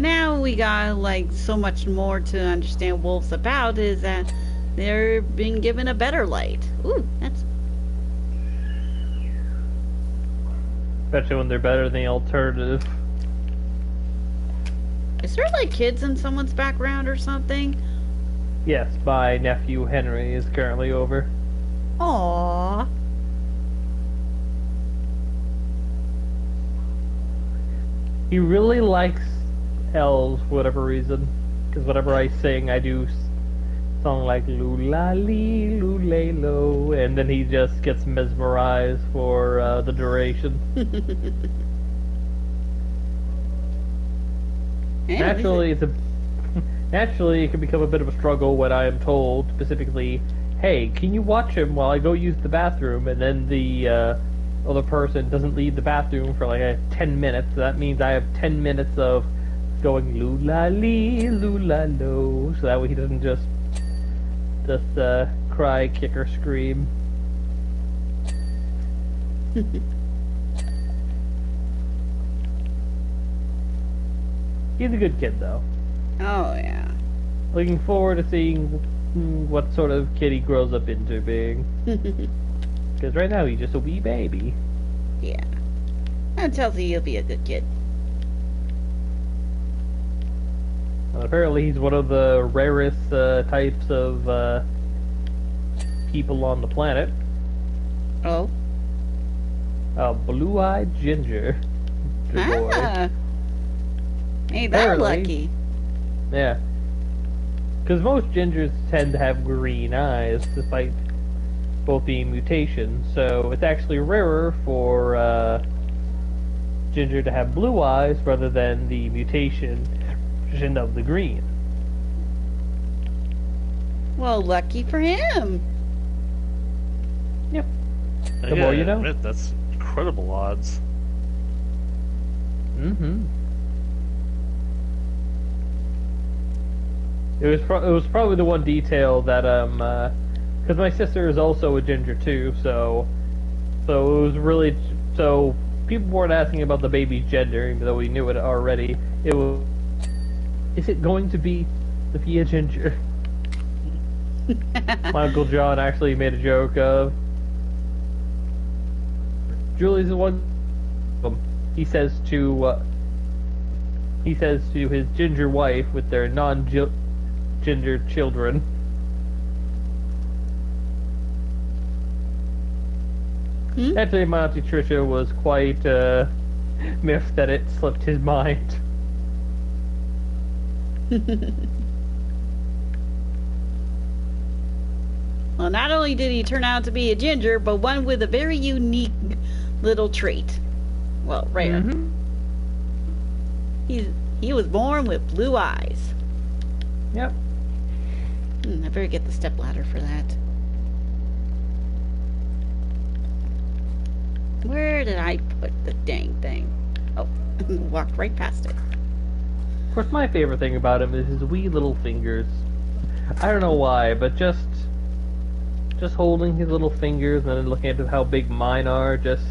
now we got like so much more to understand wolves about is that they're being given a better light. Ooh, that's Especially when they're better than the alternative. Is there like kids in someone's background or something? Yes, my nephew Henry is currently over. Aww. He really likes elves for whatever reason. Because whenever I sing, I do song like loo-la-lee, loo-lay-lo, and then he just gets mesmerized for the duration. Naturally, it can become a bit of a struggle when I am told specifically, hey, can you watch him while I go use the bathroom? And then the other person doesn't leave the bathroom for like 10 minutes. So that means I have 10 minutes of going loo-la-lee, loo-la-lo, so that way he doesn't just cry, kick, or scream. He's a good kid, though. Oh, yeah. Looking forward to seeing what sort of kid he grows up into being. Because right now he's just a wee baby. Yeah. That tells you he'll be a good kid. Apparently he's one of the rarest types of people on the planet. Oh. A blue-eyed ginger. Good boy. Ah. Ain't that Apparently. lucky? Yeah. Because most gingers tend to have green eyes, despite both being mutations. So it's actually rarer for ginger to have blue eyes rather than the mutation of the green. Well, lucky for him. Yep. I The more gotta you know. admit, that's incredible odds. Mm-hmm. It was probably the one detail that because my sister is also a ginger too, so it was really so people weren't asking about the baby's gender, even though we knew it already. It was, is it going to be a ginger? My Uncle John actually made a joke of Julie's the one. He says to his ginger wife with their non-ginger children. Actually, my Auntie Tricia was quite miffed that it slipped his mind. Well, not only did he turn out to be a ginger, but one with a very unique little trait. Well, rare. Mm-hmm. He was born with blue eyes. Yep. I better get the stepladder for that. Where did I put the dang thing? Oh, walked right past it. Of course, my favorite thing about him is his wee little fingers. I don't know why, but just holding his little fingers and then looking at how big mine are just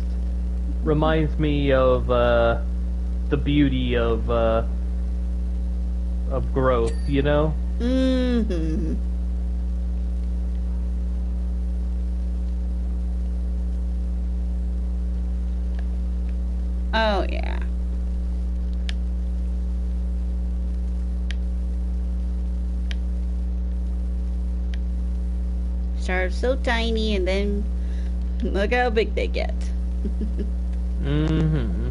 reminds me of the beauty of growth, you know? Mm-hmm. Oh, yeah. Start so tiny and then look how big they get. Mm-hmm.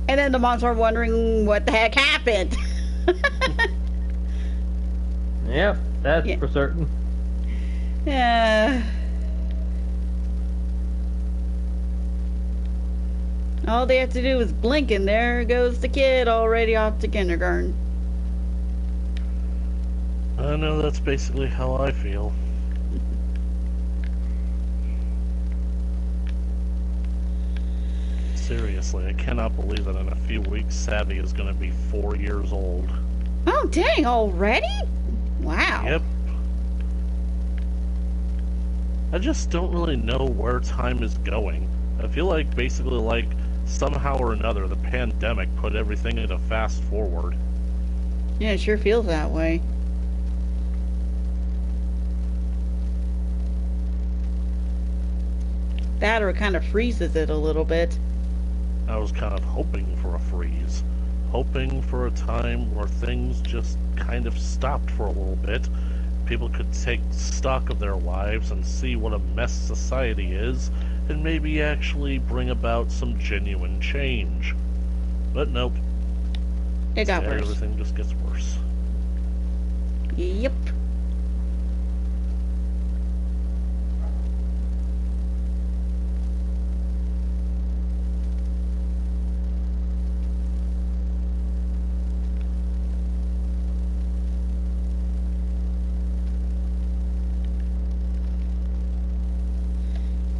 And then the moms are wondering what the heck happened. Yep, that's Yeah. for certain. Yeah. All they have to do is blink and there goes the kid already off to kindergarten. I know that's basically how I feel. Seriously, I cannot believe that in a few weeks Savvy is going to be 4 years old. Oh, dang, already? Wow. Yep. I just don't really know where time is going. I feel like basically like somehow or another the pandemic put everything into fast forward. Yeah, it sure feels that way. That or it kind of freezes it a little bit. I was kind of hoping for a freeze. Hoping for a time where things just kind of stopped for a little bit. People could take stock of their lives and see what a mess society is, and maybe actually bring about some genuine change. But nope. It got Instead, worse. everything just gets worse. Yep.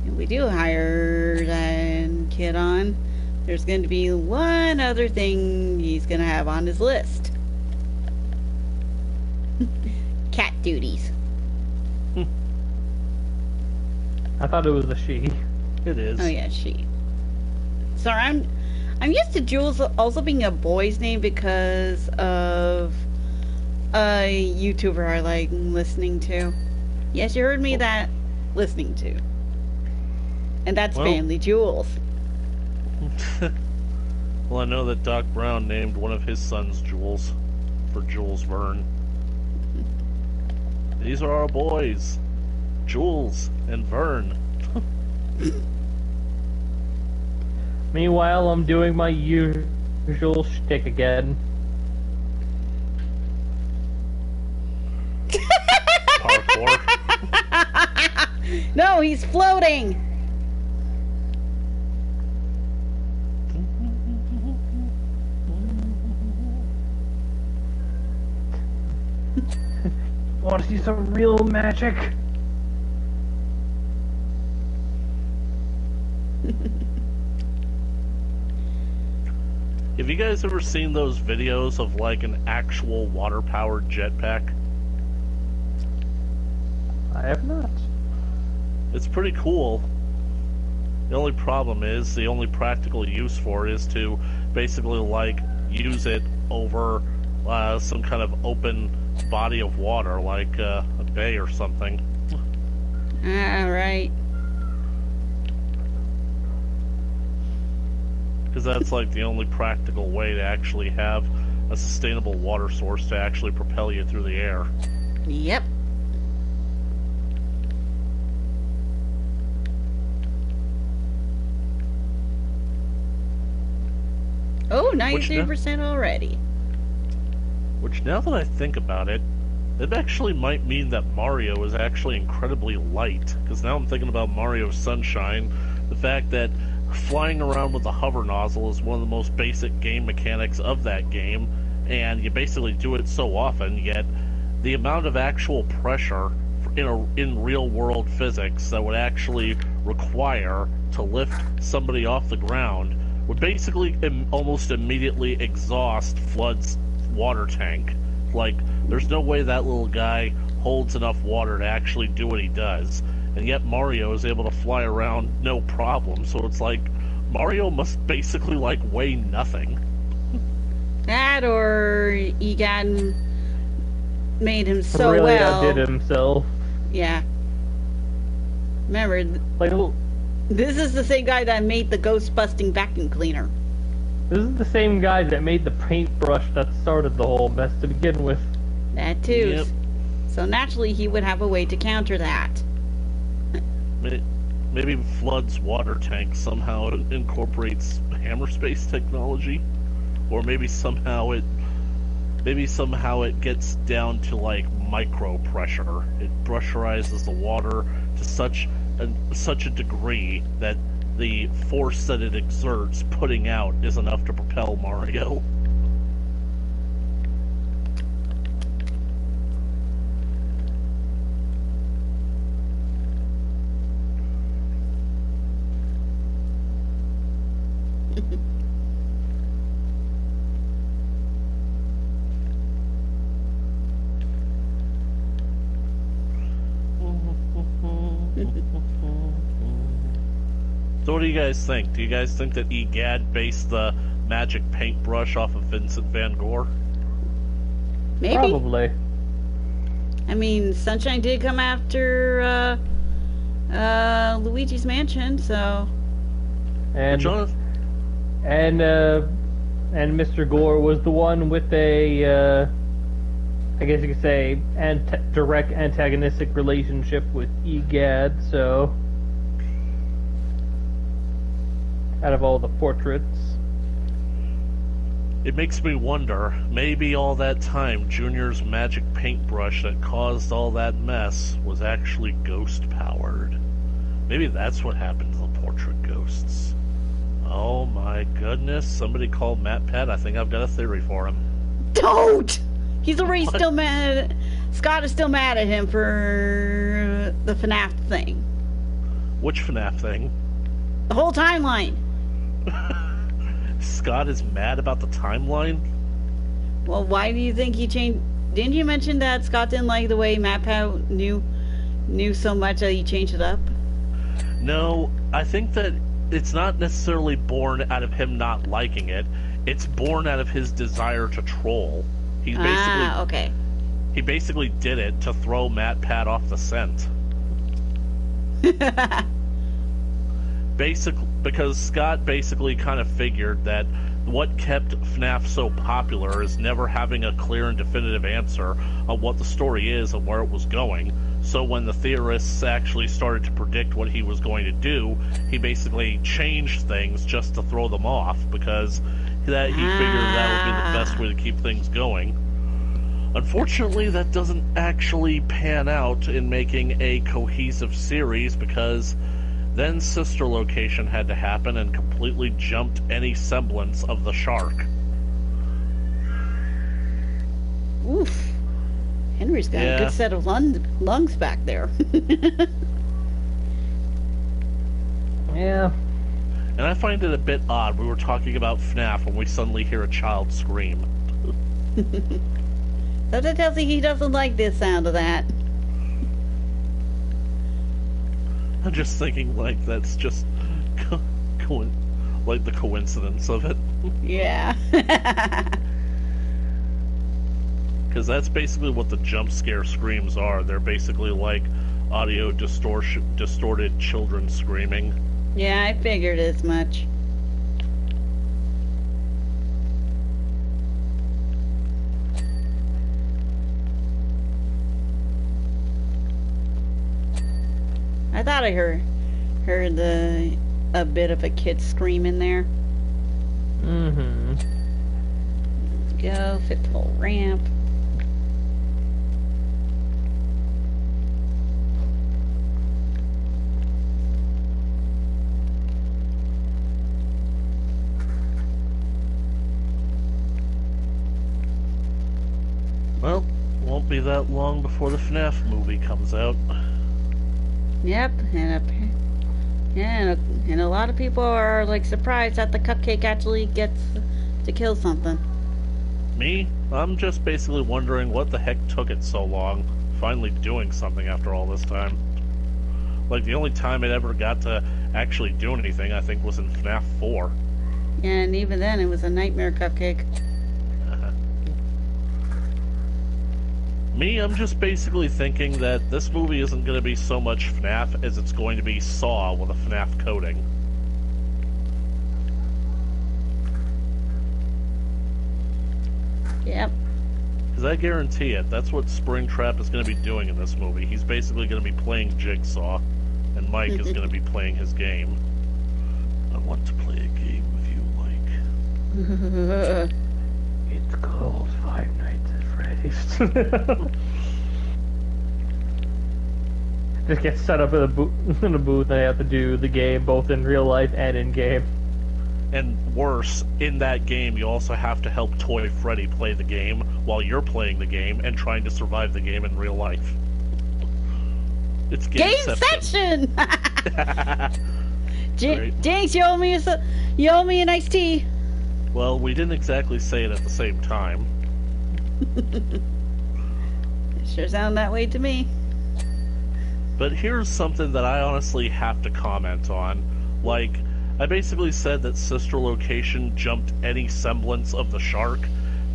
If we do hire that kid on, there's going to be one other thing he's going to have on his list. Cat duties. I thought it was a she. It is. Oh yeah, she. Sorry, I'm used to Jules also being a boy's name because of a YouTuber I like listening to. Yes, you heard me that listening to. And that's Well- Family Jules. Well, I know that Doc Brown named one of his sons Jules, for Jules Verne. These are our boys, Jules and Vern. Meanwhile, I'm doing my usual shtick again. Parkour. No, he's floating. Want to see some real magic? Have you guys ever seen those videos of like an actual water-powered jetpack? I have not. It's pretty cool. The only problem is, the only practical use for it is to basically like use it over some kind of open body of water, like a bay or something. Right. Because that's like the only practical way to actually have a sustainable water source to actually propel you through the air. Yep. Oh, 93% already. Which, now that I think about it, it actually might mean that Mario is actually incredibly light. Because now I'm thinking about Mario Sunshine, the fact that flying around with a hover nozzle is one of the most basic game mechanics of that game, and you basically do it so often, yet the amount of actual pressure in real world physics that would actually require to lift somebody off the ground would basically almost immediately exhaust Flood's water tank. Like, there's no way that little guy holds enough water to actually do what he does. And yet Mario is able to fly around no problem, so it's like Mario must basically like weigh nothing. That or Egan made him so really well. Outdid himself. Yeah. Remember, Like, this is the same guy that made the ghost-busting vacuum cleaner. this is the same guy that made the paintbrush that started the whole mess to begin with. That too. Yep. So naturally, he would have a way to counter that. Maybe Flood's water tank somehow incorporates hammer space technology, or maybe somehow it gets down to like micro pressure. It pressurizes the water to such a degree that the force that it exerts putting out is enough to propel Mario. So what do you guys think? Do you guys think that Egad based the magic paintbrush off of Vincent van Gogh? Maybe. Probably. I mean, Sunshine did come after Luigi's Mansion, so. And Jonathan? and Mr. Gore was the one with a I guess you could say direct antagonistic relationship with Egad, so out of all the portraits. It makes me wonder, maybe all that time Junior's magic paintbrush that caused all that mess was actually ghost-powered. Maybe that's what happened to the portrait ghosts. Oh my goodness, somebody called MatPat. I think I've got a theory for him. Don't! He's already still mad. Scott is still mad at him for the FNAF thing. Which FNAF thing? The whole timeline. Scott is mad about the timeline? Well, why do you think he changed? Didn't you mention that Scott didn't like the way MatPat knew so much that he changed it up? No, I think that it's not necessarily born out of him not liking it. It's born out of his desire to troll. He's basically okay. He basically did it to throw MatPat off the scent. Because Scott basically kind of figured that what kept FNAF so popular is never having a clear and definitive answer on what the story is and where it was going. So when the theorists actually started to predict what he was going to do, he basically changed things just to throw them off, because that he figured that would be the best way to keep things going. Unfortunately, that doesn't actually pan out in making a cohesive series, because then Sister Location had to happen and completely jumped any semblance of the shark. Oof. Henry's got a good set of lungs back there. Yeah. And I find it a bit odd. We were talking about FNAF when we suddenly hear a child scream. So that tells you he doesn't like the sound of that. I'm just thinking, like, that's just like the coincidence of it. Yeah. Because that's basically what the jump scare screams are. They're basically like audio distorted children screaming. Yeah, I figured as much. I thought I heard a bit of a kid scream in there. Mm-hmm. Let's go, fit the whole ramp. Well, won't be that long before the FNAF movie comes out. Yep, and a lot of people are like surprised that the cupcake actually gets to kill something. Me? I'm just basically wondering what the heck took it so long, finally doing something after all this time. Like, the only time it ever got to actually do anything, I think, was in FNAF 4. And even then, it was a nightmare cupcake. Me, I'm just basically thinking that this movie isn't going to be so much FNAF as it's going to be Saw with a FNAF coating. Yep. Because I guarantee it, that's what Springtrap is going to be doing in this movie. He's basically going to be playing Jigsaw, and Mike is going to be playing his game. I want to play a game with you, Mike. It's called Five Nights at Freddy's. Just get set up in a booth, and they have to do the game both in real life and in game. And worse, in that game, you also have to help Toy Freddy play the game while you're playing the game and trying to survive the game in real life. It's game section. Jinx, you owe me an iced tea. Well, we didn't exactly say it at the same time. It sure sounded that way to me. But here's something that I honestly have to comment on. Like, I basically said that Sister Location jumped any semblance of the shark.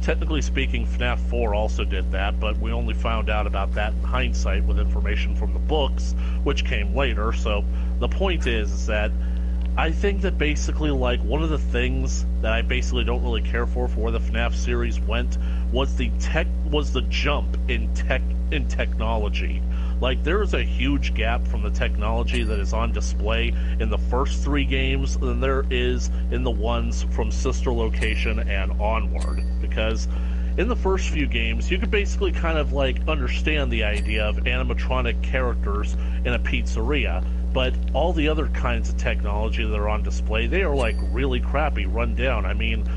Technically speaking, FNAF 4 also did that, but we only found out about that in hindsight with information from the books, which came later. So the point is that I think that basically, like, one of the things that I basically don't really care for where the FNAF series went was the jump in technology. Like, there is a huge gap from the technology that is on display in the first 3 games than there is in the ones from Sister Location and onward. Because in the first few games, you could basically kind of, like, understand the idea of animatronic characters in a pizzeria. But all the other kinds of technology that are on display, they are, like, really crappy, run down. I mean,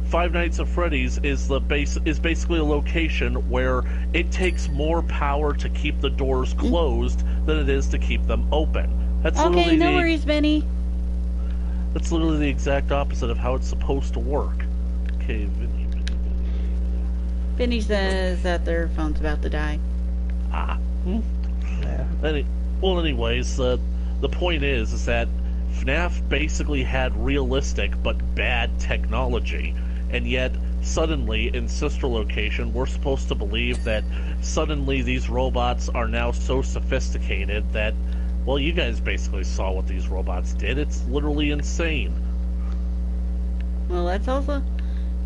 Five Nights at Freddy's is basically a location where it takes more power to keep the doors closed than it is to keep them open. That's okay, no worries, Benny. That's literally the exact opposite of how it's supposed to work. Okay, Vinny. Benny says that their phone's about to die. Ah. Yeah. Anyways, the point is that FNAF basically had realistic but bad technology. And yet, suddenly, in Sister Location, we're supposed to believe that suddenly these robots are now so sophisticated that, well, you guys basically saw what these robots did. It's literally insane. Well, let's also...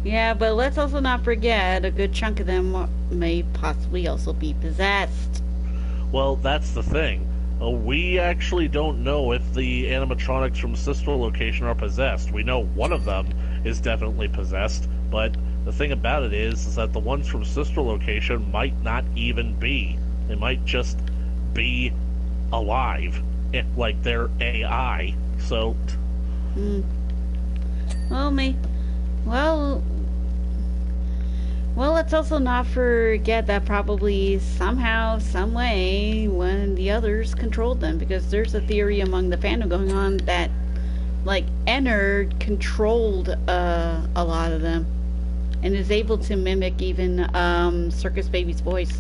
Yeah, but let's also not forget a good chunk of them may possibly also be possessed. Well, that's the thing. We actually don't know if the animatronics from Sister Location are possessed. We know one of them is definitely possessed, but the thing about it is that the ones from Sister Location might not even be. They might just be alive, like they're AI. So, Well, well, let's also not forget that probably somehow, some way, one of the others controlled them, because there's a theory among the fandom going on that, like, Ennard controlled a lot of them, and is able to mimic even Circus Baby's voice.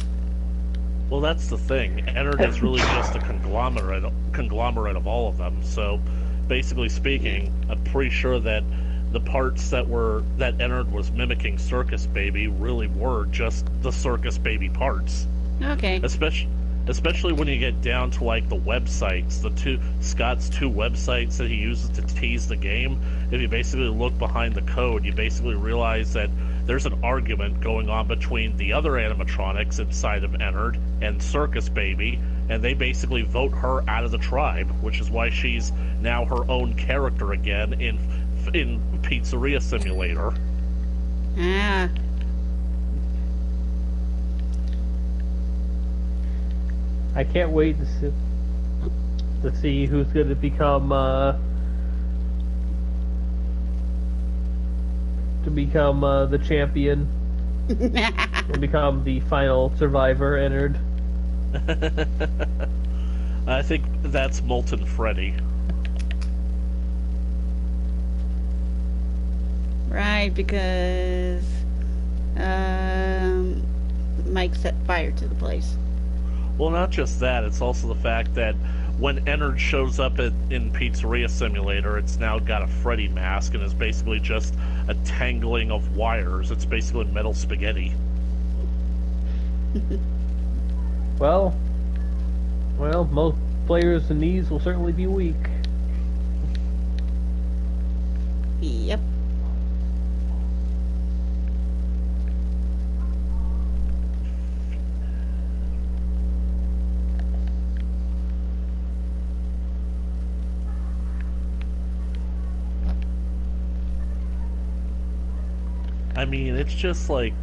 well, that's the thing. Ennard is really just a conglomerate of all of them. So, basically speaking, I'm pretty sure that the parts that Ennard was mimicking Circus Baby really were just the Circus Baby parts. Okay. Especially when you get down to like the websites, Scott's two websites that he uses to tease the game. If you basically look behind the code, you basically realize that there's an argument going on between the other animatronics inside of Ennard and Circus Baby, and they basically vote her out of the tribe, which is why she's now her own character again in Pizzeria Simulator. Ah. I can't wait to see who's going to become the champion. Will become the final survivor entered. I think that's Molten Freddy. Right, because Mike set fire to the place. Well, not just that, it's also the fact that when Ennard shows up in Pizzeria Simulator, it's now got a Freddy mask and is basically just a tangling of wires. It's basically metal spaghetti. Well, most players' knees will certainly be weak. Yep. I mean, it's just like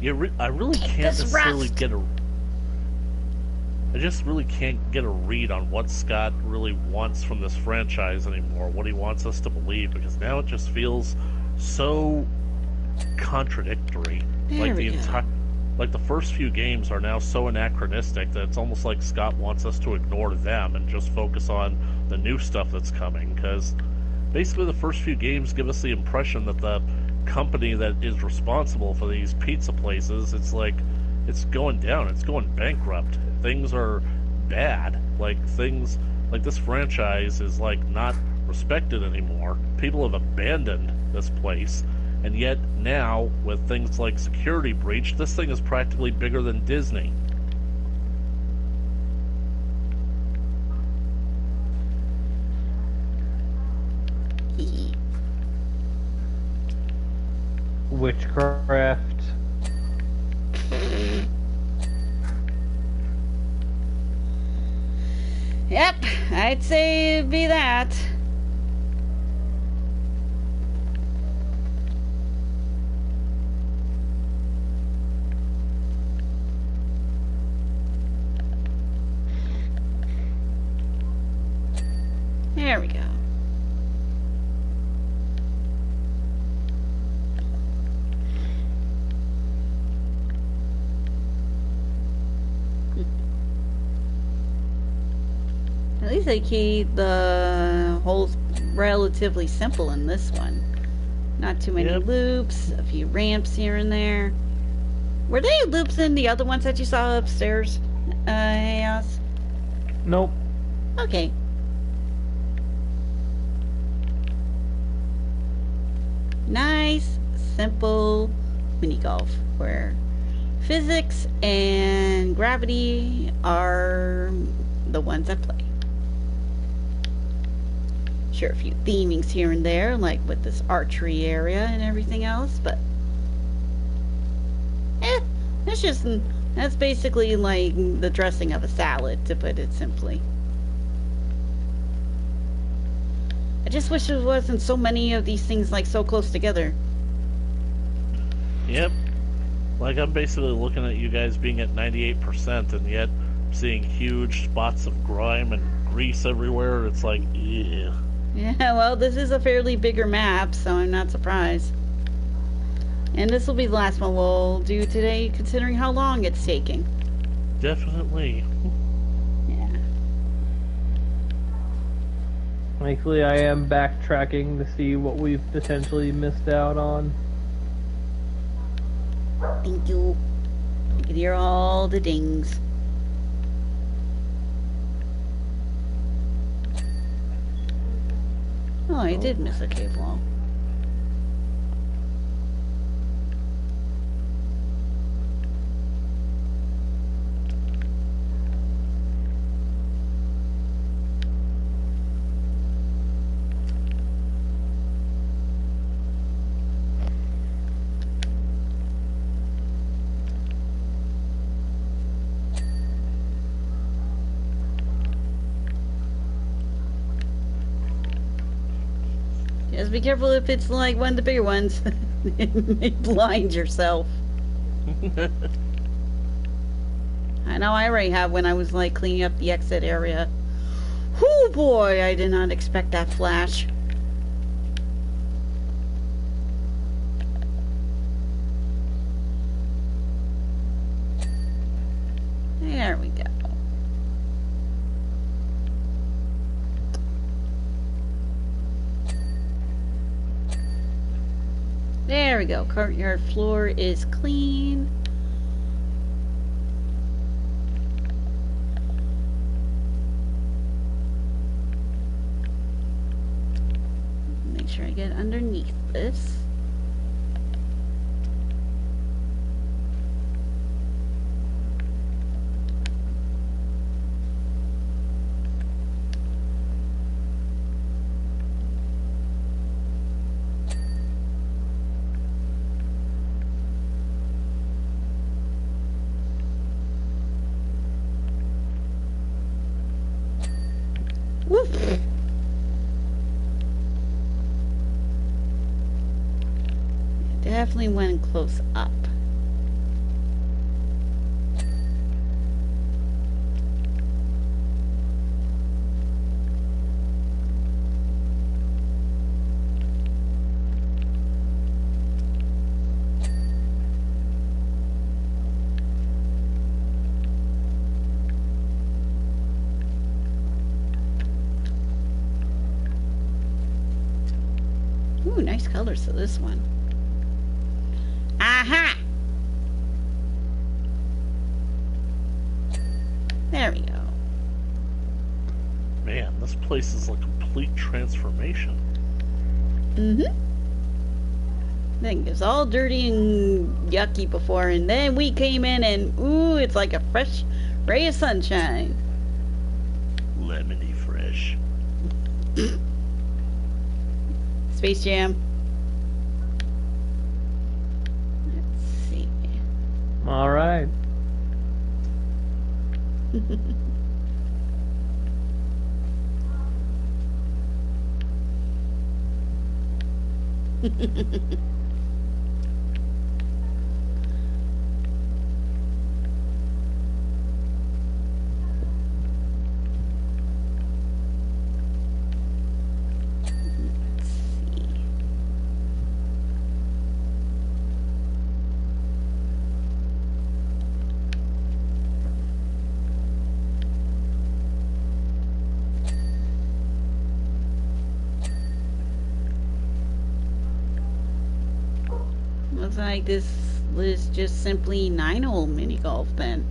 I really can't necessarily get a. I just really can't get a read on what Scott really wants from this franchise anymore. What he wants us to believe, because now it just feels so contradictory. There we go. Like the first few games are now so anachronistic that it's almost like Scott wants us to ignore them and just focus on the new stuff that's coming. Because basically, the first few games give us the impression that the company that is responsible for these pizza places, it's like it's going down, it's going bankrupt, things are bad, like things like this franchise is like not respected anymore. People have abandoned this place, and yet now with things like Security Breach, this thing is practically bigger than Disney. Witchcraft. Yep, I'd say it'd be that. There we go. At least they keep the holes relatively simple in this one. Not too many loops, a few ramps here and there. Were they loops in the other ones that you saw upstairs? Yes. Nope. Okay. Nice, simple mini golf where physics and gravity are the ones at play. Sure, a few themings here and there, like with this archery area and everything else, but that's just, that's basically like the dressing of a salad, to put it simply. I just wish there wasn't so many of these things like so close together. Yep. Like, I'm basically looking at you guys being at 98%, and yet seeing huge spots of grime and grease everywhere. It's like, yeah. Yeah, well, this is a fairly bigger map, so I'm not surprised. And this will be the last one we'll do today, considering how long it's taking. Definitely. Yeah. Thankfully, I am backtracking to see what we've potentially missed out on. Thank you. I can hear all the dings. Oh, I did miss a cave wall. Just be careful if it's like one of the bigger ones. It may blind yourself. I know I already have when I was like cleaning up the exit area. Whoo boy, I did not expect that flash. There we go. There we go. Courtyard floor is clean. Make sure I get underneath this. Woof. Definitely went close up. Ooh, nice colors to this one. Aha! There we go. Man, this place is a complete transformation. Mm-hmm. Thing is all dirty and yucky before, and then we came in and ooh, it's like a fresh ray of sunshine. Lemony fresh. Space Jam. Let's see. All right. Looks like this is just simply 9-hole mini golf then.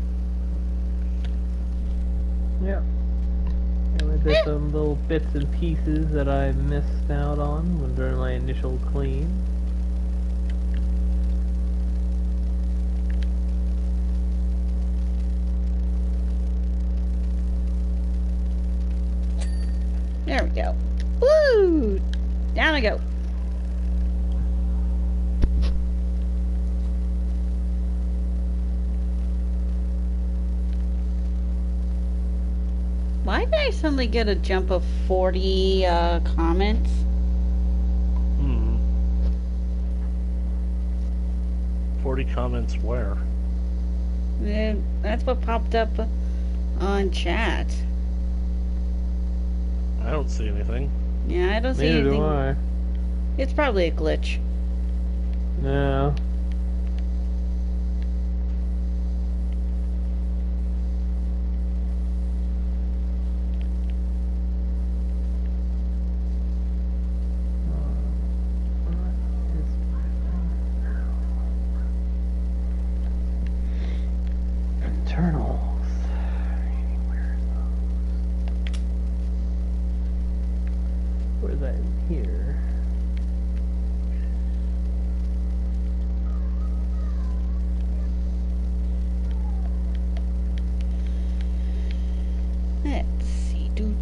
Yeah. And there's some little bits and pieces that I missed out on during my initial clean. There we go. Woo! Down I go. Why did I suddenly get a jump of 40 comments? 40 comments where? That's what popped up on chat. I don't see anything. Yeah, I don't see Neither anything. do I. It's probably a glitch. No. Internals. Where's that in here? Let's see. Do.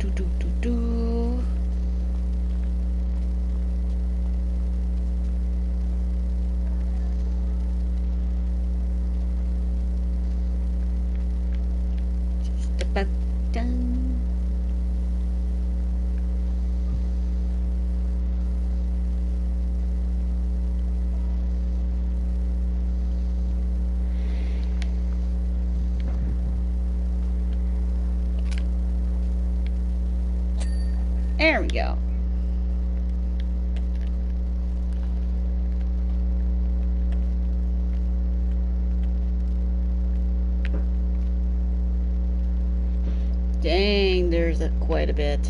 Just about done. There we go. Dang, there's quite a bit.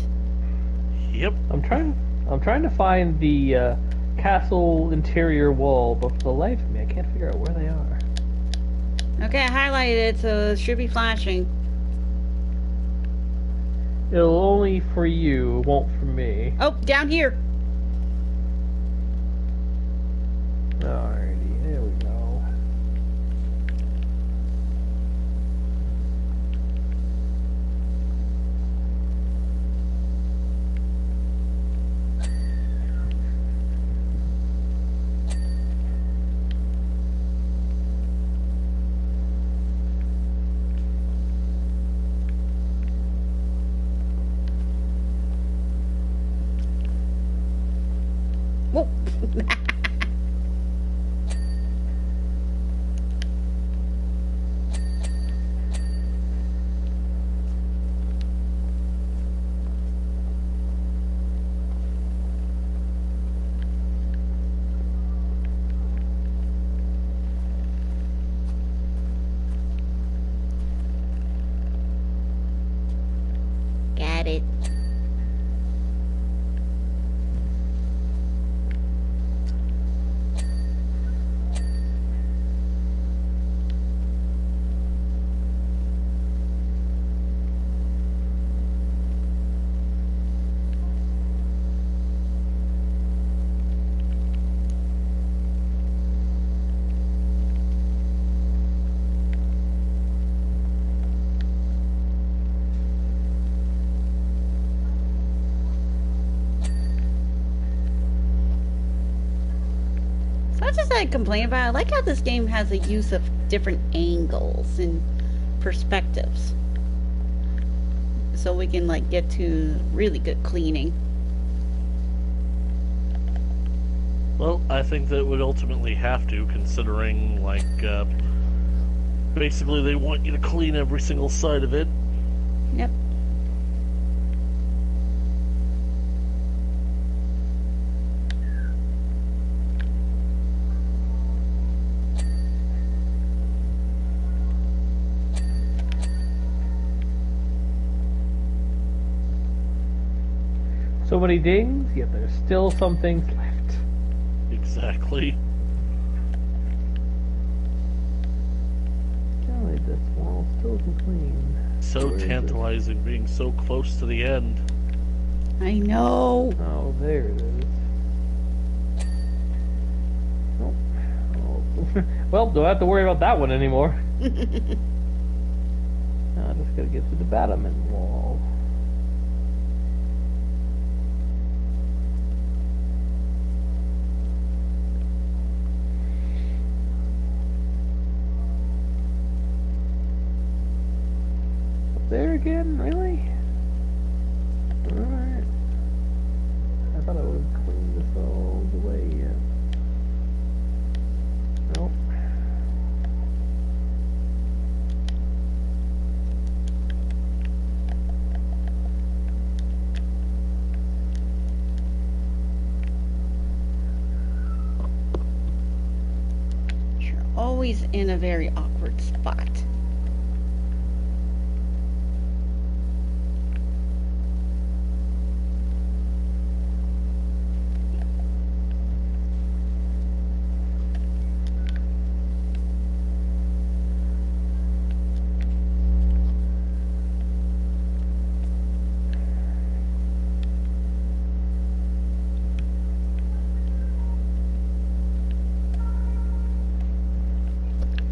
Yep. I'm trying to find the castle interior wall, but for the life of me, I can't figure out where they are. Okay, I highlighted it, so it should be flashing. It'll only for you, it won't for me. Oh, down here. Alrighty, there we go. Whoa. Got it. That's just I complain about. I like how this game has a use of different angles and perspectives, so we can like get to really good cleaning. Well, I think that would ultimately have to, considering, like, basically they want you to clean every single side of it. Yep. So many dings, yet there's still some things left. Exactly. Golly, this wall still isn't clean. So Where is it? tantalizing being so close to the end. I know. Oh, there it is. Oh. Oh. Well, don't have to worry about that one anymore. Now I just gotta get to the battlement wall. there again? Really? Alright. I thought I would have cleaned this all the way yet. Nope. You're always in a very awkward spot.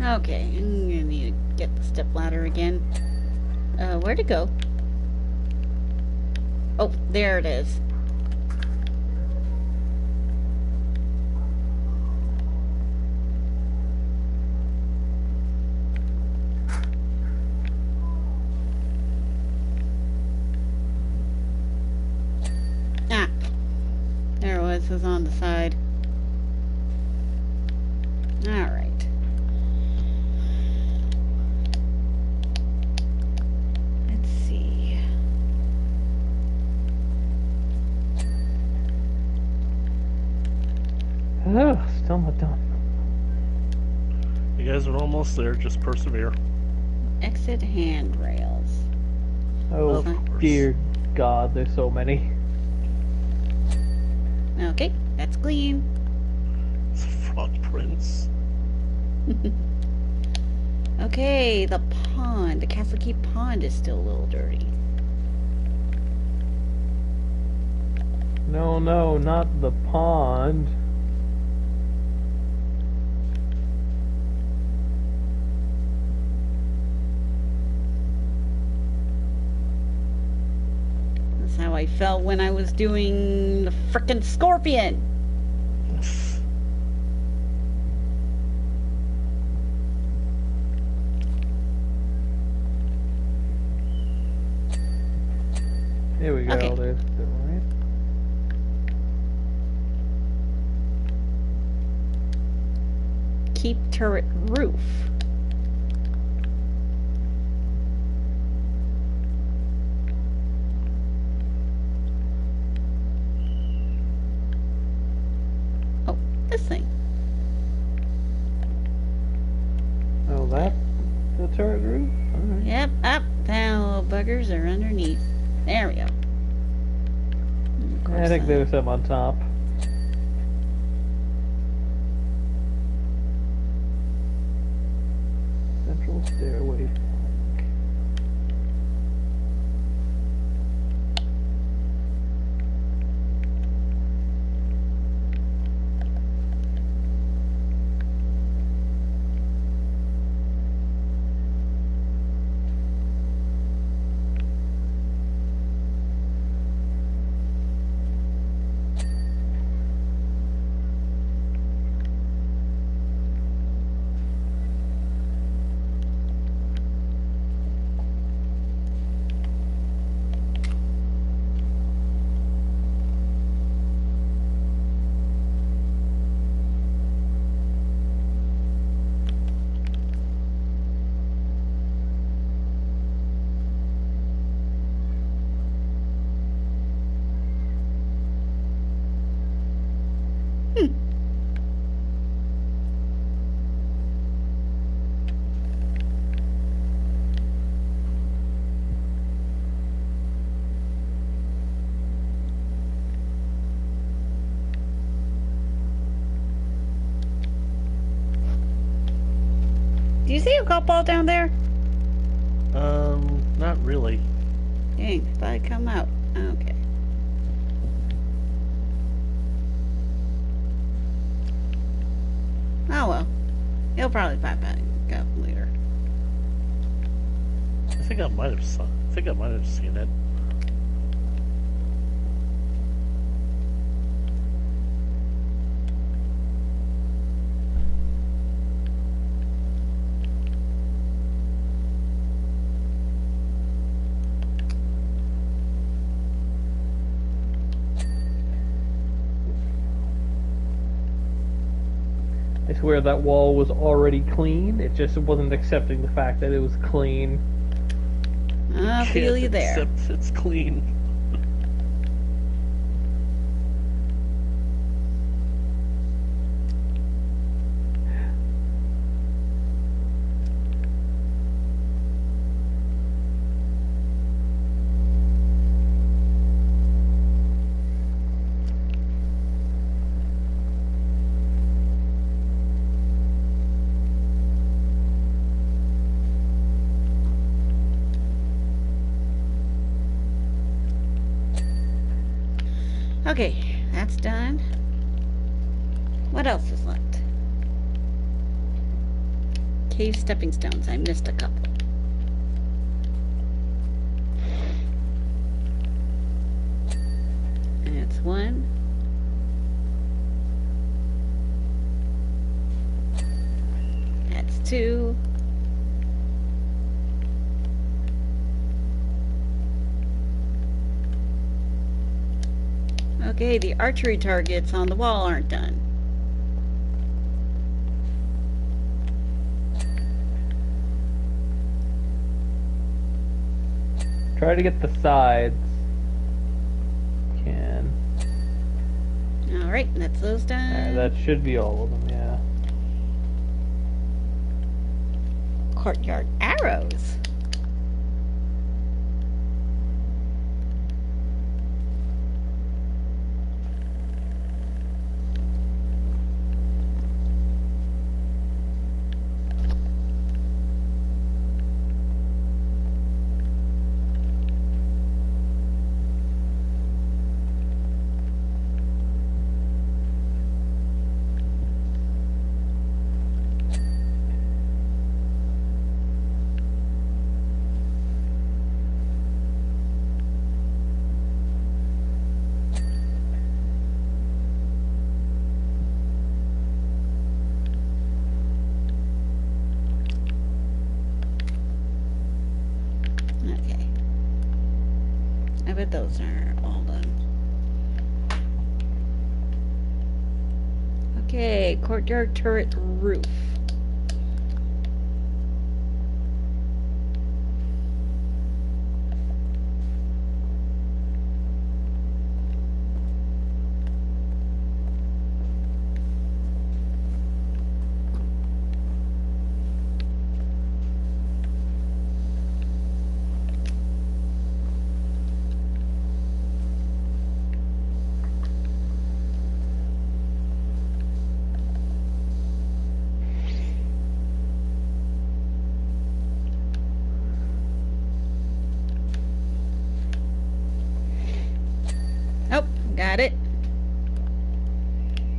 Okay, I'm gonna need to get the step ladder again. Where'd it go? Oh, there it is. Ah, there it was. It was on the side. All right. Oh, still not done. You guys are almost there. Just persevere. Exit handrails. Oh, Of course. dear God, there's so many. Okay, that's clean. It's frog prints. Okay, the pond. The Castle Key pond is still a little dirty. No, no, not the pond. That's how I felt when I was doing the frickin' scorpion. Here we go, Okay. there's the right. Keep turret roof. Oh, this thing. Oh, that? The turret roof? Alright. Yep, up. That little buggers are underneath. There we go. Of I course, think there's some on top. Central stairway. Do you see a golf ball down there? Not really. Dang, thought I'd come out. Okay. Oh well. He'll probably pop out later. I think I might have seen it. to where that wall was already clean. It just wasn't accepting the fact that it was clean. I feel you there. Except it's clean. Okay, that's done. What else is left? Cave stepping stones. I missed a couple. That's one. That's two. Okay, the archery targets on the wall aren't done. Try to get the sides. Can. Alright, that's those done. That should be all of them, yeah. Courtyard arrows. Okay. I bet those are all done. Okay, courtyard turret roof. Oh, got it.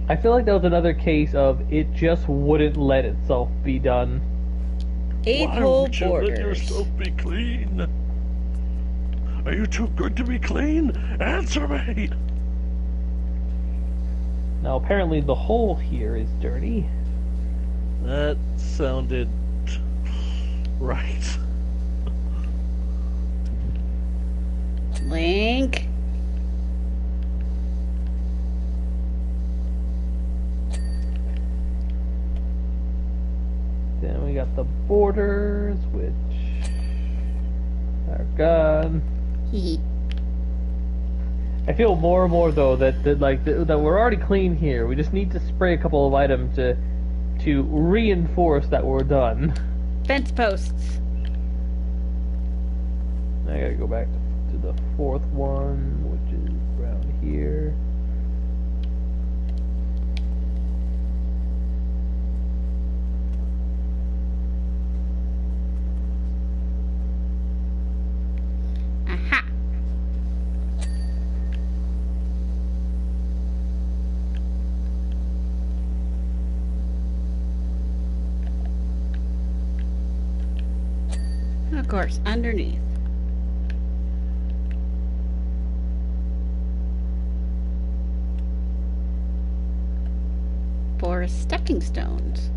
I feel like that was another case of it just wouldn't let itself be done. Eight Why hole would you let borders. yourself be clean? Are you too good to be clean? Answer me! Now apparently the hole here is dirty. That sounded right. Link. Then we got the borders, which are gone. I feel more and more though that we're already clean here. We just need to spray a couple of items to reinforce that we're done. Fence posts. I gotta go back to the fourth one, which is around here. Aha. Of course, underneath. For stepping stones.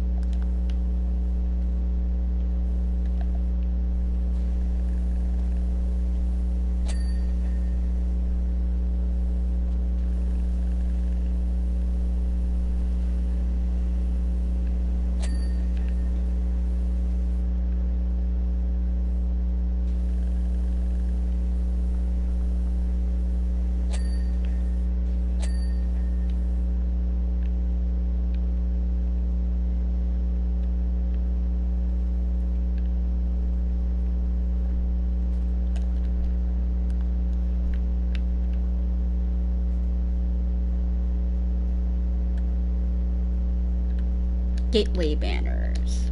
gateway banners.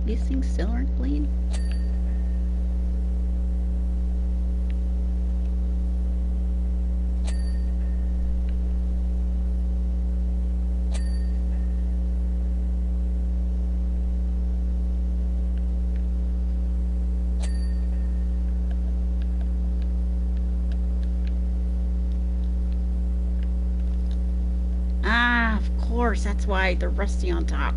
These things still aren't clean. Ah, of course, that's why they're rusty on top.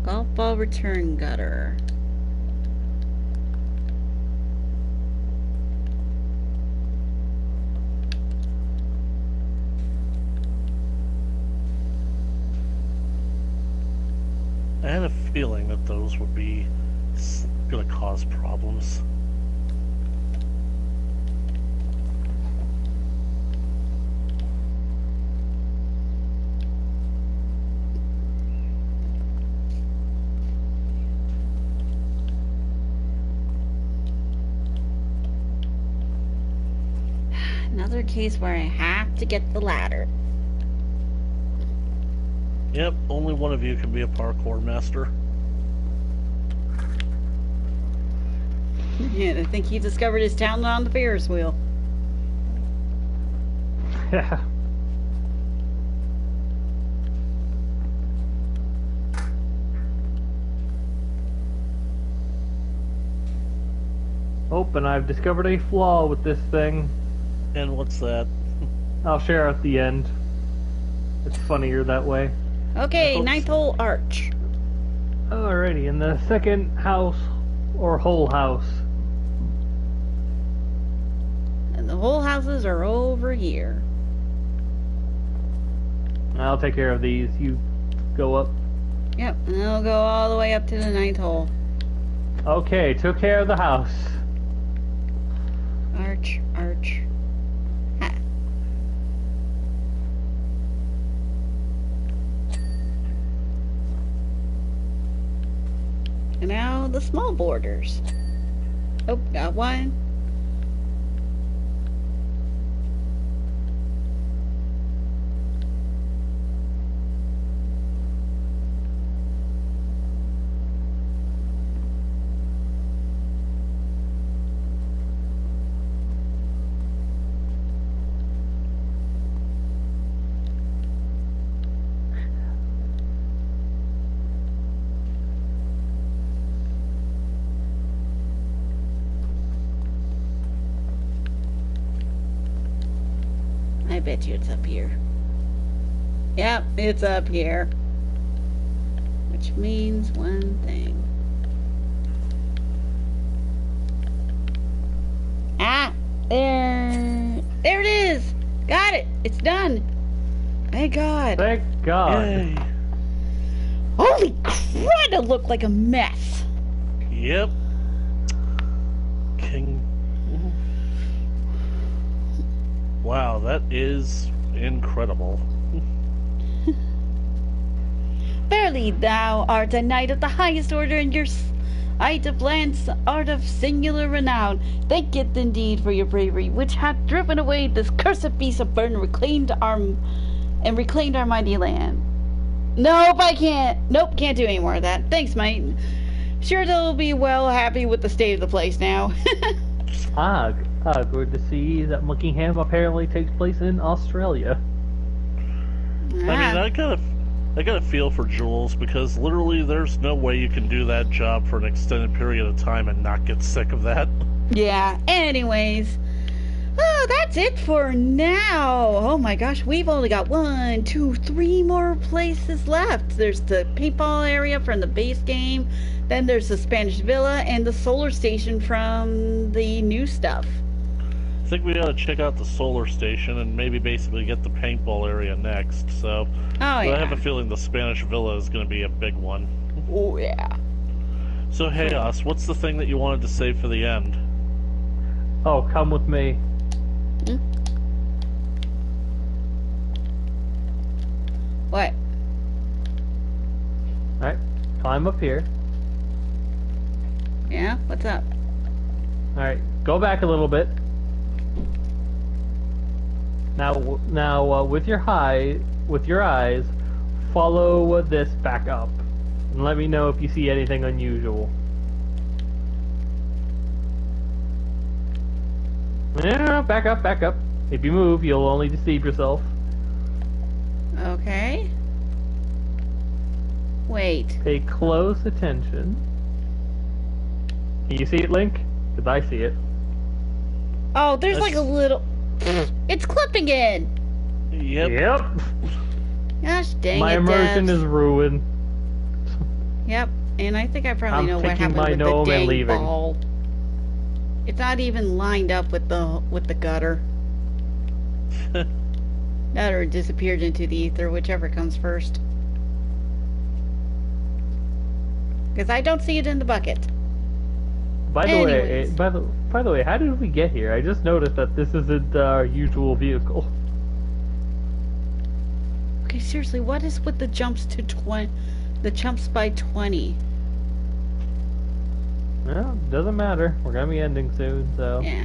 Golf ball return gutter. I had a feeling that those would be going to cause problems. Another case where I have to get the ladder. Yep, only one of you can be a parkour master. Yeah, I think he discovered his talent on the Ferris wheel. Yeah. Oh, and I've discovered a flaw with this thing. And what's that? I'll share at the end. It's funnier that way. Okay, ninth hole arch. Alrighty, in the second house or whole house. And the whole houses are over here. I'll take care of these. You go up. Yep, and I'll go all the way up to the ninth hole. Okay, took care of the house. Arch, arch. Ha. And now the small borders. Oh, got one. I bet you it's up here. Yep, it's up here. Which means one thing. Ah! There it is! Got it! It's done! Thank God. Thank God. Yay. Holy crud, it looked like a mess! Yep. King. Wow, that is incredible. Verily thou art a knight of the highest order, and your sight of lance art of singular renown. Thank it indeed for your bravery, which hath driven away this cursed beast of burden, reclaimed our mighty land. Nope, I can't. Nope, can't do any more of that. Thanks, mate. Sure, they'll be well happy with the state of the place now. Good to see that Muckingham apparently takes place in Australia. I mean, I gotta feel for Jules, because literally there's no way you can do that job for an extended period of time and not get sick of that. Yeah, anyways. Oh, that's it for now. Oh my gosh, we've only got 1, 2, 3 more places left. There's the paintball area from the base game. Then there's the Spanish Villa and the solar station from the new stuff. I think we ought to check out the solar station and maybe basically get the paintball area next. So, Oh, but yeah. I have a feeling the Spanish Villa is going to be a big one. Oh, yeah. So, Chaos, what's the thing that you wanted to save for the end? Oh, come with me. What? Alright, climb up here. Yeah? What's up? Alright, go back a little bit. Now, with your eyes, follow this back up, and let me know if you see anything unusual. No, back up, back up. If you move, you'll only deceive yourself. Okay. Wait. Pay close attention. Can you see it, Link? Because I see it. Oh, there's That's- like a little... It's clipping in! Yep. Gosh dang My it, immersion devs. is ruined. Yep, and I think I probably I'm know what taking happened my with the gnome and dang leaving. ball. It's not even lined up with the gutter. That or it disappeared into the ether, whichever comes first. Because I don't see it in the bucket. By the Anyways. way, by the way, how did we get here? I just noticed that this isn't our usual vehicle. Okay, seriously, what is with the jumps to 20? The jumps by 20? Well, doesn't matter. We're gonna be ending soon, so. Yeah.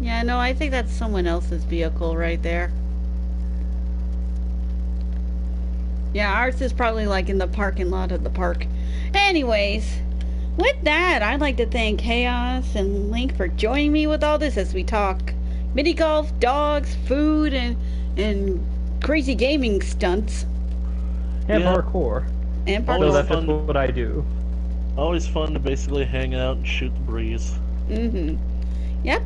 Yeah, no, I think that's someone else's vehicle right there. Yeah, ours is probably like in the parking lot of the park. Anyways, with that, I'd like to thank Chaos and Link for joining me with all this as we talk mini golf, dogs, food, and crazy gaming stunts. And Yeah. parkour. And So Always parkour. that's fun. just what I do. Always fun to basically hang out and shoot the breeze. Mm-hmm. Yep.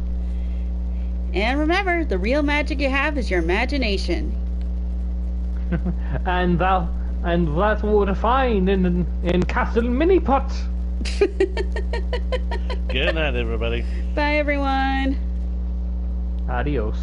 And remember, the real magic you have is your imagination. and that's what we'll find in Castle Minipot. Good night, everybody. Bye, everyone. Adios.